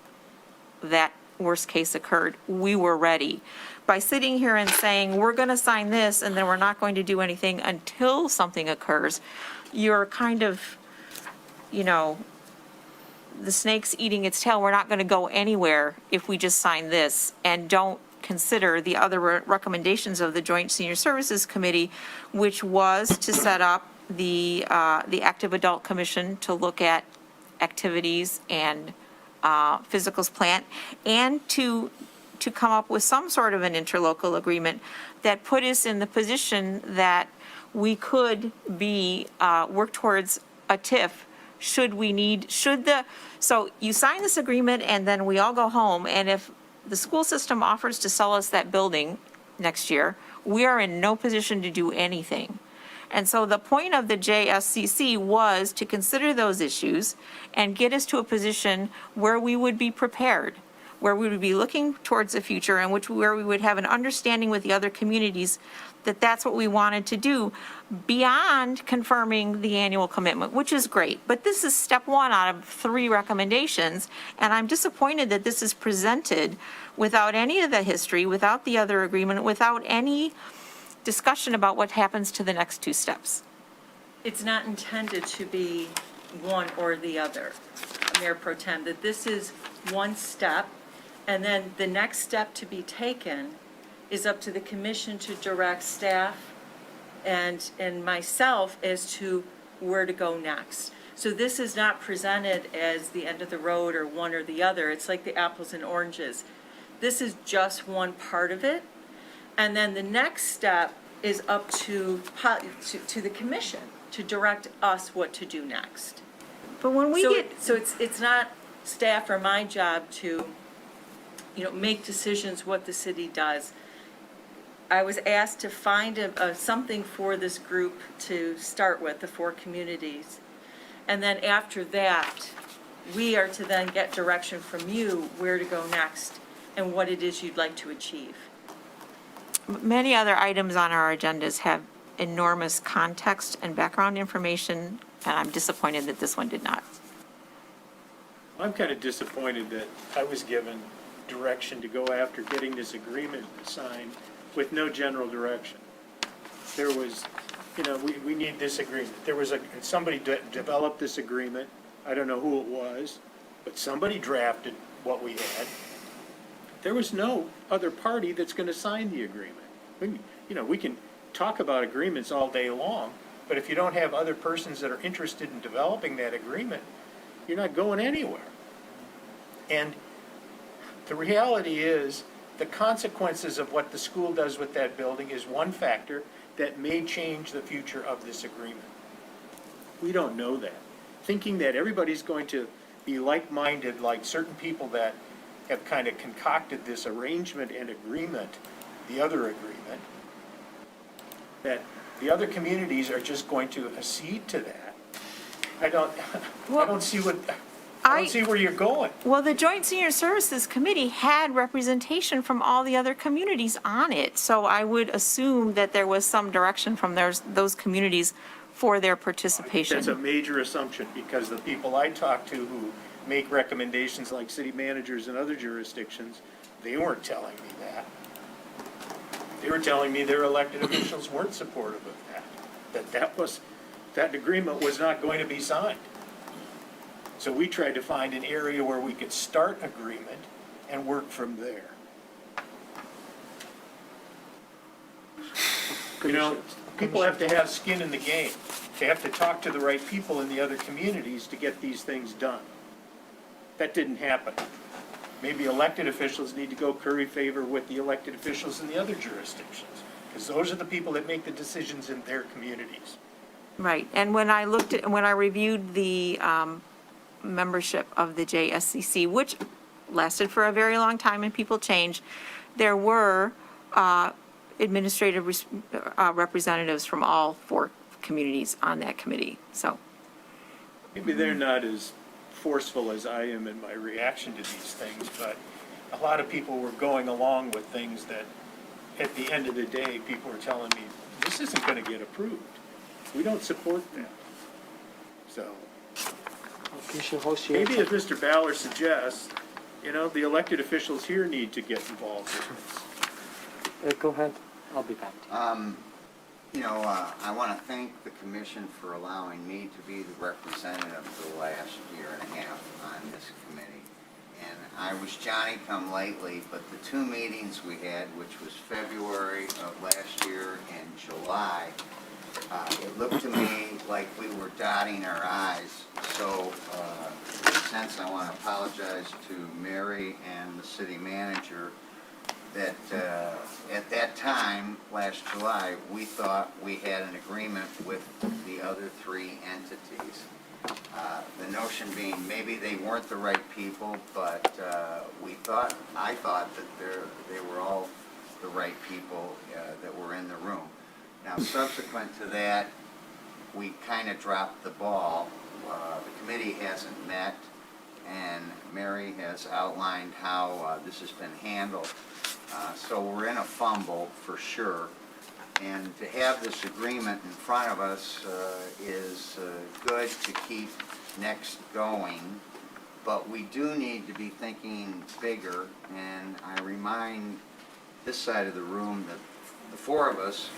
that worst case occurred, we were ready. By sitting here and saying, we're going to sign this and then we're not going to do anything until something occurs, you're kind of, the snake's eating its tail. We're not going to go anywhere if we just sign this and don't consider the other recommendations of the Joint Senior Services Committee, which was to set up the Active Adult Commission to look at activities and physicals plant, and to come up with some sort of an interlocal agreement that put us in the position that we could be work towards a TIF so you sign this agreement and then we all go home, and if the school system offers to sell us that building next year, we are in no position to do anything. And so the point of the JSCC was to consider those issues and get us to a position where we would be prepared, where we would be looking towards the future, and where we would have an understanding with the other communities that that's what we wanted to do, beyond confirming the annual commitment, which is great. But this is step one out of 3 recommendations, and I'm disappointed that this is presented without any of the history, without the other agreement, without any discussion about what happens to the next 2 steps.
It's not intended to be one or the other, Mayor Pro Tem, that this is one step, and then the next step to be taken is up to the commission to direct staff and myself as to where to go next. So this is not presented as the end of the road or one or the other. It's like the apples and oranges. This is just one part of it. And then the next step is up to the commission to direct us what to do next.
But when we
it's not staff or my job to, make decisions what the city does. I was asked to find something for this group to start with, the 4 communities. And then after that, we are to then get direction from you where to go next and what it is you'd like to achieve.
Many other items on our agendas have enormous context and background information, and I'm disappointed that this one did not.
I'm kind of disappointed that I was given direction to go after getting this agreement signed with no general direction. There was, we need this agreement. There was somebody developed this agreement. I don't know who it was, but somebody drafted what we had. There was no other party that's going to sign the agreement. We can talk about agreements all day long, but if you don't have other persons that are interested in developing that agreement, you're not going anywhere. And the reality is, the consequences of what the school does with that building is one factor that may change the future of this agreement. We don't know that. Thinking that everybody's going to be like-minded, like certain people that have kind of concocted this arrangement and agreement, the other agreement, that the other communities are just going to accede to that. I don't see where you're going.
Well, the Joint Senior Services Committee had representation from all the other communities on it, so I would assume that there was some direction from those communities for their participation.
That's a major assumption, because the people I talk to who make recommendations like city managers in other jurisdictions, they weren't telling me that. They were telling me their elected officials weren't supportive of that agreement was not going to be signed. So we tried to find an area where we could start agreement and work from there. You know, people have to have skin in the game. They have to talk to the right people in the other communities to get these things done. That didn't happen. Maybe elected officials need to go curry favor with the elected officials in the other jurisdictions, because those are the people that make the decisions in their communities.
Right, and when I reviewed the membership of the JSCC, which lasted for a very long time and people changed, there were administrative representatives from all 4 communities on that committee, so.
Maybe they're not as forceful as I am in my reaction to these things, but a lot of people were going along with things that, at the end of the day, people were telling me, this isn't going to get approved. We don't support that. So, maybe as Mr. Baller suggests, you know, the elected officials here need to get involved in this.
Go ahead, I'll be back.
You know, I want to thank the commission for allowing me to be the representative for the last year and a half on this committee. And I was Johnny-come-lately, but the 2 meetings we had, which was February of last year and July, it looked to me like we were dotting our I's. So, in a sense, I want to apologize to Mary and the city manager that at that time, last July, we thought we had an agreement with the other 3 entities. The notion being maybe they weren't the right people, but I thought that they were all the right people that were in the room. Now, subsequent to that, we kind of dropped the ball. The committee hasn't met, and Mary has outlined how this has been handled. So we're in a fumble for sure. And to have this agreement in front of us is good to keep next going. But we do need to be thinking bigger. And I remind this side of the room that the 4 of us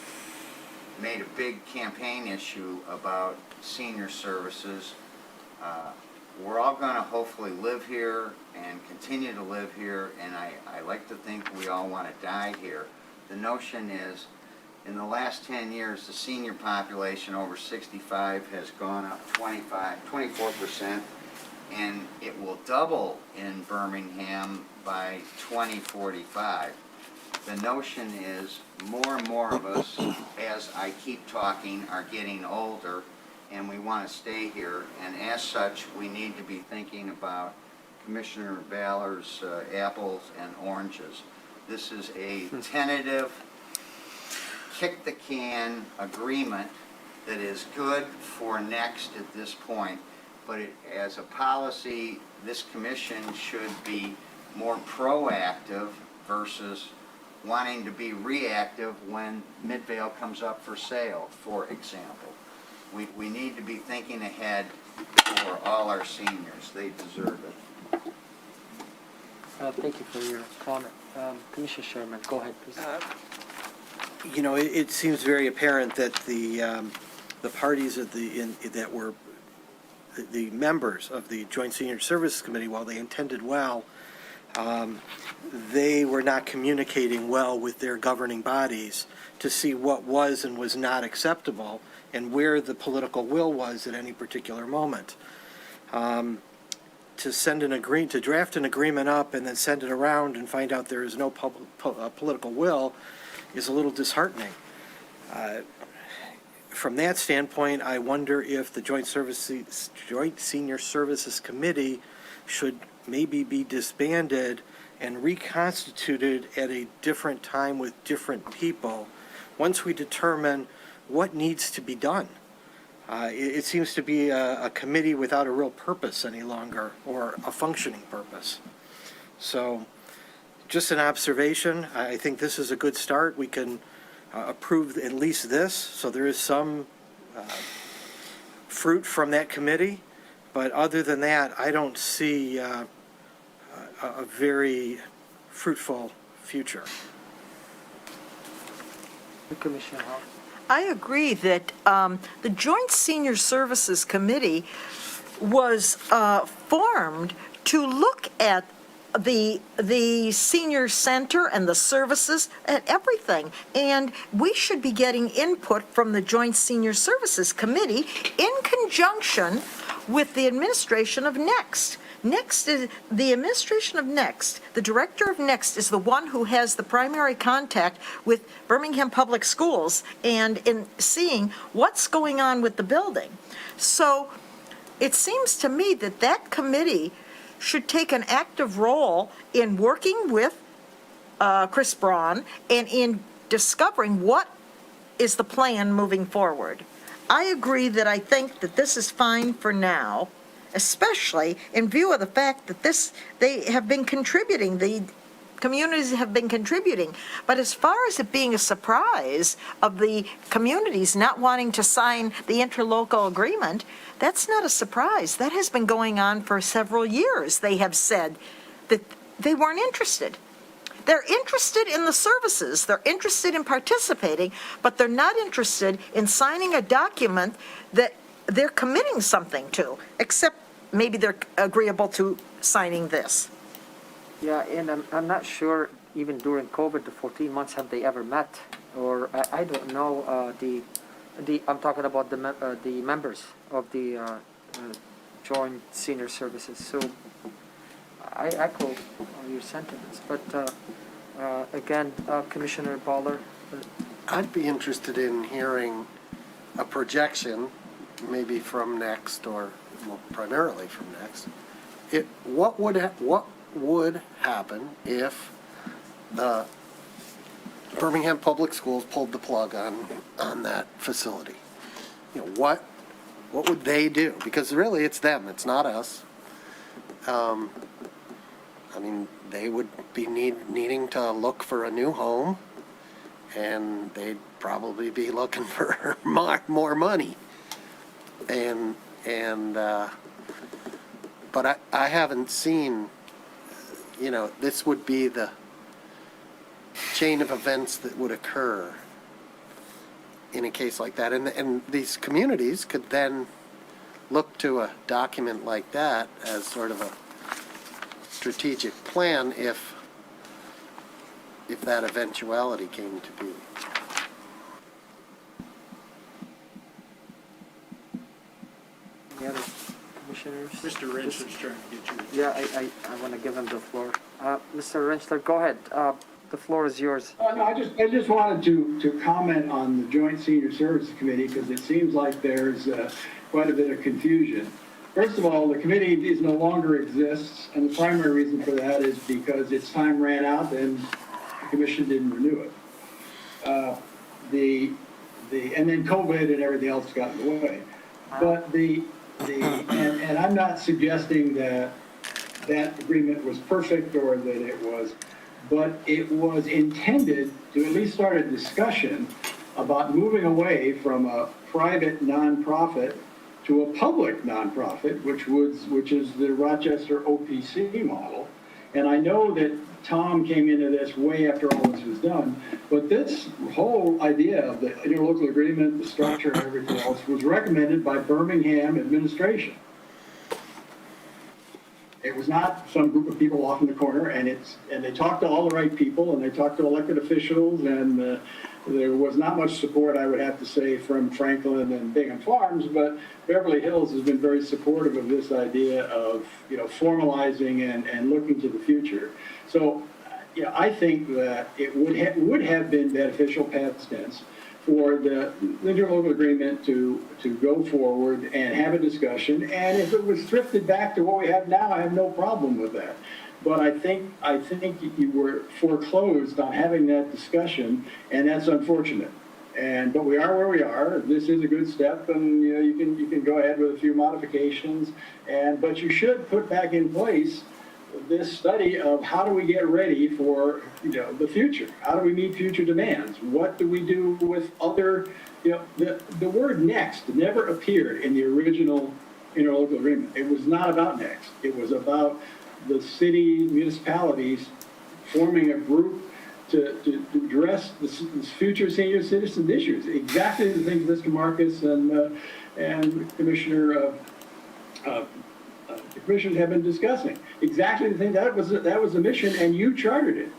made a big campaign issue about senior services. We're all going to hopefully live here and continue to live here, and I like to think we all want to die here. The notion is, in the last 10 years, the senior population over 65 has gone up 24%, and it will double in Birmingham by 2045. The notion is more and more of us, as I keep talking, are getting older, and we want to stay here, and as such, we need to be thinking about Commissioner Baller's apples and oranges. This is a tentative, kick-the-can agreement that is good for next at this point, but as a policy, this commission should be more proactive versus wanting to be reactive when Midvale comes up for sale, for example. We need to be thinking ahead for all our seniors. They deserve it.
Thank you for your comment. Commissioner Sherman, go ahead, please.
You know, it seems very apparent that the parties that were the members of the Joint Senior Services Committee, while they intended well, they were not communicating well with their governing bodies to see what was and was not acceptable and where the political will was at any particular moment. To draft an agreement up and then send it around and find out there is no political will is a little disheartening. From that standpoint, I wonder if the Joint Senior Services Committee should maybe be disbanded and reconstituted at a different time with different people once we determine what needs to be done. It seems to be a committee without a real purpose any longer, or a functioning purpose. So, just an observation. I think this is a good start. We can approve at least this, so there is some fruit from that committee. But other than that, I don't see a very fruitful future.
Commissioner Hall.
I agree that the Joint Senior Services Committee was formed to look at the senior center and the services and everything. And we should be getting input from the Joint Senior Services Committee in conjunction with the administration of Next. Next is the administration of Next. The director of Next is the one who has the primary contact with Birmingham Public Schools and in seeing what's going on with the building. So it seems to me that that committee should take an active role in working with Chris Braun and in discovering what is the plan moving forward. I agree that I think that this is fine for now, especially in view of the fact that they have been contributing, the communities have been contributing. But as far as it being a surprise of the communities not wanting to sign the interlocal agreement, that's not a surprise. That has been going on for several years. They have said that they weren't interested. They're interested in the services, they're interested in participating, but they're not interested in signing a document that they're committing something to, except maybe they're agreeable to signing this.
Yeah, and I'm not sure, even during COVID, the 14 months, have they ever met? Or I don't know, I'm talking about the members of the Joint Senior Services. So I echo your sentiments. But again, Commissioner Baller.
I'd be interested in hearing a projection, maybe from Next, or well, primarily from Next. What would happen if the Birmingham Public Schools pulled the plug on that facility? You know, what would they do? Because really, it's them. It's not us. I mean, they would be needing to look for a new home, and they'd probably be looking for more money. But I haven't seen, you know, this would be the chain of events that would occur in a case like that. And these communities could then look to a document like that as sort of a strategic plan if that eventuality came to be.
Any other commissioners?
Mr. Rensler's trying to get you.
Yeah, I want to give him the floor. Mr. Rensler, go ahead. The floor is yours.
No, I just wanted to comment on the Joint Senior Services Committee because it seems like there's quite a bit of confusion. First of all, the committee no longer exists, and the primary reason for that is because its time ran out and the commission didn't renew it. And then COVID and everything else got in the way. But and I'm not suggesting that agreement was perfect or that it was, but it was intended to at least start a discussion about moving away from a private nonprofit to a public nonprofit, which is the Rochester OPC model. And I know that Tom came into this way after all this was done, but this whole idea of the interlocal agreement, the structure, and everything else was recommended by Birmingham administration. It was not some group of people off in the corner, and they talked to all the right people, and they talked to elected officials, and there was not much support, I would have to say, from Franklin and Bingham Farms, but Beverly Hills has been very supportive of this idea of, formalizing and looking to the future. So, I think that it would have been beneficial, past tense, for the interlocal agreement to go forward and have a discussion. And if it was drifted back to what we have now, I have no problem with that. But I think you were foreclosed on having that discussion, and that's unfortunate. But we are where we are. This is a good step, and you can go ahead with a few modifications. But you should put back in place this study of how do we get ready for the future? How do we meet future demands? What do we do with other? The word next never appeared in the original interlocal agreement. It was not about next. It was about the city municipalities forming a group to address the future senior citizen issues. Exactly the things Mr. Marcus and Commissioner the commissioners have been discussing. Exactly the thing, that was the mission, and you chartered it.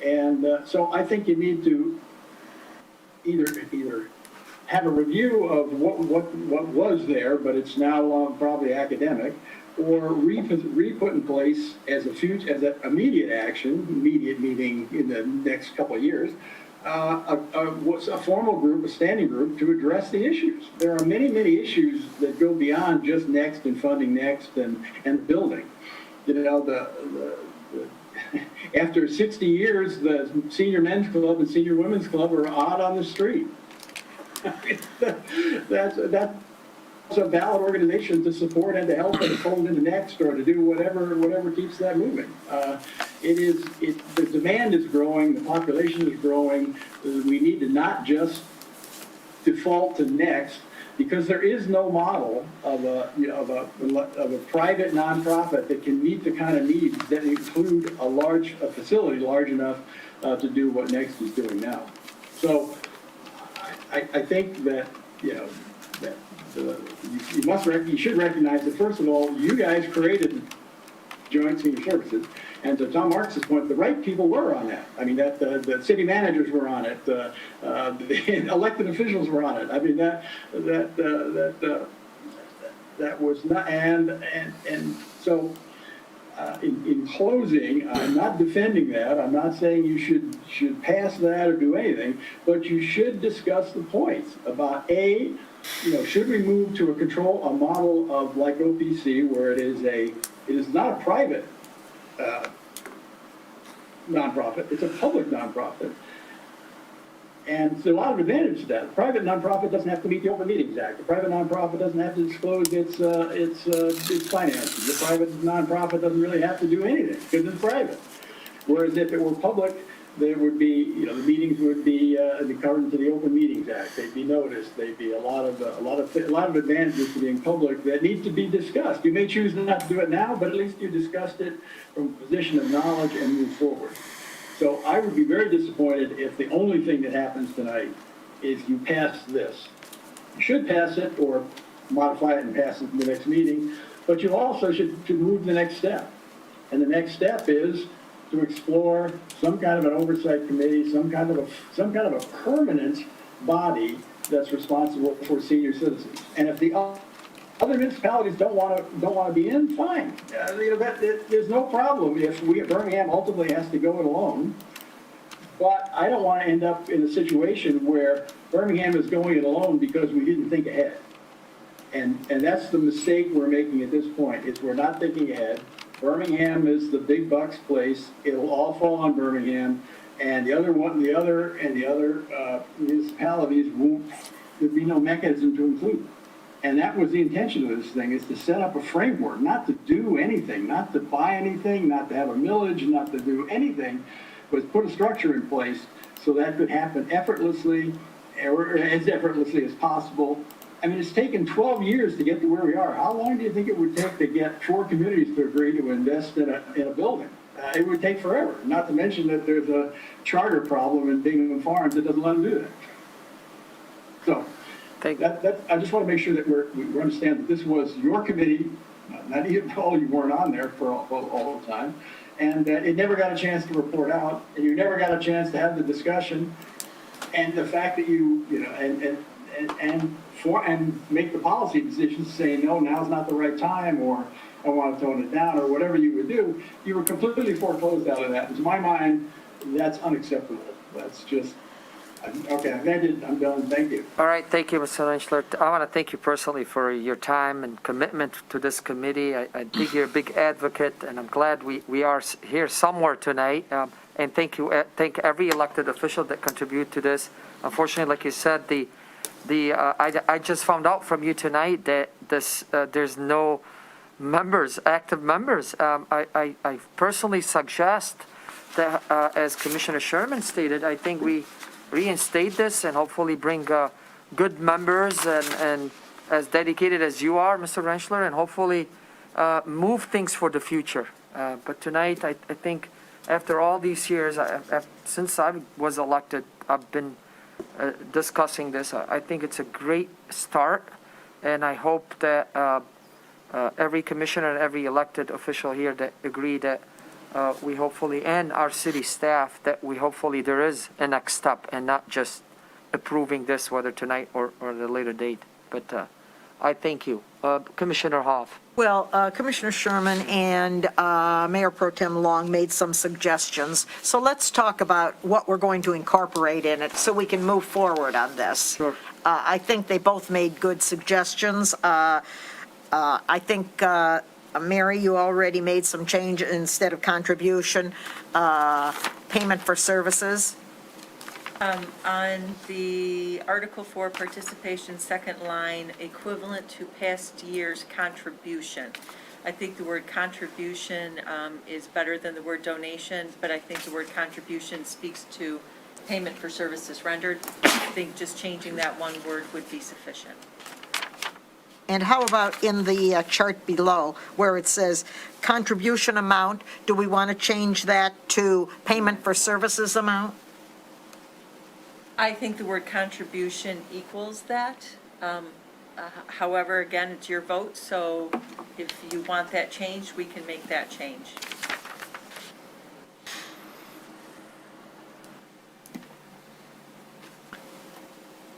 And so I think you need to either have a review of what was there, but it's now probably academic, or re-put in place as an immediate action, immediate meaning in the next couple of years, a formal group, a standing group to address the issues. There are many, many issues that go beyond just Next and funding Next and building. You know, after 60 years, the senior men's club and senior women's club are out on the street. That's a valid organization to support and to help and to fold into Next or to do whatever keeps that moving. The demand is growing, the population is growing. We need to not just default to Next, because there is no model of a private nonprofit that can meet the kind of needs that include a facility large enough to do what Next is doing now. So I think that you should recognize that, first of all, you guys created Joint Senior Services, and to Tom Marks' point, the right people were on that. I mean, the city managers were on it, the elected officials were on it. I mean, that was not, and so in closing, I'm not defending that. I'm not saying you should pass that or do anything, but you should discuss the points about should we move to a model of like OPC, where it is not a private nonprofit, it's a public nonprofit. And there's a lot of advantages to that. The private nonprofit doesn't have to meet the Open Meetings Act. The private nonprofit doesn't have to disclose its finances. The private nonprofit doesn't really have to do anything because it's private. Whereas if it were public, there would be, the meetings would be according to the Open Meetings Act. They'd be noticed. They'd be a lot of advantages to being public that need to be discussed. You may choose not to do it now, but at least you discussed it from a position of knowledge and move forward. So I would be very disappointed if the only thing that happens tonight is you pass this. You should pass it or modify it and pass it in the next meeting, but you also should move to the next step. And the next step is to explore some kind of an oversight committee, some kind of a permanent body that's responsible for senior citizens. And if the other municipalities don't want to be in, fine. There's no problem if Birmingham ultimately has to go it alone. But I don't want to end up in a situation where Birmingham is going it alone because we didn't think ahead. And that's the mistake we're making at this point, is we're not thinking ahead. Birmingham is the big bucks place. It'll all fall on Birmingham, and the other municipalities won't. There'll be no mechanism to include. And that was the intention of this thing, is to set up a framework, not to do anything, not to buy anything, not to have a millage, not to do anything, but put a structure in place so that could happen effortlessly, or as effortlessly as possible. I mean, it's taken 12 years to get to where we are. How long do you think it would take to get 4 communities to agree to invest in a building? It would take forever, not to mention that there's a charter problem in Bingham Farms that doesn't let them do that. So, I just want to make sure that we understand that this was your committee, not even all you weren't on there for all the time, and it never got a chance to report out, and you never got a chance to have the discussion, and the fact that and make the policy decisions saying, no, now's not the right time, or I want to tone it down, or whatever you would do, you were completely foreclosed out of that. And to my mind, that's unacceptable. That's just, okay, I've ended, I'm done, thank you.
All right, thank you, Mr. Rentschler. I want to thank you personally for your time and commitment to this committee. I think you're a big advocate, and I'm glad we are here somewhere tonight. And thank every elected official that contributed to this. Unfortunately, like you said, I just found out from you tonight that there's no active members. I personally suggest that, as Commissioner Sherman stated, I think we reinstate this and hopefully bring good members and as dedicated as you are, Mr. Rentschler, and hopefully move things for the future. But tonight, I think after all these years, since I was elected, I've been discussing this. I think it's a great start, and I hope that every commissioner and every elected official here that agree that we hopefully, and our city staff, that we hopefully there is a next step and not just approving this whether tonight or at a later date. But I thank you. Commissioner Hoff.
Well, Commissioner Sherman and Mayor Pro Tem Long made some suggestions. So let's talk about what we're going to incorporate in it so we can move forward on this.
Sure.
I think they both made good suggestions. I think, Mary, you already made some change instead of contribution, payment for services.
On the Article 4 participation, second line, equivalent to past year's contribution. I think the word contribution is better than the word donation, but I think the word contribution speaks to payment for services rendered. I think just changing that one word would be sufficient.
And how about in the chart below where it says contribution amount? Do we want to change that to payment for services amount?
I think the word contribution equals that. However, again, it's your vote, so if you want that changed, we can make that change.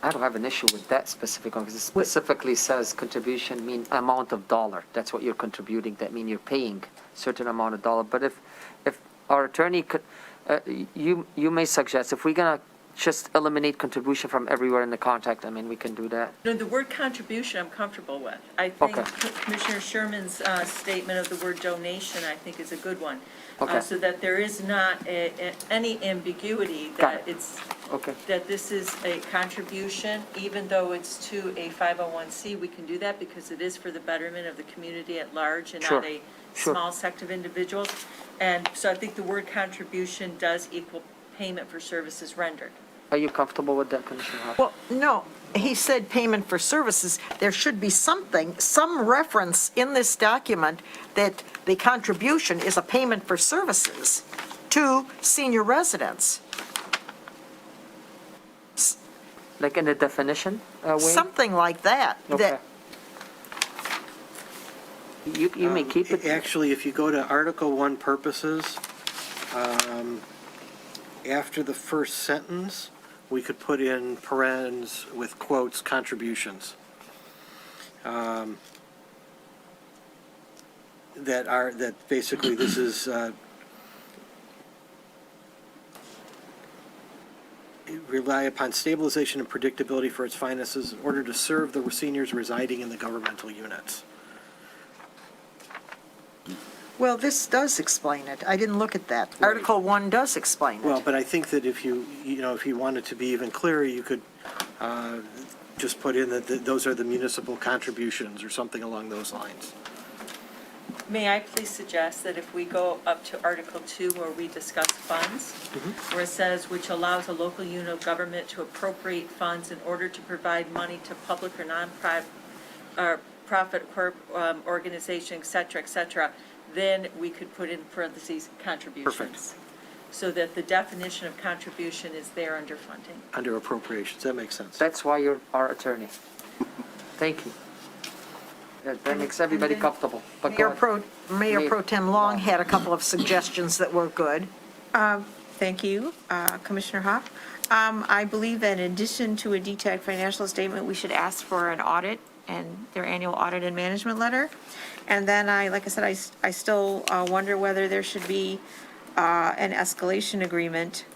I don't have an issue with that specific one because it specifically says contribution mean amount of dollar. That's what you're contributing. That mean you're paying certain amount of dollar. But if our attorney could, you may suggest if we're gonna just eliminate contribution from everywhere in the contract, I mean, we can do that.
No, the word contribution I'm comfortable with. I think
Okay.
Commissioner Sherman's statement of the word donation, I think, is a good one.
Okay.
So that there is not any ambiguity
Got
that
it.
it's,
Okay.
that this is a contribution, even though it's to a 501c, we can do that because it is for the betterment of the community at large and
Sure.
not a
Sure.
small sect of individuals. And so I think the word contribution does equal payment for services rendered.
Are you comfortable with that, Commissioner Hoff?
Well, no, he said payment for services. There should be something, some reference in this document that the contribution is a payment for services to senior residents.
Like in the definition way?
Something like that.
Okay. You may keep it.
Actually, if you go to Article 1 purposes, after the first sentence, we could put in parens with quotes, contributions. That basically this is, rely upon stabilization and predictability for its finances in order to serve the seniors residing in the governmental units.
Well, this does explain it. I didn't look at that. Article 1 does explain it.
Well, but I think that if you wanted to be even clearer, you could just put in that those are the municipal contributions or something along those lines.
May I please suggest that if we go up to Article 2 where we discuss funds, where it says, which allows a local unit of government to appropriate funds in order to provide money to public or non-profit organization, et cetera, then we could put in parentheses contributions.
Perfect.
So that the definition of contribution is there under funding.
Under appropriations, that makes sense.
That's why you're our attorney. Thank you. That makes everybody comfortable. But go ahead.
Mayor Pro Tem Long had a couple of suggestions that were good.
Thank you, Commissioner Hoff. I believe that in addition to a detailed financial statement, we should ask for an audit and their annual audit and management letter. And then like I said, I still wonder whether there should be an escalation agreement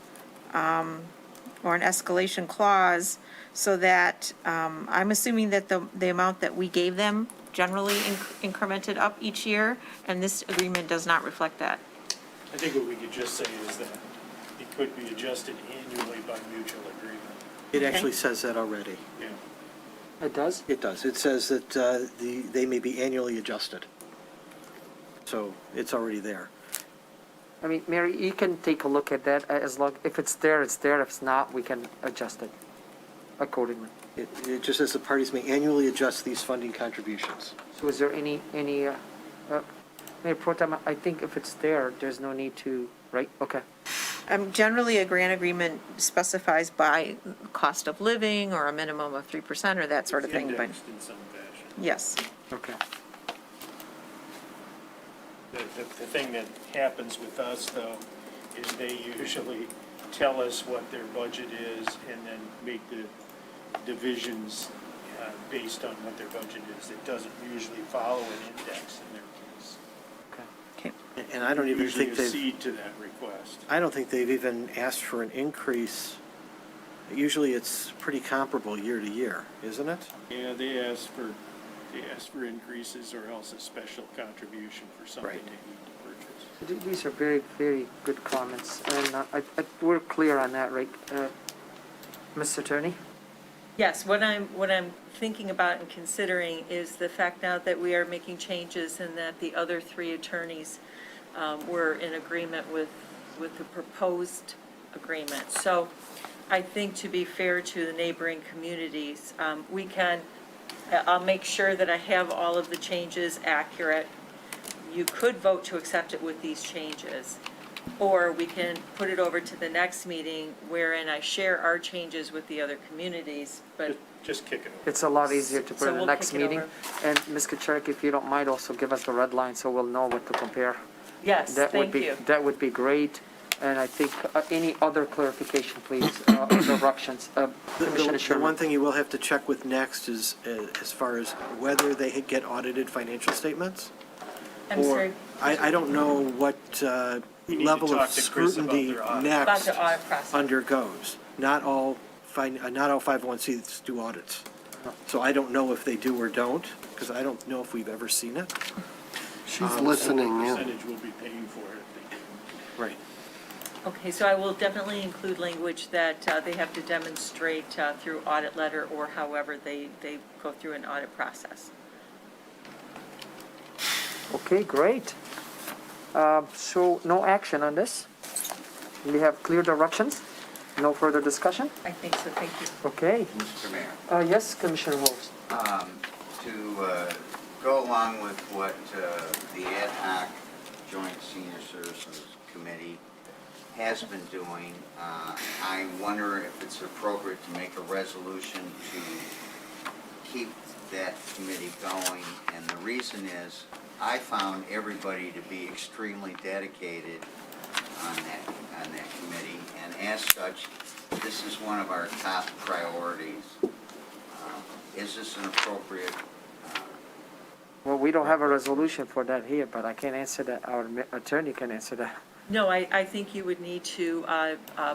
or an escalation clause so that, I'm assuming that the amount that we gave them generally incremented up each year, and this agreement does not reflect that.
I think what we could just say is that it could be adjusted annually by mutual agreement.
It actually says that already.
Yeah.
It does?
It does. It says that they may be annually adjusted. So it's already there.
I mean, Mary, you can take a look at that as long, if it's there, it's there. If it's not, we can adjust it accordingly.
It just says the parties may annually adjust these funding contributions.
So is there any Mayor Pro Tem, I think if it's there, there's no need to, right? Okay.
Generally, a grant agreement specifies by cost of living or a minimum of 3% or that sort of thing, but
Indexed in some fashion.
yes.
Okay.
The thing that happens with us, though, is they usually tell us what their budget is and then make the divisions based on what their budget is. It doesn't usually follow an index in their case.
And I don't even
Usually
think they've,
accede to that request.
I don't think they've even asked for an increase. Usually it's pretty comparable year to year, isn't it?
Yeah, they ask for increases or else a special contribution for something
Right.
they need to purchase.
These are very, very good comments, and we're clear on that, right, Mr. Attorney?
Yes, what I'm thinking about and considering is the fact now that we are making changes and that the other three attorneys were in agreement with the proposed agreement. So I think to be fair to the neighboring communities, I'll make sure that I have all of the changes accurate. You could vote to accept it with these changes, or we can put it over to the next meeting wherein I share our changes with the other communities, but.
Just kick it over.
It's a lot easier to put
So
in the
we'll
next
kick it
meeting.
over.
And Ms. Kucharik, if you don't mind, also give us the red line so we'll know what to compare.
Yes,
That would
thank
be
you.
That would be great. And I think any other clarification, please, interruptions, Commissioner
The
Sherman.
one thing you will have to check with next is as far as whether they get audited financial statements.
I'm
Or-
sorry,
I don't know what
You need to
level
talk
of
to Chris about
scrutiny
their audit.
about
next
the audit process.
undergoes. Not all 501Cs do audits. So I don't know if they do or don't, because I don't know if we've ever seen it.
She's listening, yeah.
Percentage will be paying for it if they do.
Right.
Okay, so I will definitely include language that they have to demonstrate through audit letter or however they go through an audit process.
Okay, great. So no action on this? We have clear directions? No further discussion?
I think so, thank you.
Okay.
Mr. Mayor.
Yes, Commissioner Holmes.
To go along with what the ad hoc Joint Senior Services Committee has been doing, I wonder if it's appropriate to make a resolution to keep that committee going. And the reason is, I found everybody to be extremely dedicated on that committee, and as such, this is one of our top priorities. Is this an appropriate?
Well, we don't have a resolution for that here, but I can't answer that. Our attorney can answer that.
No, I think you would need to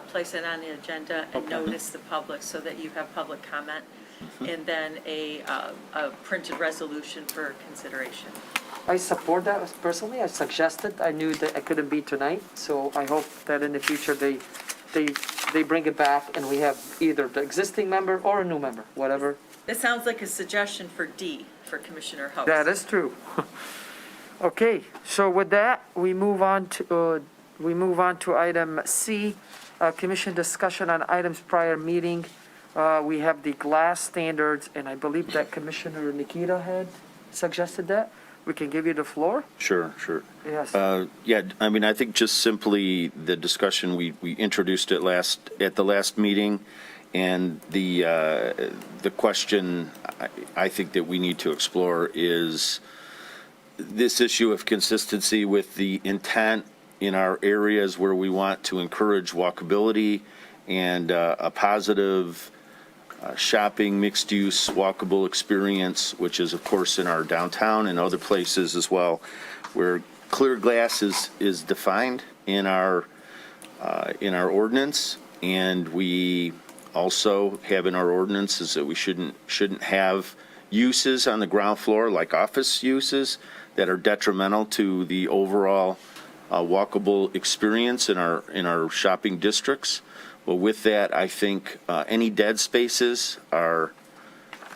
place it on the agenda and
Okay.
notice the public so that you have public comment, and then a printed resolution for consideration.
I support that personally. I suggested, I knew that I couldn't be tonight, so I hope that in the future they bring it back and we have either the existing member or a new member, whatever.
It sounds like a suggestion for D, for Commissioner Host.
That is true. Okay, so with that, we move on to item C, commission discussion on items prior meeting. We have the glass standards, and I believe that Commissioner Nikita had suggested that. We can give you the floor?
Sure.
Yes.
Yeah, I mean, I think just simply the discussion, we introduced it at the last meeting, and the question I think that we need to explore is this issue of consistency with the intent in our areas where we want to encourage walkability and a positive shopping, mixed-use, walkable experience, which is, of course, in our downtown and other places as well, where clear glass is defined in our ordinance, and we also have in our ordinances that we shouldn't have uses on the ground floor, like office uses, that are detrimental to the overall walkable experience in our shopping districts. Well, with that, I think any dead spaces are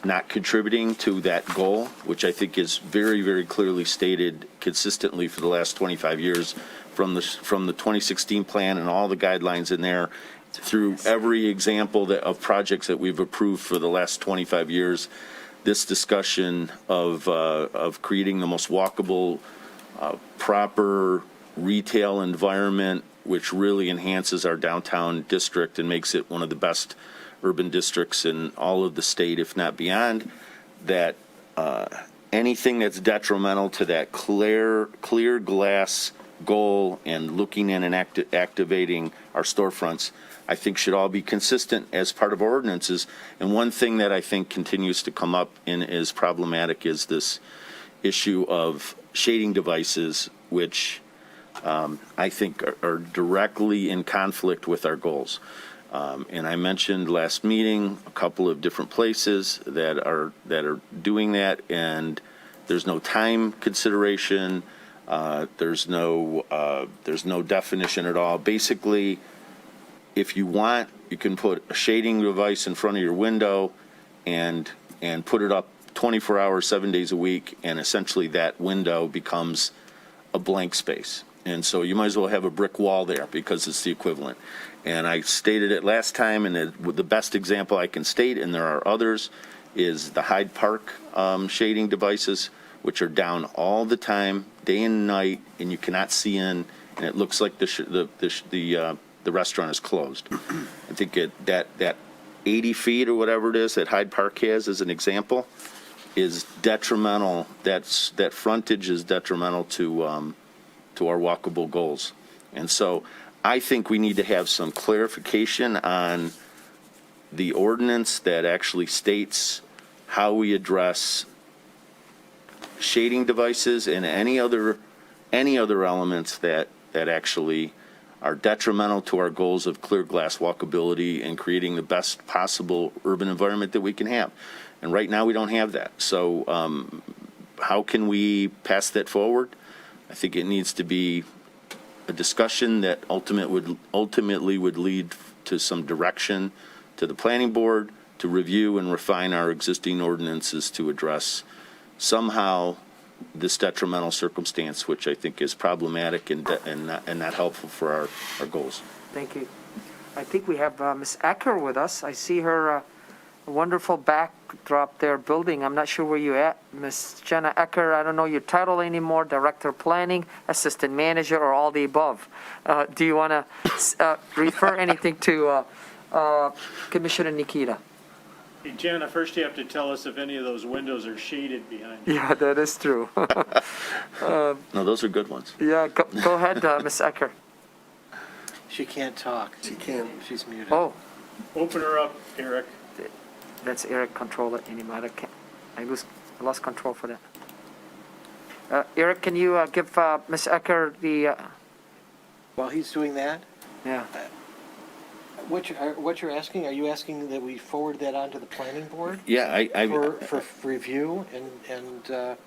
not contributing to that goal, which I think is very, very clearly stated consistently for the last 25 years from the 2016 plan and all the guidelines in there through every example of projects that we've approved for the last 25 years. This discussion of creating the most walkable, proper retail environment, which really enhances our downtown district and makes it one of the best urban districts in all of the state, if not beyond, that anything that's detrimental to that clear glass goal and looking in and activating our storefronts, I think should all be consistent as part of our ordinances. And one thing that I think continues to come up and is problematic is this issue of shading devices, which I think are directly in conflict with our goals. And I mentioned last meeting a couple of different places that are doing that, and there's no time consideration. There's no definition at all. Basically, if you want, you can put a shading device in front of your window and put it up 24 hours, 7 days a week, and essentially that window becomes a blank space. And so you might as well have a brick wall there because it's the equivalent. And I stated it last time, and the best example I can state, and there are others, is the Hyde Park shading devices, which are down all the time, day and night, and you cannot see in, and it looks like the restaurant is closed. I think that 80 feet or whatever it is that Hyde Park has as an example is detrimental. That frontage is detrimental to our walkable goals. And so I think we need to have some clarification on the ordinance that actually states how we address shading devices and any other elements that actually are detrimental to our goals of clear glass walkability and creating the best possible urban environment that we can have. And right now we don't have that. So how can we pass that forward? I think it needs to be a discussion that ultimately would lead to some direction to the planning board to review and refine our existing ordinances to address somehow this detrimental circumstance, which I think is problematic and not helpful for our goals.
Thank you. I think we have Ms. Ecker with us. I see her wonderful backdrop there building. I'm not sure where you're at. Ms. Jenna Ecker, I don't know your title anymore, Director of Planning, Assistant Manager, or all the above. Do you want to refer anything to Commissioner Nikita?
Hey, Jenna, first you have to tell us if any of those windows are shaded behind you.
Yeah, that is true.
No, those are good ones.
Yeah, go ahead, Ms. Ecker.
She can't talk.
She can't.
She's muted.
Oh,
Open her up, Eric.
that's Eric controller anymore. I lost control for that. Eric, can you give Ms. Ecker the...
While he's doing that,
Yeah.
what you're asking, are you asking that we forward that on to the planning board?
Yeah,
For review and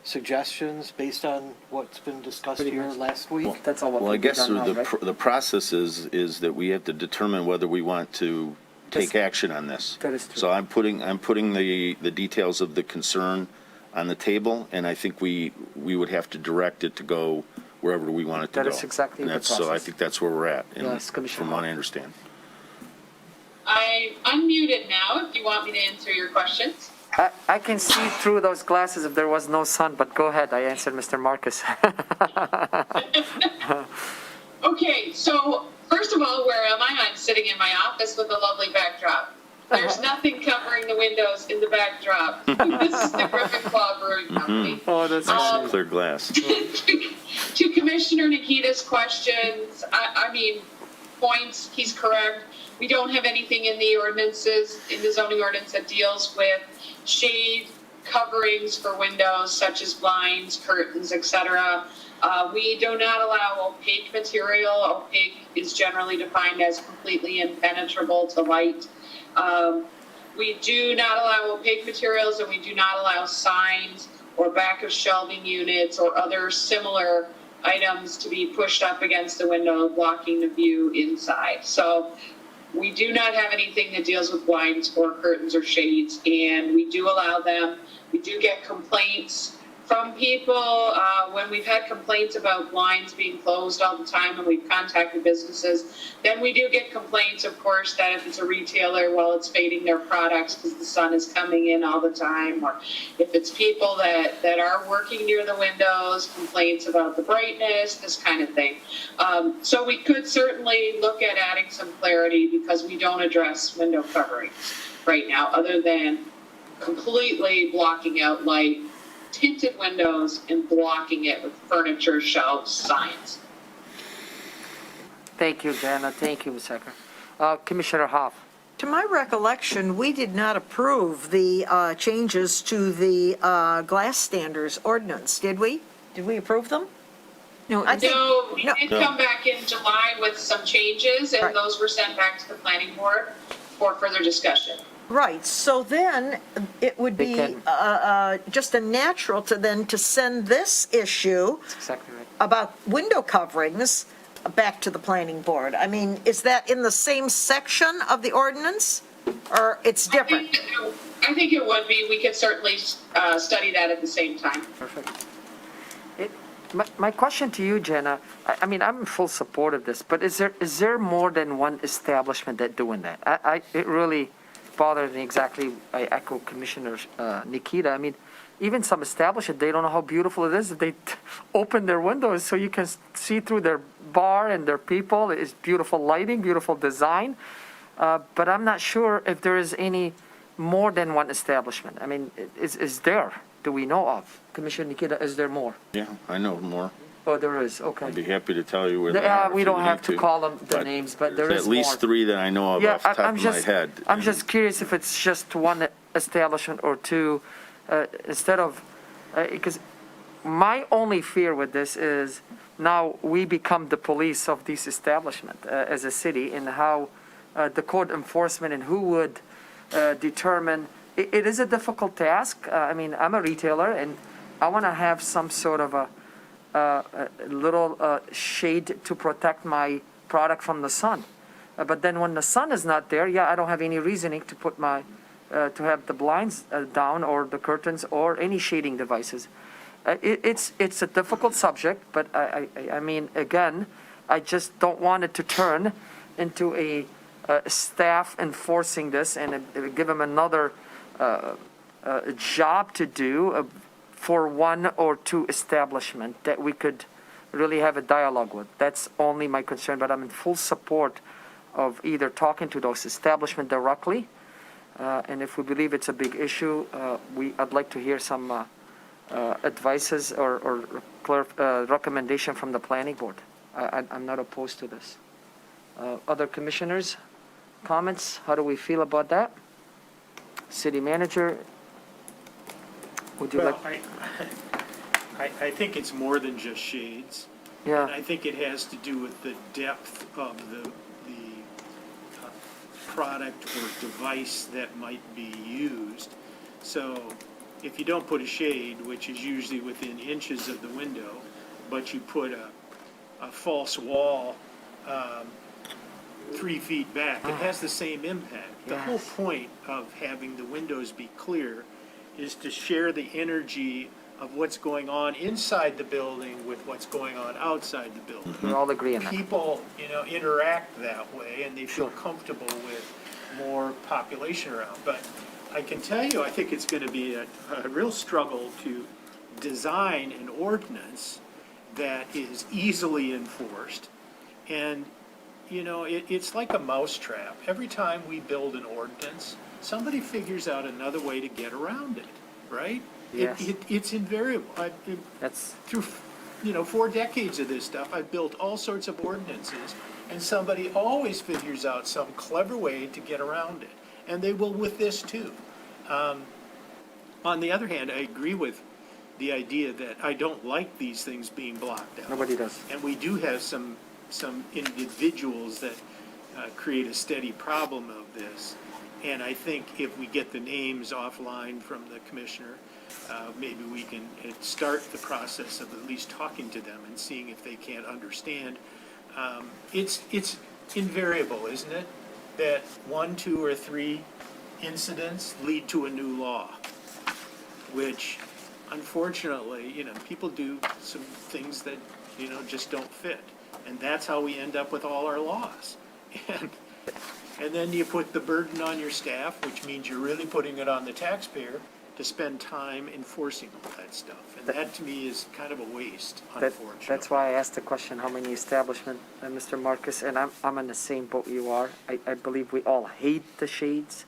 suggestions based on what's been discussed here last week?
That's all.
Well, I guess the process is that we have to determine whether we want to take action on this.
That is true.
So I'm putting the details of the concern on the table, and I think we would have to direct it to go wherever we want it to go.
That is exactly
And
the
that's, so I
process.
think that's where we're at,
Yes, Commissioner
from what I understand.
I'm unmuted now if you want me to answer your questions.
I can see through those glasses if there was no sun, but go ahead. I answered Mr. Marcus.
Okay, so first of all, where am I? I'm sitting in my office with a lovely backdrop. There's nothing covering the windows in the backdrop. This is the Griffin Claw Brewing Company.
Oh, that's
Clear glass.
To Commissioner Nikita's questions, I mean, points, he's correct. We don't have anything in the ordinances, in the zoning ordinance that deals with shade coverings for windows such as blinds, curtains, etc. We do not allow opaque material. Opaque is generally defined as completely impenetrable to light. We do not allow opaque materials, and we do not allow signs or back of shelving units or other similar items to be pushed up against the window, blocking the view inside. So we do not have anything that deals with blinds or curtains or shades, and we do allow them. We do get complaints from people when we've had complaints about blinds being closed all the time and we've contacted businesses. Then we do get complaints, of course, that if it's a retailer, well, it's fading their products because the sun is coming in all the time, or if it's people that are working near the windows, complaints about the brightness, this kind of thing. So we could certainly look at adding some clarity because we don't address window coverings right now other than completely blocking out light
tinted windows and blocking it with furniture, shelves, signs.
Thank you, Jana. Thank you, Ms. Hecker. Commissioner Hoff.
To my recollection, we did not approve the changes to the glass standards ordinance, did we? Did we approve them?
No, we did come back in July with some changes, and those were sent back to the planning board for further discussion.
Right, so then it would be just a natural to send this issue
Exactly right.
about window coverings back to the planning board. I mean, is that in the same section of the ordinance, or it's different?
I think it would be. We could certainly study that at the same time.
Perfect. My question to you, Jenna, I mean, I'm in full support of this, but is there more than one establishment that doing that? It really bothers me exactly. I echo Commissioner Nikita. I mean, even some establishments, they don't know how beautiful it is that they open their windows so you can see through their bar and their people. It's beautiful lighting, beautiful design. But I'm not sure if there is any more than one establishment. I mean, is there? Do we know of? Commissioner Nikita, is there more?
Yeah, I know more.
Oh, there is, okay.
I'd be happy to tell you where they are.
We
if you
don't have
need
to call them the names, but there
There's
is
at least
more.
3 that I know of
Yeah,
off the top
I'm
of my
just,
head.
I'm just curious if it's just one establishment or two, instead of, because my only fear with this is now we become the police of this establishment as a city, and how the code enforcement and who would determine. It is a difficult task. I mean, I'm a retailer, and I want to have some sort of a little shade to protect my product from the sun. But then when the sun is not there, I don't have any reasoning to put my, to have the blinds down or the curtains or any shading devices. It's a difficult subject, but I mean, again, I just don't want it to turn into a staff enforcing this and give them another job to do for one or two establishment that we could really have a dialogue with. That's only my concern, but I'm in full support of either talking to those establishments directly, and if we believe it's a big issue, I'd like to hear some advices or recommendation from the planning board. I'm not opposed to this. Other commissioners, comments? How do we feel about that? City manager, would you like?
I think it's more than just shades.
Yeah.
And I think it has to do with the depth of the product or device that might be used. So if you don't put a shade, which is usually within inches of the window, but you put a false wall 3 feet back, it has the same impact. The whole point of having the windows be clear is to share the energy of what's going on inside the building with what's going on outside the building.
We all agree on that.
People, interact that way, and they feel comfortable with more population around. But I can tell you, I think it's going to be a real struggle to design an ordinance that is easily enforced. And, it's like a mousetrap. Every time we build an ordinance, somebody figures out another way to get around it, right?
Yes.
It's invariable.
That's
through 4 decades of this stuff, I've built all sorts of ordinances, and somebody always figures out some clever way to get around it. And they will with this too. On the other hand, I agree with the idea that I don't like these things being blocked out.
Nobody does.
And we do have some individuals that create a steady problem of this. And I think if we get the names offline from the commissioner, maybe we can start the process of at least talking to them and seeing if they can't understand. It's invariable, isn't it, that 1, 2, or 3 incidents lead to a new law, which unfortunately, people do some things that, just don't fit. And that's how we end up with all our laws. And then you put the burden on your staff, which means you're really putting it on the taxpayer to spend time enforcing all that stuff. And that to me is kind of a waste, unfortunately.
That's why I asked the question, how many establishments, Mr. Marcus, and I'm in the same boat you are. I believe we all hate the shades.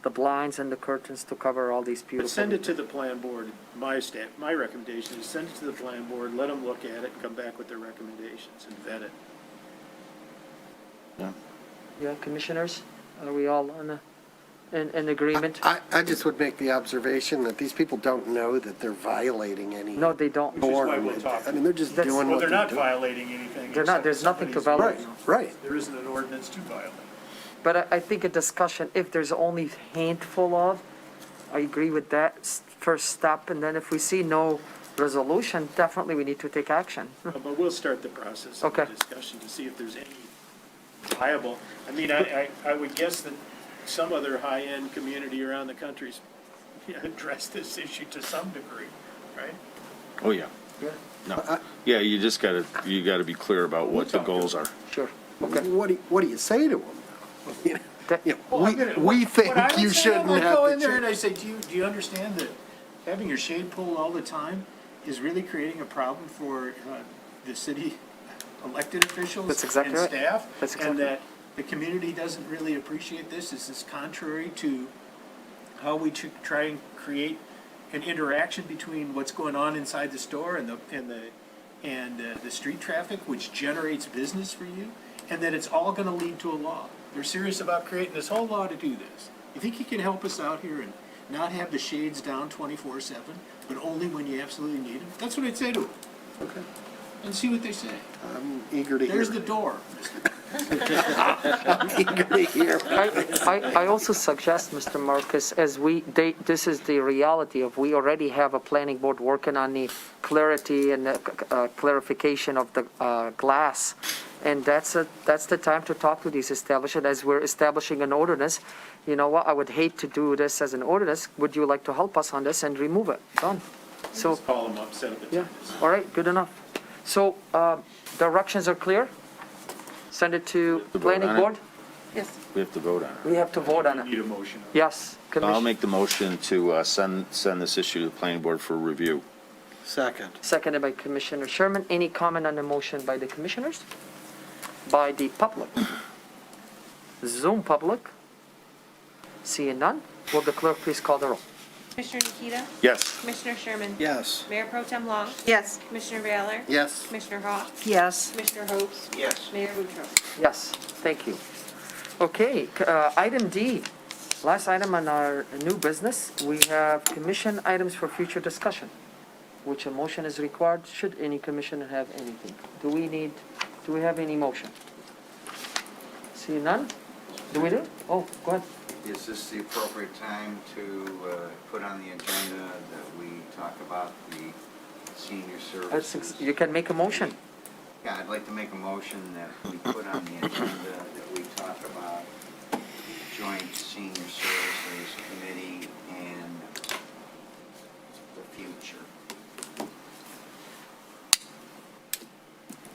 the blinds and the curtains to cover all these
But
beautiful.
send it to the plan board. My recommendation is send it to the plan board, let them look at it, and come back with their recommendations and vet it.
Yeah, commissioners, are we all in agreement?
I just would make the observation that these people don't know that they're violating any.
No, they don't.
Which is why we're talking.
I mean, they're just
That's-
doing
Well,
what
they're
they're
not
doing.
violating anything.
They're not,
except
there's nothing to
somebody's-
violate.
Right.
There isn't an ordinance to violate.
But I think a discussion, if there's only handful of, I agree with that first step, and then if we see no resolution, definitely we need to take action.
But we'll start the process of
Okay.
discussion to see if there's any viable. I mean, I would guess that some other high-end community around the country's addressed this issue to some degree, right?
Oh, yeah. No. Yeah, you just gotta be clear about what the goals are.
Sure.
What do you say to them? You know,
Well, I'm gonna-
we think
what I would
you
say,
shouldn't
I'm gonna
have
go
to
in there and
change.
I say, do you understand that having your shade pulled all the time is really creating a problem for the city elected officials
That's exactly
and
right.
staff?
That's
And
exactly
that the community doesn't really appreciate this? Is this contrary to how we try and create an interaction between what's going on inside the store and the street traffic, which generates business for you, and that it's all going to lead to a law? They're serious about creating this whole law to do this. You think you can help us out here and not have the shades down 24/7, but only when you absolutely need them? That's what I'd say to them.
Okay.
And see what they say.
I'm eager to hear.
There's the door.
I'm eager to hear.
I also suggest, Mr. Marcus, this is the reality of, we already have a planning board working on the clarity and the clarification of the glass. And that's the time to talk to these establishments as we're establishing an ordinance. You know what, I would hate to do this as an ordinance. Would you like to help us on this and remove it? Done. So,
Just call them up, set up a
yeah,
time.
all right, good enough. So, directions are clear? Send it to
To vote
planning
on it?
board? Yes.
We have to vote on it.
We have to vote on it.
Need a motion.
Yes.
I'll
Commission-
make the motion to send this issue to the planning board for review.
Second.
Seconded by Commissioner Sherman. Any comment on the motion by the commissioners? By the public? Zoom public? Seeing none, will the clerk please call the roll?
Commissioner Nikita?
Yes.
Commissioner Sherman?
Yes.
Mayor Pro Tem Long?
Yes.
Commissioner Valor?
Yes.
Commissioner Hawk?
Yes.
Commissioner Host?
Yes.
Mayor Boudreaux?
Yes, thank you. Okay, item D, last item on our new business, we have commission items for future discussion, which a motion is required, should any commissioner have anything. Do we have any motion? See none? Do we do? Oh, go ahead.
Is this the appropriate time to put on the agenda that we talk about the senior services?
You can make a motion.
Yeah, I'd like to make a motion that we put on the agenda that we talk about joint senior services committee and the future.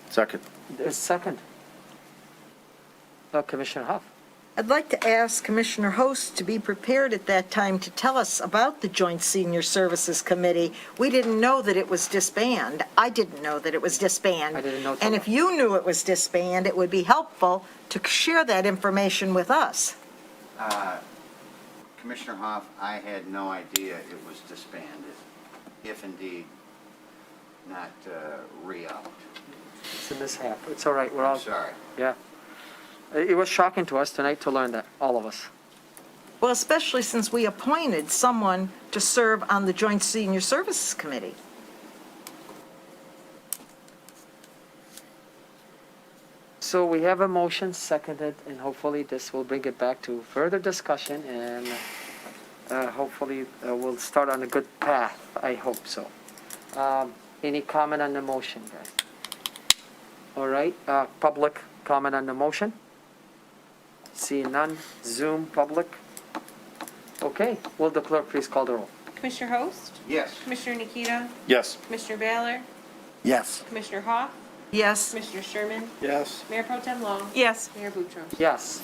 Second.
There's second. Commissioner Huff.
I'd like to ask Commissioner Host to be prepared at that time to tell us about the Joint Senior Services Committee. We didn't know that it was disbanded. I didn't know that it was disbanded.
I didn't know.
And if you knew it was disbanded, it would be helpful to share that information with us.
Commissioner Hoff, I had no idea it was disbanded, if indeed not re-upped.
It's a mishap. It's all right, we're all,
I'm sorry.
yeah. It was shocking to us tonight to learn that, all of us.
Well, especially since we appointed someone to serve on the Joint Senior Services Committee.
So we have a motion seconded, and hopefully this will bring it back to further discussion, and hopefully we'll start on a good path. I hope so. Any comment on the motion, guys? All right, public comment on the motion? Seeing none, Zoom, public? Okay, will the clerk please call the roll?
Commissioner Host?
Yes.
Commissioner Nikita?
Yes.
Commissioner Valor?
Yes.
Commissioner Hawk?
Yes.
Commissioner Sherman?
Yes.
Mayor Pro Tem Long?
Yes.
Mayor Boudreaux?
Yes.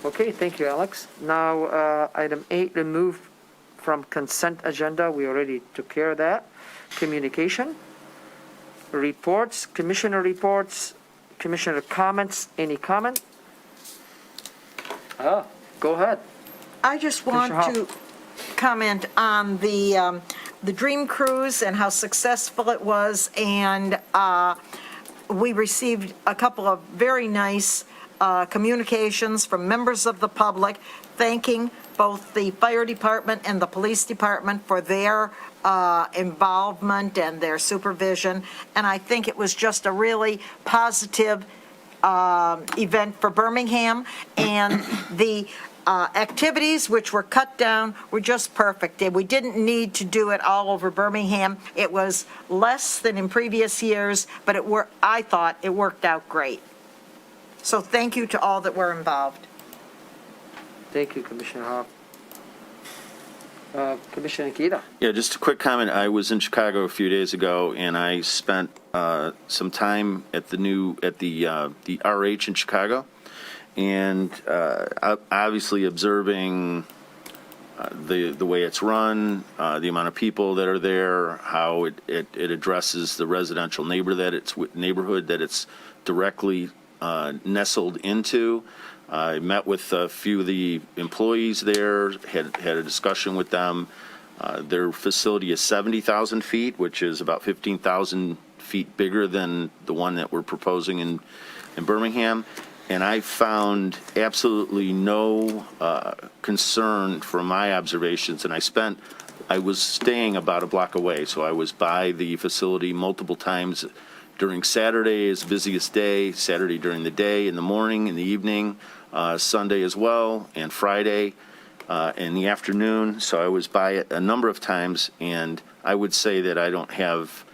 Okay, thank you, Alex. Now, item 8, remove from consent agenda. We already took care of that. Communication. Reports, commissioner comments. Any comment? Go ahead.
I just want
Commissioner
to comment on the Dream Cruise and how successful it was, and we received a couple of very nice communications from members of the public thanking both the fire department and the police department for their involvement and their supervision, and I think it was just a really positive event for Birmingham, and the activities which were cut down were just perfect. And we didn't need to do it all over Birmingham. It was less than in previous years, but I thought it worked out great. So thank you to all that were involved.
Thank you, Commissioner Hop. Commissioner Nikita.
Yeah, just a quick comment. I was in Chicago a few days ago, and I spent some time at the RH in Chicago, and obviously observing the way it's run, the amount of people that are there, how it addresses the residential neighborhood that it's directly nestled into. I met with a few of the employees there, had a discussion with them. Their facility is 70,000 feet, which is about 15,000 feet bigger than the one that we're proposing in Birmingham. And I found absolutely no concern from my observations. And I was staying about a block away, so I was by the facility multiple times during Saturday's busiest day, Saturday during the day, in the morning, in the evening, Sunday as well, and Friday in the afternoon. So I was by it a number of times, and I would say that I don't have,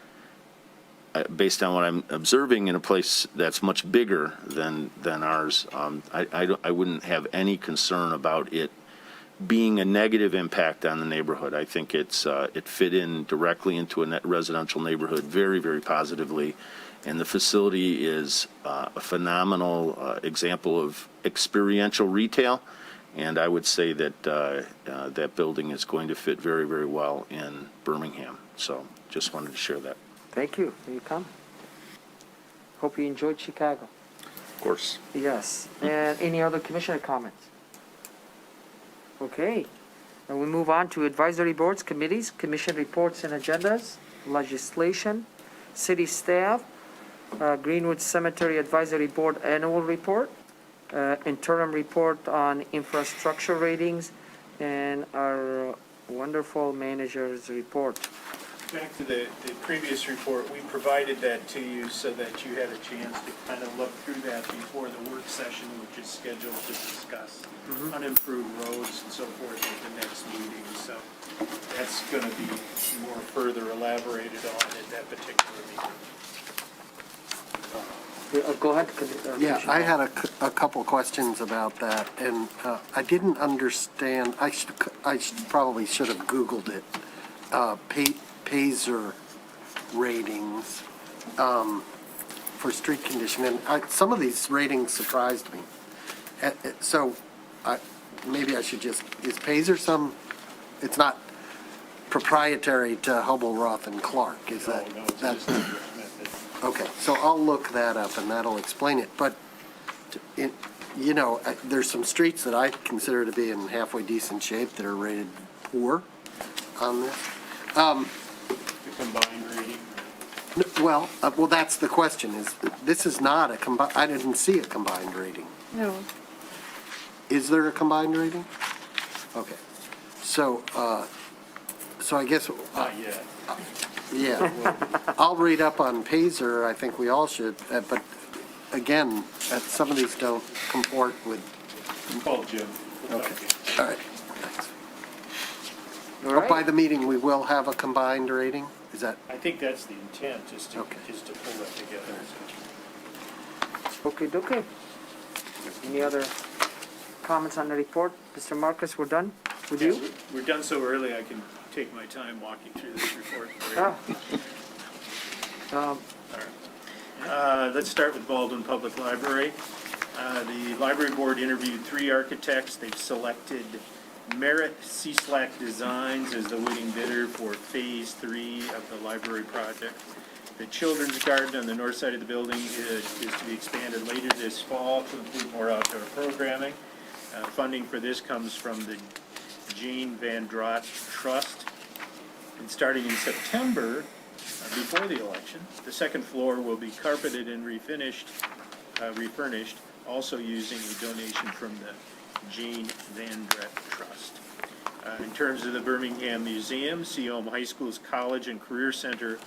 based on what I'm observing in a place that's much bigger than ours, I wouldn't have any concern about it being a negative impact on the neighborhood. I think it fit in directly into a residential neighborhood very, very positively. And the facility is a phenomenal example of experiential retail. And I would say that that building is going to fit very, very well in Birmingham. So just wanted to share that.
Thank you. Will you come? Hope you enjoyed Chicago.
Of course.
Yes. And any other commissioner comments? Okay. And we move on to advisory boards, committees, commission reports and agendas, legislation, city staff, Greenwood Cemetery Advisory Board annual report, interim report on infrastructure ratings, and our wonderful manager's report.
Back to the previous report, we provided that to you so that you had a chance to kind of look through that before the work session, which is scheduled to discuss unimproved roads and so forth at the next meeting. So that's going to be more further elaborated on at that particular meeting.
Go ahead.
Yeah, I had a couple questions about that, and I didn't understand. I probably should have Googled it. Phaser ratings for street condition, and some of these ratings surprised me. So maybe I should just, is Phaser it's not proprietary to Hubble, Roth, and Clark, is that?
No, it's just a method.
Okay, so I'll look that up and that'll explain it. But, there's some streets that I consider to be in halfway decent shape that are rated poor on this.
The combined rating.
Well, that's the question, this is not I didn't see a combined rating.
No.
Is there a combined rating? Okay, so I guess.
Not yet.
Yeah, I'll read up on Phaser, I think we all should, but again, some of these don't comport with.
Call Jim.
Okay, all right, thanks.
All right.
By the meeting, we will have a combined rating, is that?
I think that's the intent, is to pull that together.
Okay. Any other comments on the report? Mr. Marcus, we're done with you?
We're done so early, I can take my time walking through this report for you. Let's start with Baldwin Public Library. The library board interviewed 3 architects. They've selected Merit C-Slack Designs as the winning bidder for Phase 3 of the library project. The children's garden on the north side of the building is to be expanded later this fall to include more outdoor programming. Funding for this comes from the Jane Van Drott Trust. And starting in September, before the election, the second floor will be carpeted and refurnished, also using a donation from the Jane Van Drott Trust. In terms of the Birmingham Museum, Seaholm High School's College and Career Center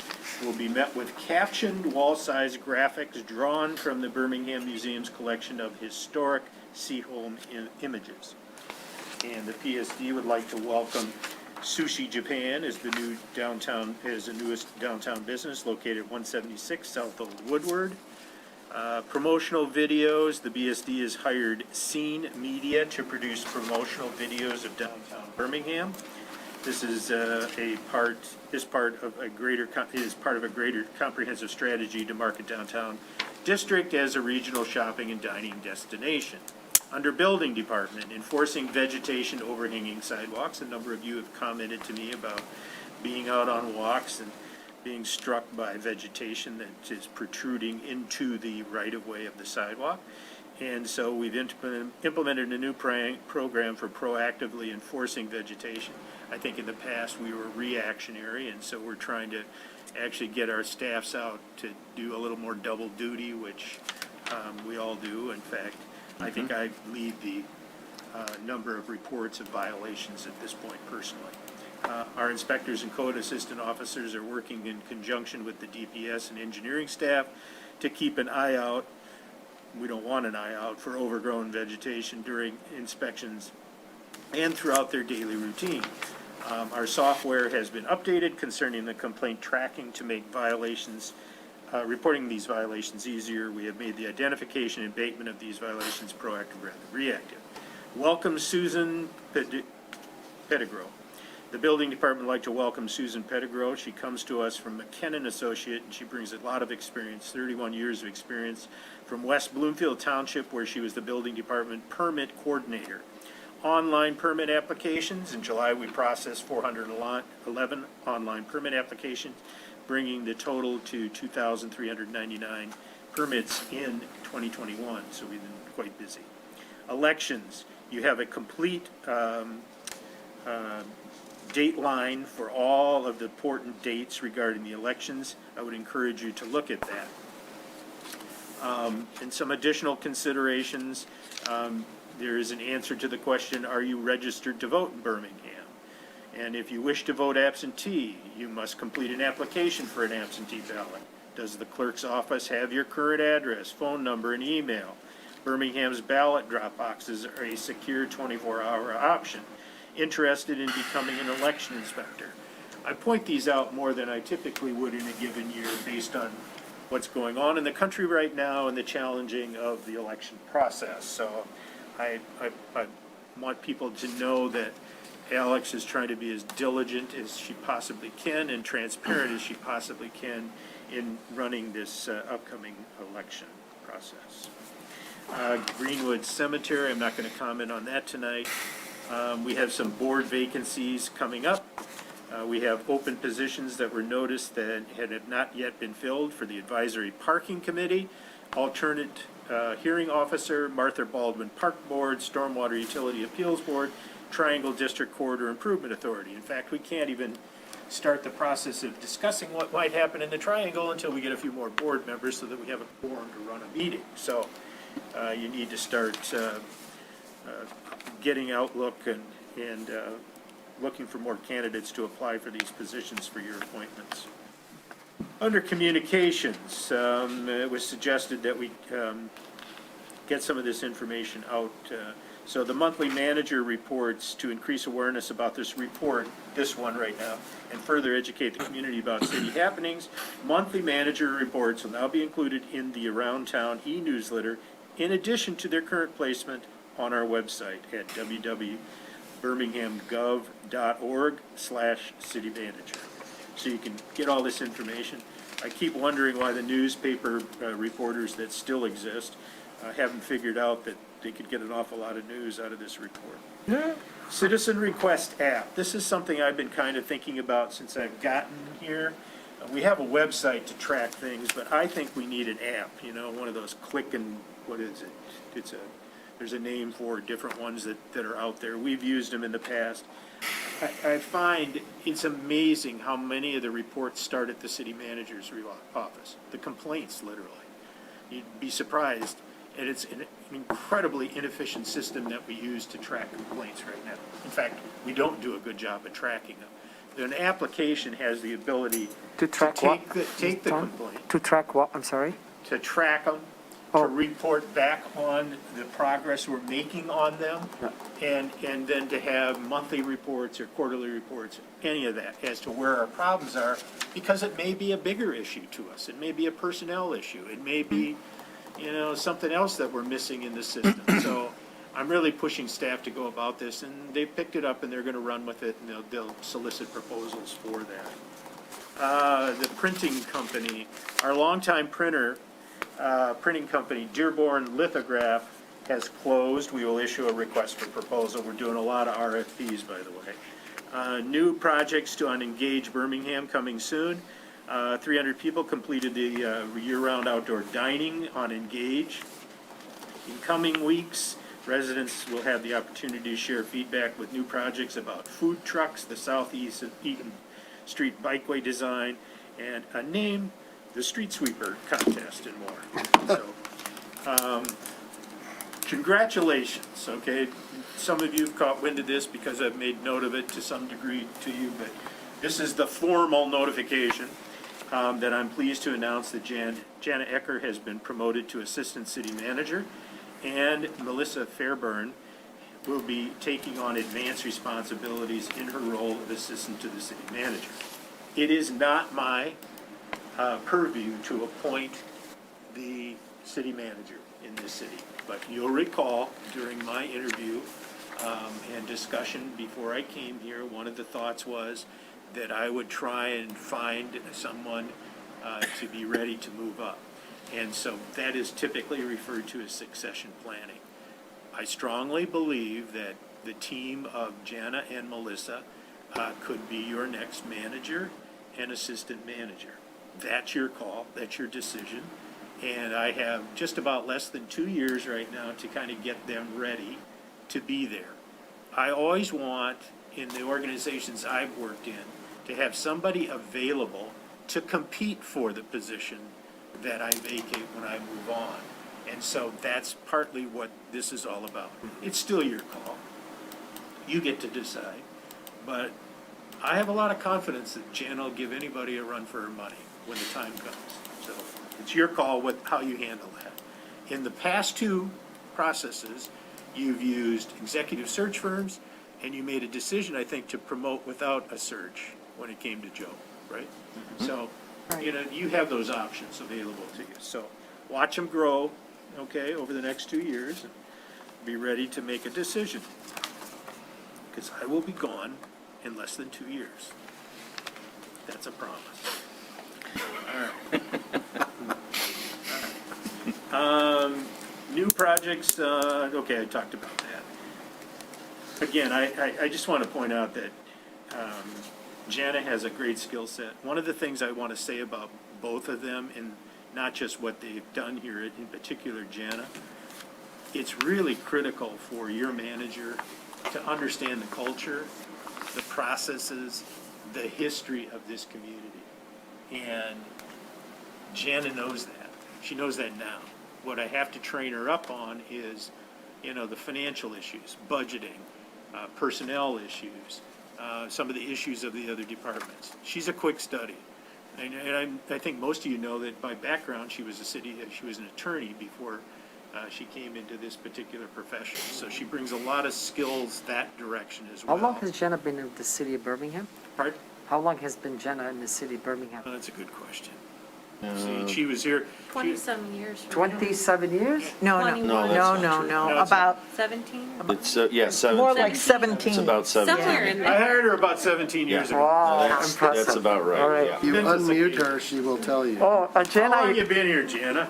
will be met with captioned wall-size graphics drawn from the Birmingham Museum's collection of historic Seaholm images. And the PSD would like to welcome Sushi Japan as the newest downtown business located at 176 South Old Woodward. Promotional videos, the BSD has hired Scene Media to produce promotional videos of downtown Birmingham. This is part of a greater comprehensive strategy to market downtown district as a regional shopping and dining destination. Under Building Department, enforcing vegetation overhanging sidewalks. A number of you have commented to me about being out on walks and being struck by vegetation that is protruding into the right-of-way of the sidewalk. And so we've implemented a new program for proactively enforcing vegetation. I think in the past we were reactionary, and so we're trying to actually get our staffs out to do a little more double duty, which we all do. In fact, I think I lead the number of reports of violations at this point personally. Our inspectors and code assistant officers are working in conjunction with the DPS and engineering staff to keep an eye out. We don't want an eye out for overgrown vegetation during inspections and throughout their daily routine. Our software has been updated concerning the complaint tracking to make reporting these violations easier. We have made the identification and abatement of these violations proactive rather than reactive. Welcome Susan Pettigrew. The Building Department would like to welcome Susan Pettigrew. She comes to us from McKinnon Associate, and she brings a lot of experience, 31 years of experience, from West Bloomfield Township, where she was the Building Department permit coordinator. Online permit applications. In July, we processed 411 online permit applications, bringing the total to 2,399 permits in 2021, so we've been quite busy. Elections. You have a complete date line for all of the important dates regarding the elections. I would encourage you to look at that. And some additional considerations. There is an answer to the question, are you registered to vote in Birmingham? And if you wish to vote absentee, you must complete an application for an absentee ballot. Does the clerk's office have your current address, phone number, and email? Birmingham's ballot drop boxes are a secure 24-hour option. Interested in becoming an election inspector? I point these out more than I typically would in a given year based on what's going on in the country right now and the challenging of the election process. So I want people to know that Alex is trying to be as diligent as she possibly can and transparent as she possibly can in running this upcoming election process. Greenwood Cemetery, I'm not going to comment on that tonight. We have some board vacancies coming up. We have open positions that were noticed that have not yet been filled for the Advisory Parking Committee, Alternate Hearing Officer, Martha Baldwin Park Board, Stormwater Utility Appeals Board, Triangle District Corridor Improvement Authority. In fact, we can't even start the process of discussing what might happen in the Triangle until we get a few more board members so that we have a quorum to run a meeting. So you need to start getting outlook and looking for more candidates to apply for these positions for your appointments. Under communications, it was suggested that we get some of this information out. So the monthly manager reports to increase awareness about this report, this one right now, and further educate the community about city happenings. Monthly manager reports will now be included in the Around Town e-newsletter in addition to their current placement on our website at www.birminghamgov.org/citymanager. So you can get all this information. I keep wondering why the newspaper reporters that still exist haven't figured out that they could get an awful lot of news out of this report. Yeah. Citizen Request app. This is something I've been kind of thinking about since I've gotten here. We have a website to track things, but I think we need an app, you know, one of those click and, what is it? It's a there's a name for different ones that are out there. We've used them in the past. I find it's amazing how many of the reports start at the city manager's office, the complaints, literally. You'd be surprised, and it's an incredibly inefficient system that we use to track complaints right now. In fact, we don't do a good job of tracking them. An application has the ability
To track
take
what?
take the complaint,
To track what? I'm sorry?
to track them, to report back on the progress we're making on them, and then to have monthly reports or quarterly reports, any of that, as to where our problems are, because it may be a bigger issue to us. It may be a personnel issue. It may be, something else that we're missing in the system. So I'm really pushing staff to go about this, and they picked it up, and they're going to run with it, and they'll solicit proposals for that. The printing company, our longtime printing company, Dearborn Lithograph, has closed. We will issue a request for proposal. We're doing a lot of RFPs, by the way. New projects on Engage Birmingham coming soon. 300 people completed the year-round outdoor dining on Engage. In coming weeks, residents will have the opportunity to share feedback with new projects about food trucks, the Southeast Eaton Street bikeway design, and a name, the street sweeper contest, and more. So, congratulations, okay? Some of you have caught wind of this because I've made note of it to some degree to you, but this is the formal notification that I'm pleased to announce that Jana Ecker has been promoted to Assistant City Manager, and Melissa Fairburn will be taking on advanced responsibilities in her role of Assistant to the City Manager. It is not my purview to appoint the city manager in this city. But you'll recall during my interview and discussion before I came here, one of the thoughts was that I would try and find someone to be ready to move up. And so that is typically referred to as succession planning. I strongly believe that the team of Jana and Melissa could be your next manager and assistant manager. That's your call, that's your decision. And I have just about less than 2 years right now to kind of get them ready to be there. I always want, in the organizations I've worked in, to have somebody available to compete for the position that I vacate when I move on. And so that's partly what this is all about. It's still your call. You get to decide. But I have a lot of confidence that Jan will give anybody a run for her money when the time comes. So it's your call with how you handle that. In the past two processes, you've used executive search firms, and you made a decision, I think, to promote without a search when it came to Joe, right? Mm-hmm. So, you have those options available to you. So watch them grow, okay, over the next 2 years, and be ready to make a decision. Because I will be gone in less than 2 years. That's a promise. All right. New projects, okay, I talked about that. Again, I just want to point out that Jana has a great skill set. One of the things I want to say about both of them, and not just what they've done here, in particular Jana, it's really critical for your manager to understand the culture, the processes, the history of this community. And Jana knows that. She knows that now. What I have to train her up on is, the financial issues, budgeting, personnel issues, some of the issues of the other departments. She's a quick study. And I think most of you know that by background, she was an attorney before she came into this particular profession. So she brings a lot of skills that direction as well.
How long has Jenna been in the city of Birmingham?
Pardon?
How long has been Jenna in the city of Birmingham?
Oh, that's a good question. See, she was here.
27 years.
27 years?
No, about
17?
It's, yeah, 17.
more like 17.
It's about 17.
Somewhere in
I
there.
hired her about 17 years ago.
Wow,
That's about right,
All right.
yeah.
You unmute her, she will tell you.
Oh,
How
Jenna,
long you been here, Jana?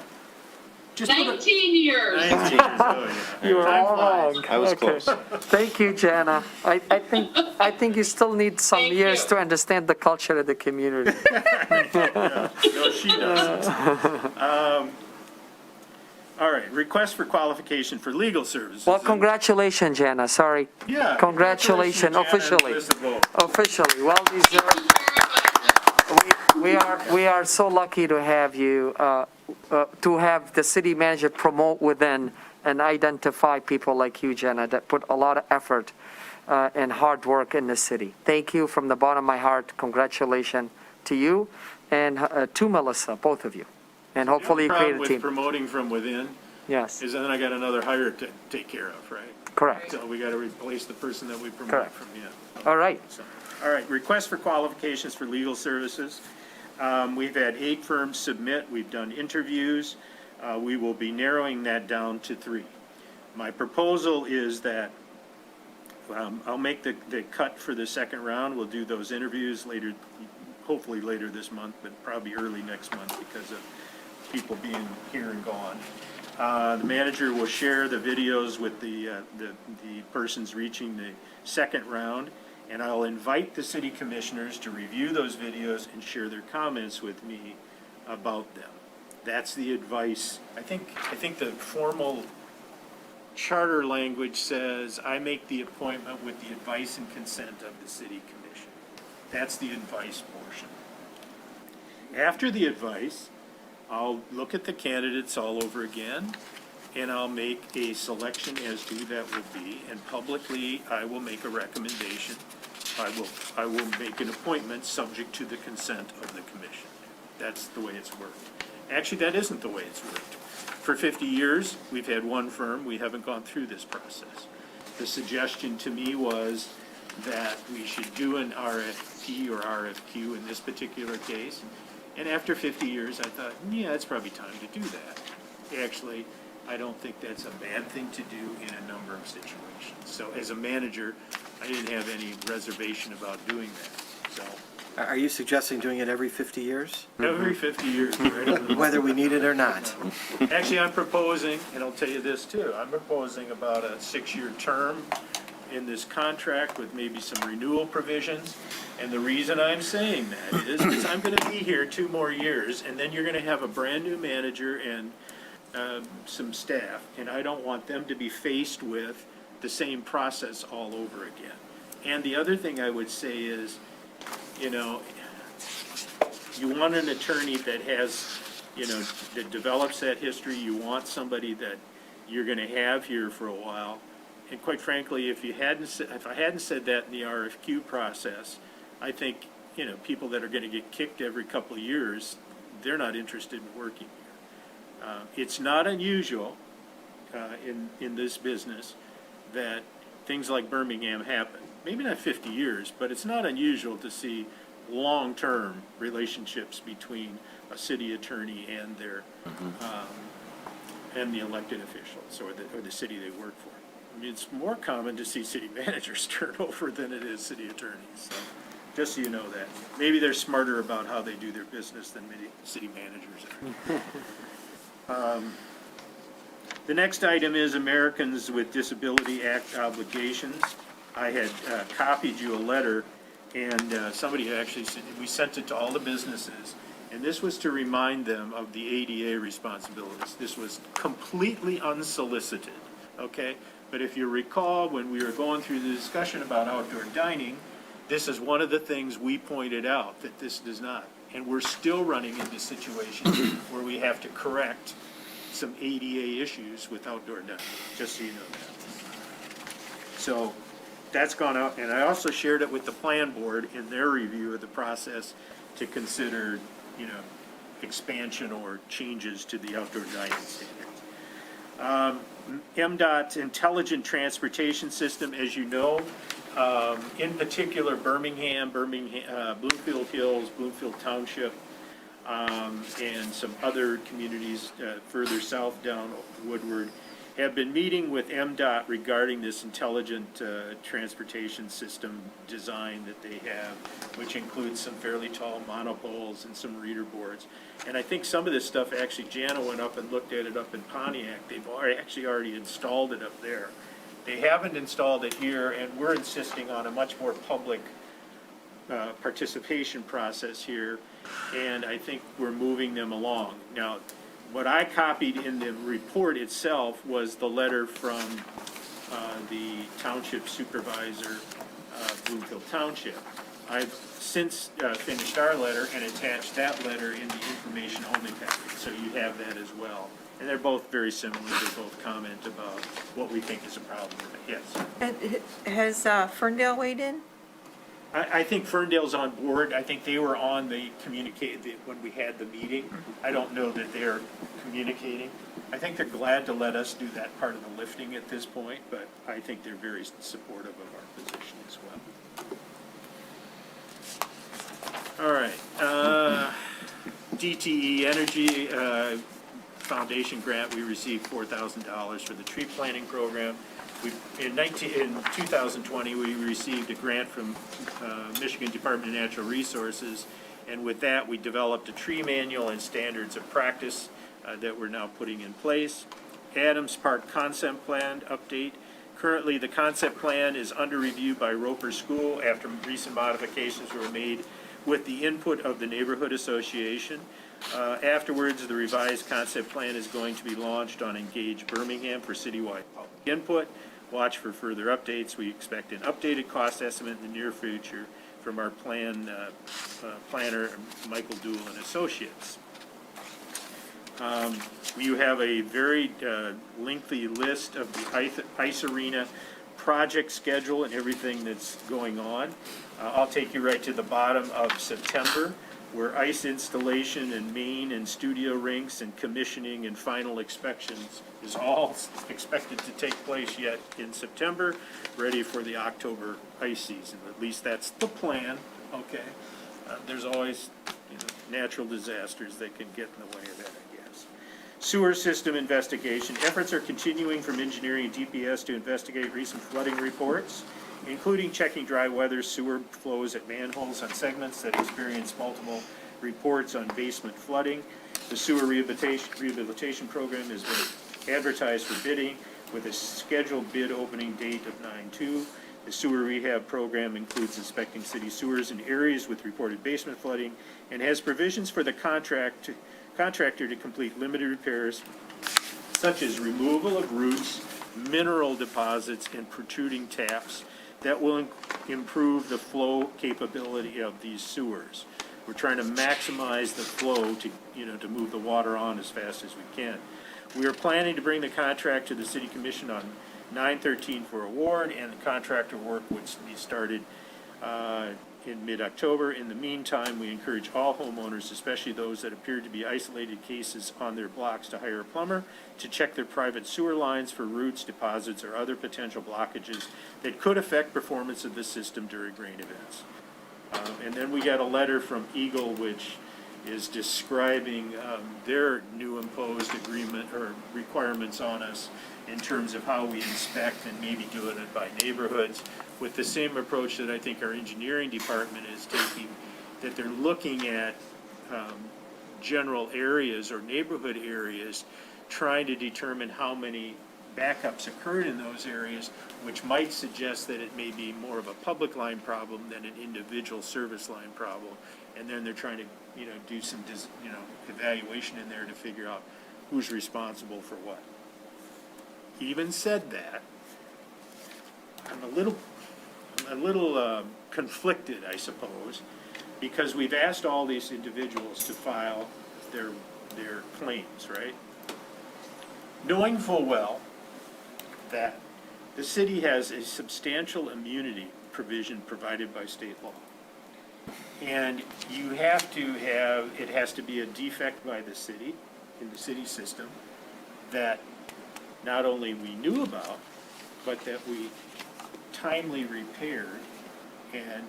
Just
19 years.
19 years. Oh, yeah.
you were
Time
all
flies.
wrong.
I was
Okay.
close.
Thank you, Jana. I think you still need some
Thank
years
you.
to understand the culture of the community.
No, she doesn't. All right, request for qualification for legal services.
Well, congratulations, Jana, sorry.
Yeah.
Congratulations,
Jana and
officially.
Elizabeth.
Officially, well deserved. We are so lucky to have you, to have the city manager promote within and identify people like you, Jenna, that put a lot of effort and hard work in the city. Thank you from the bottom of my heart. Congratulations to you and to Melissa, both of you. And hopefully you
The
create
problem
a
with
team.
promoting from within
Yes,
is then I got another hire to take care of, right?
correct.
So we got to replace the person that we promote
Correct.
from, yeah.
All right.
So, all right, request for qualifications for legal services. We've had 8 firms submit. We've done interviews. We will be narrowing that down to 3. My proposal is that I'll make the cut for the second round. We'll do those interviews later, hopefully later this month, but probably early next month because of people being here and gone. The manager will share the videos with the persons reaching the second round, and I'll invite the city commissioners to review those videos and share their comments with me about them. That's the advice. I think the formal charter language says, I make the appointment with the advice and consent of the city commission. That's the advice portion. After the advice, I'll look at the candidates all over again, and I'll make a selection as to who that will be, and publicly, I will make a recommendation. I will make an appointment subject to the consent of the commission. That's the way it's worked. Actually, that isn't the way it's worked. For 50 years, we've had one firm. We haven't gone through this process. The suggestion to me was that we should do an RFP or RFQ in this particular case. And after 50 years, I thought, yeah, it's probably time to do that. Actually, I don't think that's a bad thing to do in a number of situations. So as a manager, I didn't have any reservation about doing that. So
Are you suggesting doing it every 50 years?
every 50 years, right?
Whether we need it or not?
Actually, I'm proposing, and I'll tell you this too, I'm proposing about a 6-year term in this contract with maybe some renewal provisions. And the reason I'm saying that is because I'm going to be here 2 more years, and then you're going to have a brand-new manager and some staff, and I don't want them to be faced with the same process all over again. And the other thing I would say is, you know, you want an attorney that has, you know, that develops that history. You want somebody that you're going to have here for a while. And quite frankly, if I hadn't said that in the RFQ process, I think, you know, people that are going to get kicked every couple of years, they're not interested in working here. It's not unusual in this business that things like Birmingham happen. Maybe not 50 years, but it's not unusual to see long-term relationships between a city attorney and their and the elected officials or the city they work for. I mean, it's more common to see city managers turn over than it is city attorneys. So just so you know that. Maybe they're smarter about how they do their business than many city managers are. The next item is Americans with Disability Act obligations. I had copied you a letter, and somebody actually said, we sent it to all the businesses, and this was to remind them of the ADA responsibilities. This was completely unsolicited, okay? But if you recall, when we were going through the discussion about outdoor dining, this is one of the things we pointed out, that this does not. And we're still running into situations where we have to correct some ADA issues with outdoor dining, just so you know that. So that's gone out, and I also shared it with the plan board in their review of the process to consider, you know, expansion or changes to the outdoor dining standards. MDOT's Intelligent Transportation System, as you know, in particular Birmingham, Bloomfield Hills, Bloomfield Township, and some other communities further south down Woodward, have been meeting with MDOT regarding this intelligent transportation system design that they have, which includes some fairly tall monopoles and some reader boards. And I think some of this stuff, actually, Jana went up and looked at it up in Pontiac. They've already installed it up there. They haven't installed it here, and we're insisting on a much more public participation process here, and I think we're moving them along. Now, What I copied in the report itself was the letter from the township supervisor, Bloomfield Township. I've since finished our letter and attached that letter in the information only package, so you have that as well. And they're both very similar. They both comment about what we think is a problem with it. Yes.
Has Ferndale weighed in?
I think Ferndale's on board. I think they were on the when we had the meeting. I don't know that they're communicating. I think they're glad to let us do that part of the lifting at this point, but I think they're very supportive of our position as well. All right. DTE Energy Foundation grant, we received $4,000 for the tree planting program. In 2020, we received a grant from Michigan Department of Natural Resources, and with that, we developed a tree manual and standards of practice that we're now putting in place. Adams Park Concept Plan update. Currently, the concept plan is under review by Roper School after recent modifications were made with the input of the Neighborhood Association. Afterwards, the revised concept plan is going to be launched on Engage Birmingham for citywide public input. Watch for further updates. We expect an updated cost estimate in the near future from our planner, Michael Dool and Associates. You have a very lengthy list of the ice arena project schedule and everything that's going on. I'll take you right to the bottom of September, where ice installation and main and studio rinks and commissioning and final inspections is all expected to take place yet in September, ready for the October ice season. At least that's the plan, okay? There's always natural disasters that can get in the way of that, I guess. Sewer system investigation. Efforts are continuing from engineering and DPS to investigate recent flooding reports, including checking dry weather sewer flows at manholes on segments that experience multiple reports on basement flooding. The sewer rehabilitation program has been advertised for bidding with a scheduled bid opening date of 9/2. The sewer rehab program includes inspecting city sewers in areas with reported basement flooding and has provisions for the contractor to complete limited repairs such as removal of roots, mineral deposits, and protruding taps that will improve the flow capability of these sewers. We're trying to maximize the flow to move the water on as fast as we can. We are planning to bring the contract to the City Commission on 9/13 for award, and the contractor work would be started in mid-October. In the meantime, we encourage all homeowners, especially those that appear to be isolated cases on their blocks, to hire a plumber to check their private sewer lines for roots, deposits, or other potential blockages that could affect performance of the system during rain events. And then we got a letter from Eagle, which is describing their new imposed agreement or requirements on us in terms of how we inspect and maybe doing it by neighborhoods, with the same approach that I think our engineering department is taking, that they're looking at general areas or neighborhood areas, trying to determine how many backups occurred in those areas, which might suggest that it may be more of a public line problem than an individual service line problem. And then they're trying to, do some, evaluation in there to figure out who's responsible for what. Even said that, I'm a little conflicted, I suppose, because we've asked all these individuals to file their claims, right? Knowing full well that the city has a substantial immunity provision provided by state law. And it has to be a defect by the city, in the city system, that not only we knew about, but that we timely repaired, and,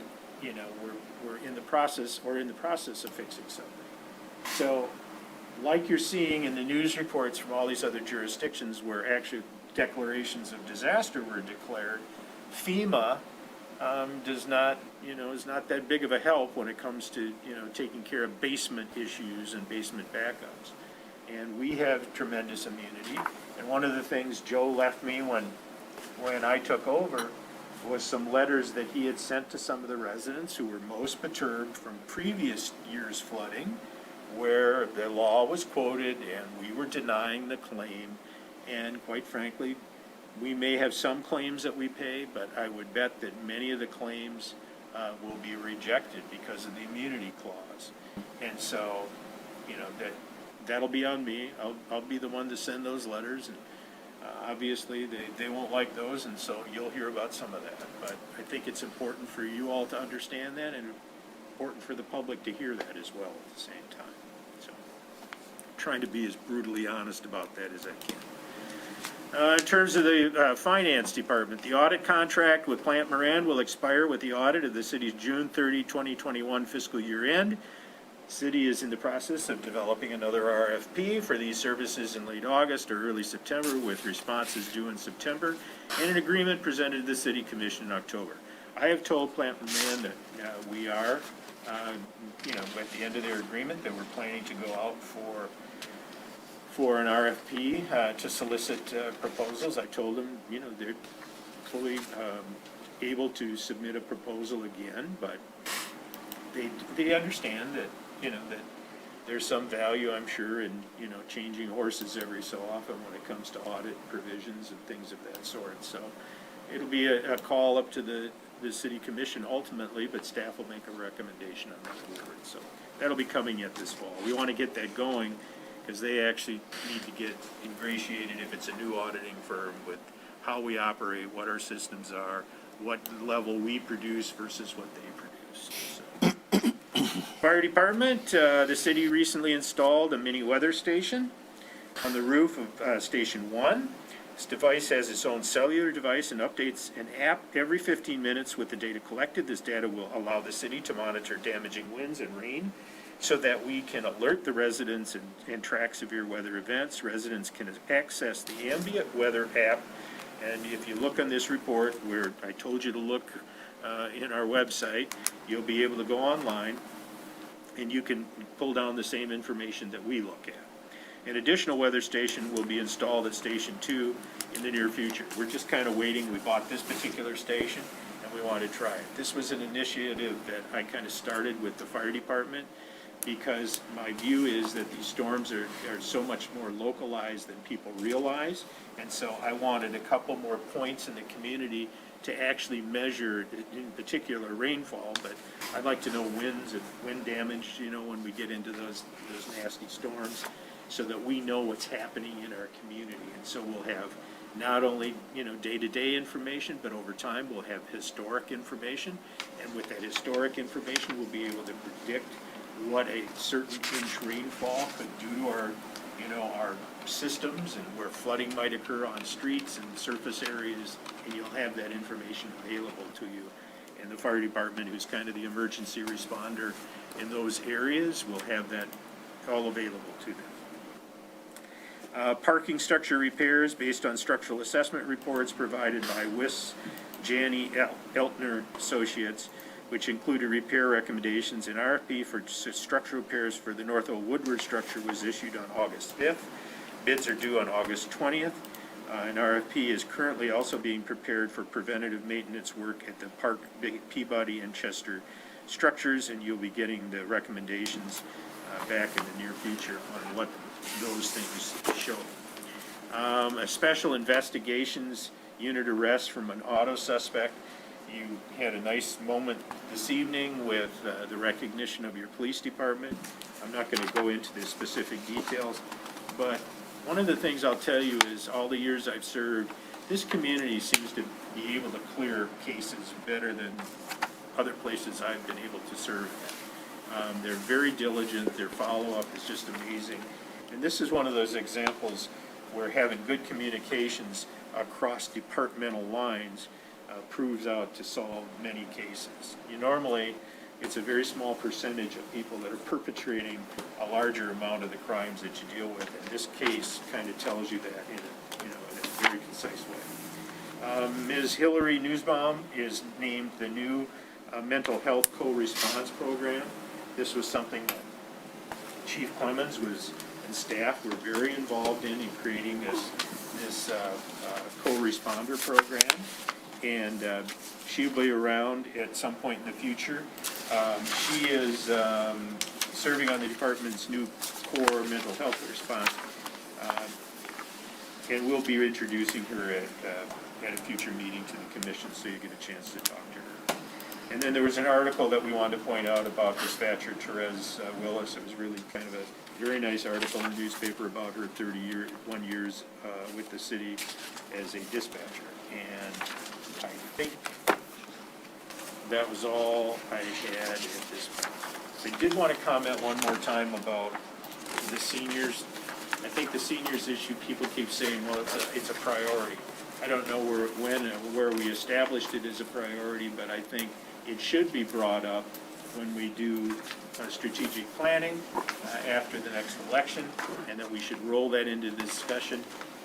we're in the process of fixing something. So, like you're seeing in the news reports from all these other jurisdictions where actually declarations of disaster were declared, FEMA is not that big of a help when it comes to, taking care of basement issues and basement backups. And we have tremendous immunity. And one of the things Joe left me when I took over was some letters that he had sent to some of the residents who were most perturbed from previous year's flooding, where the law was quoted and we were denying the claim. And quite frankly, we may have some claims that we pay, but I would bet that many of the claims will be rejected because of the immunity clause. And so, you know, that'll be on me. I'll be the one to send those letters, and obviously they won't like those, and so you'll hear about some of that. But I think it's important for you all to understand that, and important for the public to hear that as well at the same time. So, trying to be as brutally honest about that as I can. In terms of the finance department, the audit contract with Plant Moran will expire with the audit of the city's June 30, 2021 fiscal year end. City is in the process of developing another RFP for these services in late August or early September, with responses due in September, and an agreement presented to the City Commission in October. I have told Plant Moran that we are, at the end of their agreement, that we're planning to go out for an RFP to solicit proposals. I told them, they're fully able to submit a proposal again, but they understand that, that there's some value, I'm sure, in, changing horses every so often when it comes to audit provisions and things of that sort. So it'll be a call up to the City Commission ultimately, but staff will make a recommendation on that forward. So that'll be coming yet this fall. We want to get that going, because they actually need to get ingratiated if it's a new auditing firm with how we operate, what our systems are, what level we produce versus what they produce. So. Fire department, the city recently installed a mini weather station on the roof of Station 1. This device has its own cellular device and updates an app every 15 minutes with the data collected. This data will allow the city to monitor damaging winds and rain, so that we can alert the residents and track severe weather events. Residents can access the ambient weather app, and if you look on this report, where I told you to look in our website, you'll be able to go online, and you can pull down the same information that we look at. An additional weather station will be installed at Station 2 in the near future. We're just kind of waiting. We bought this particular station, and we want to try it. This was an initiative that I kind of started with the fire department, because my view is that these storms are so much more localized than people realize. And so I wanted a couple more points in the community to actually measure, in particular, rainfall, but I'd like to know winds and wind damage, when we get into those nasty storms, so that we know what's happening in our community. And so we'll have not only, day-to-day information, but over time we'll have historic information. And with that historic information, we'll be able to predict what a certain inch rainfall could do to our, our systems, and where flooding might occur on streets and surface areas, and you'll have that information available to you. And the fire department, who's kind of the emergency responder in those areas, will have that all available to them. Parking structure repairs based on structural assessment reports provided by WIS Janney Eltner Associates, which included repair recommendations. An RFP for structural repairs for the North Old Woodward structure was issued on August 5th. Bids are due on August 20th. An RFP is currently also being prepared for preventative maintenance work at the Park, Peabody, and Chester structures, and you'll be getting the recommendations back in the near future on what those things show. A special investigations unit arrest from an auto suspect. You had a nice moment this evening with the recognition of your police department. I'm not going to go into the specific details, but one of the things I'll tell you is all the years I've served, this community seems to be able to clear cases better than other places I've been able to serve at. They're very diligent. Their follow-up is just amazing. And this is one of those examples where having good communications across departmental lines proves out to solve many cases. Normally, it's a very small percentage of people that are perpetrating a larger amount of the crimes that you deal with. And this case kind of tells you that in a very concise way. Ms. Hillary Nussbaum is named the new mental health co-response program. This was something that Chief Clemens and staff were very involved in creating this co-responder program. And she'll be around at some point in the future. She is serving on the department's new core mental health response. And we'll be introducing her at a future meeting to the commission, so you get a chance to talk to her. And then there was an article that we wanted to point out about dispatcher Therese Willis. It was really kind of a very nice article in the newspaper about her 31 years with the city as a dispatcher. And I think that was all I had at this point. I did want to comment one more time about the seniors. I think the seniors issue, people keep saying, well, it's a priority. I don't know where we established it as a priority, but I think it should be brought up when we do strategic planning after the next election, and that we should roll that into discussion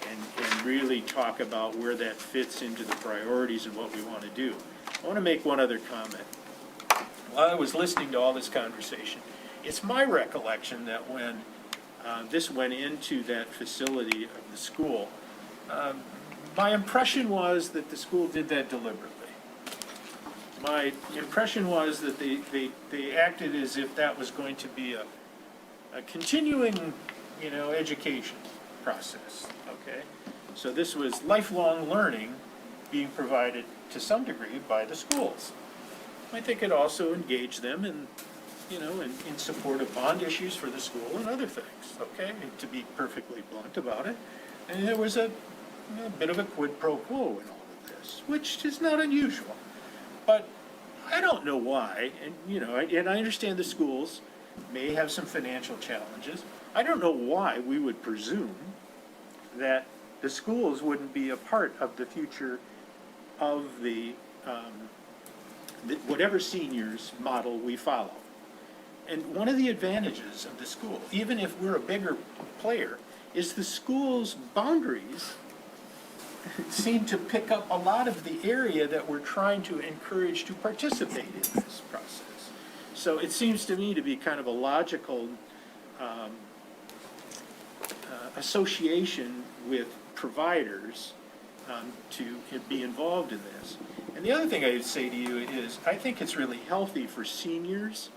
and really talk about where that fits into the priorities and what we want to do. I want to make one other comment. While I was listening to all this conversation, it's my recollection that when this went into that facility of the school, my impression was that the school did that deliberately. My impression was that they acted as if that was going to be a continuing, education process, okay? So this was lifelong learning being provided to some degree by the schools. I think it also engaged them in support of bond issues for the school and other things, okay? And to be perfectly blunt about it. And there was a bit of a quid pro quo in all of this, which is not unusual. But I don't know why, and I understand the schools may have some financial challenges. I don't know why we would presume that the schools wouldn't be a part of the future of the whatever seniors model we follow. And one of the advantages of the school, even if we're a bigger player, is the school's boundaries seem to pick up a lot of the area that we're trying to encourage to participate in this process. So it seems to me to be kind of a logical association with providers to be involved in this. And the other thing I would say to you is I think it's really healthy for seniors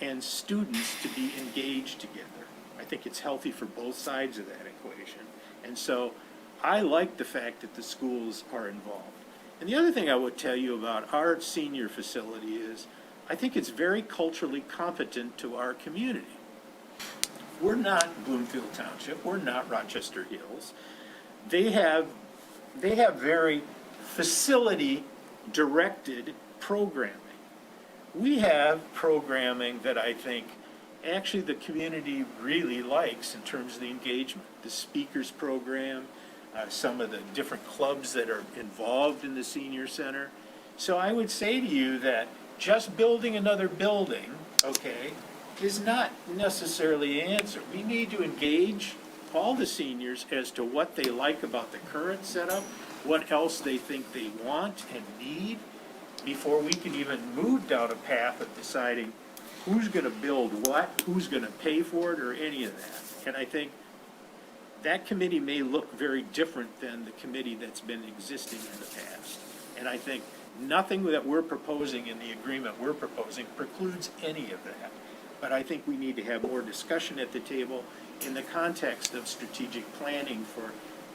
and students to be engaged together. I think it's healthy for both sides of that equation. And so I like the fact that the schools are involved. And the other thing I would tell you about our senior facility is I think it's very culturally competent to our community. We're not Bloomfield Township. We're not Rochester Hills. They have very facility-directed programming. We have programming that I think actually the community really likes in terms of the engagement. The speakers program, some of the different clubs that are involved in the senior center. So I would say to you that just building another building, okay, is not necessarily an answer. We need to engage all the seniors as to what they like about the current setup, what else they think they want and need, before we can even move down a path of deciding who's going to build what, who's going to pay for it, or any of that. And I think that committee may look very different than the committee that's been existing in the past. And I think nothing that we're proposing in the agreement we're proposing precludes any of that. But I think we need to have more discussion at the table in the context of strategic planning for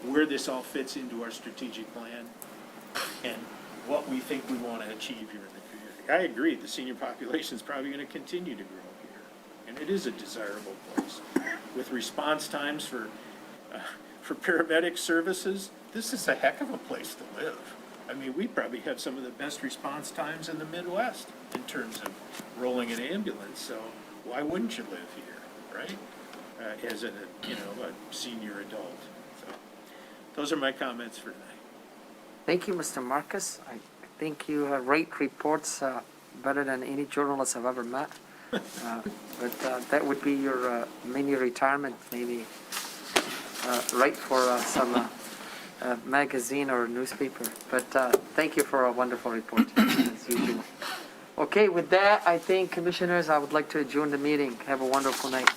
where this all fits into our strategic plan and what we think we want to achieve here in the community. I agree, the senior population is probably going to continue to grow here, and it is a desirable place. With response times for paramedic services, this is a heck of a place to live. I mean, we probably have some of the best response times in the Midwest in terms of rolling an ambulance, so why wouldn't you live here, right? As a senior adult. So those are my comments for tonight.
Thank you, Mr. Marcus. I think you rate reports better than any journalist I've ever met. But that would be your mini retirement, maybe. Write for some magazine or newspaper. But thank you for a wonderful report, as usual. Okay, with that, I think, Commissioners, I would like to adjourn the meeting. Have a wonderful night.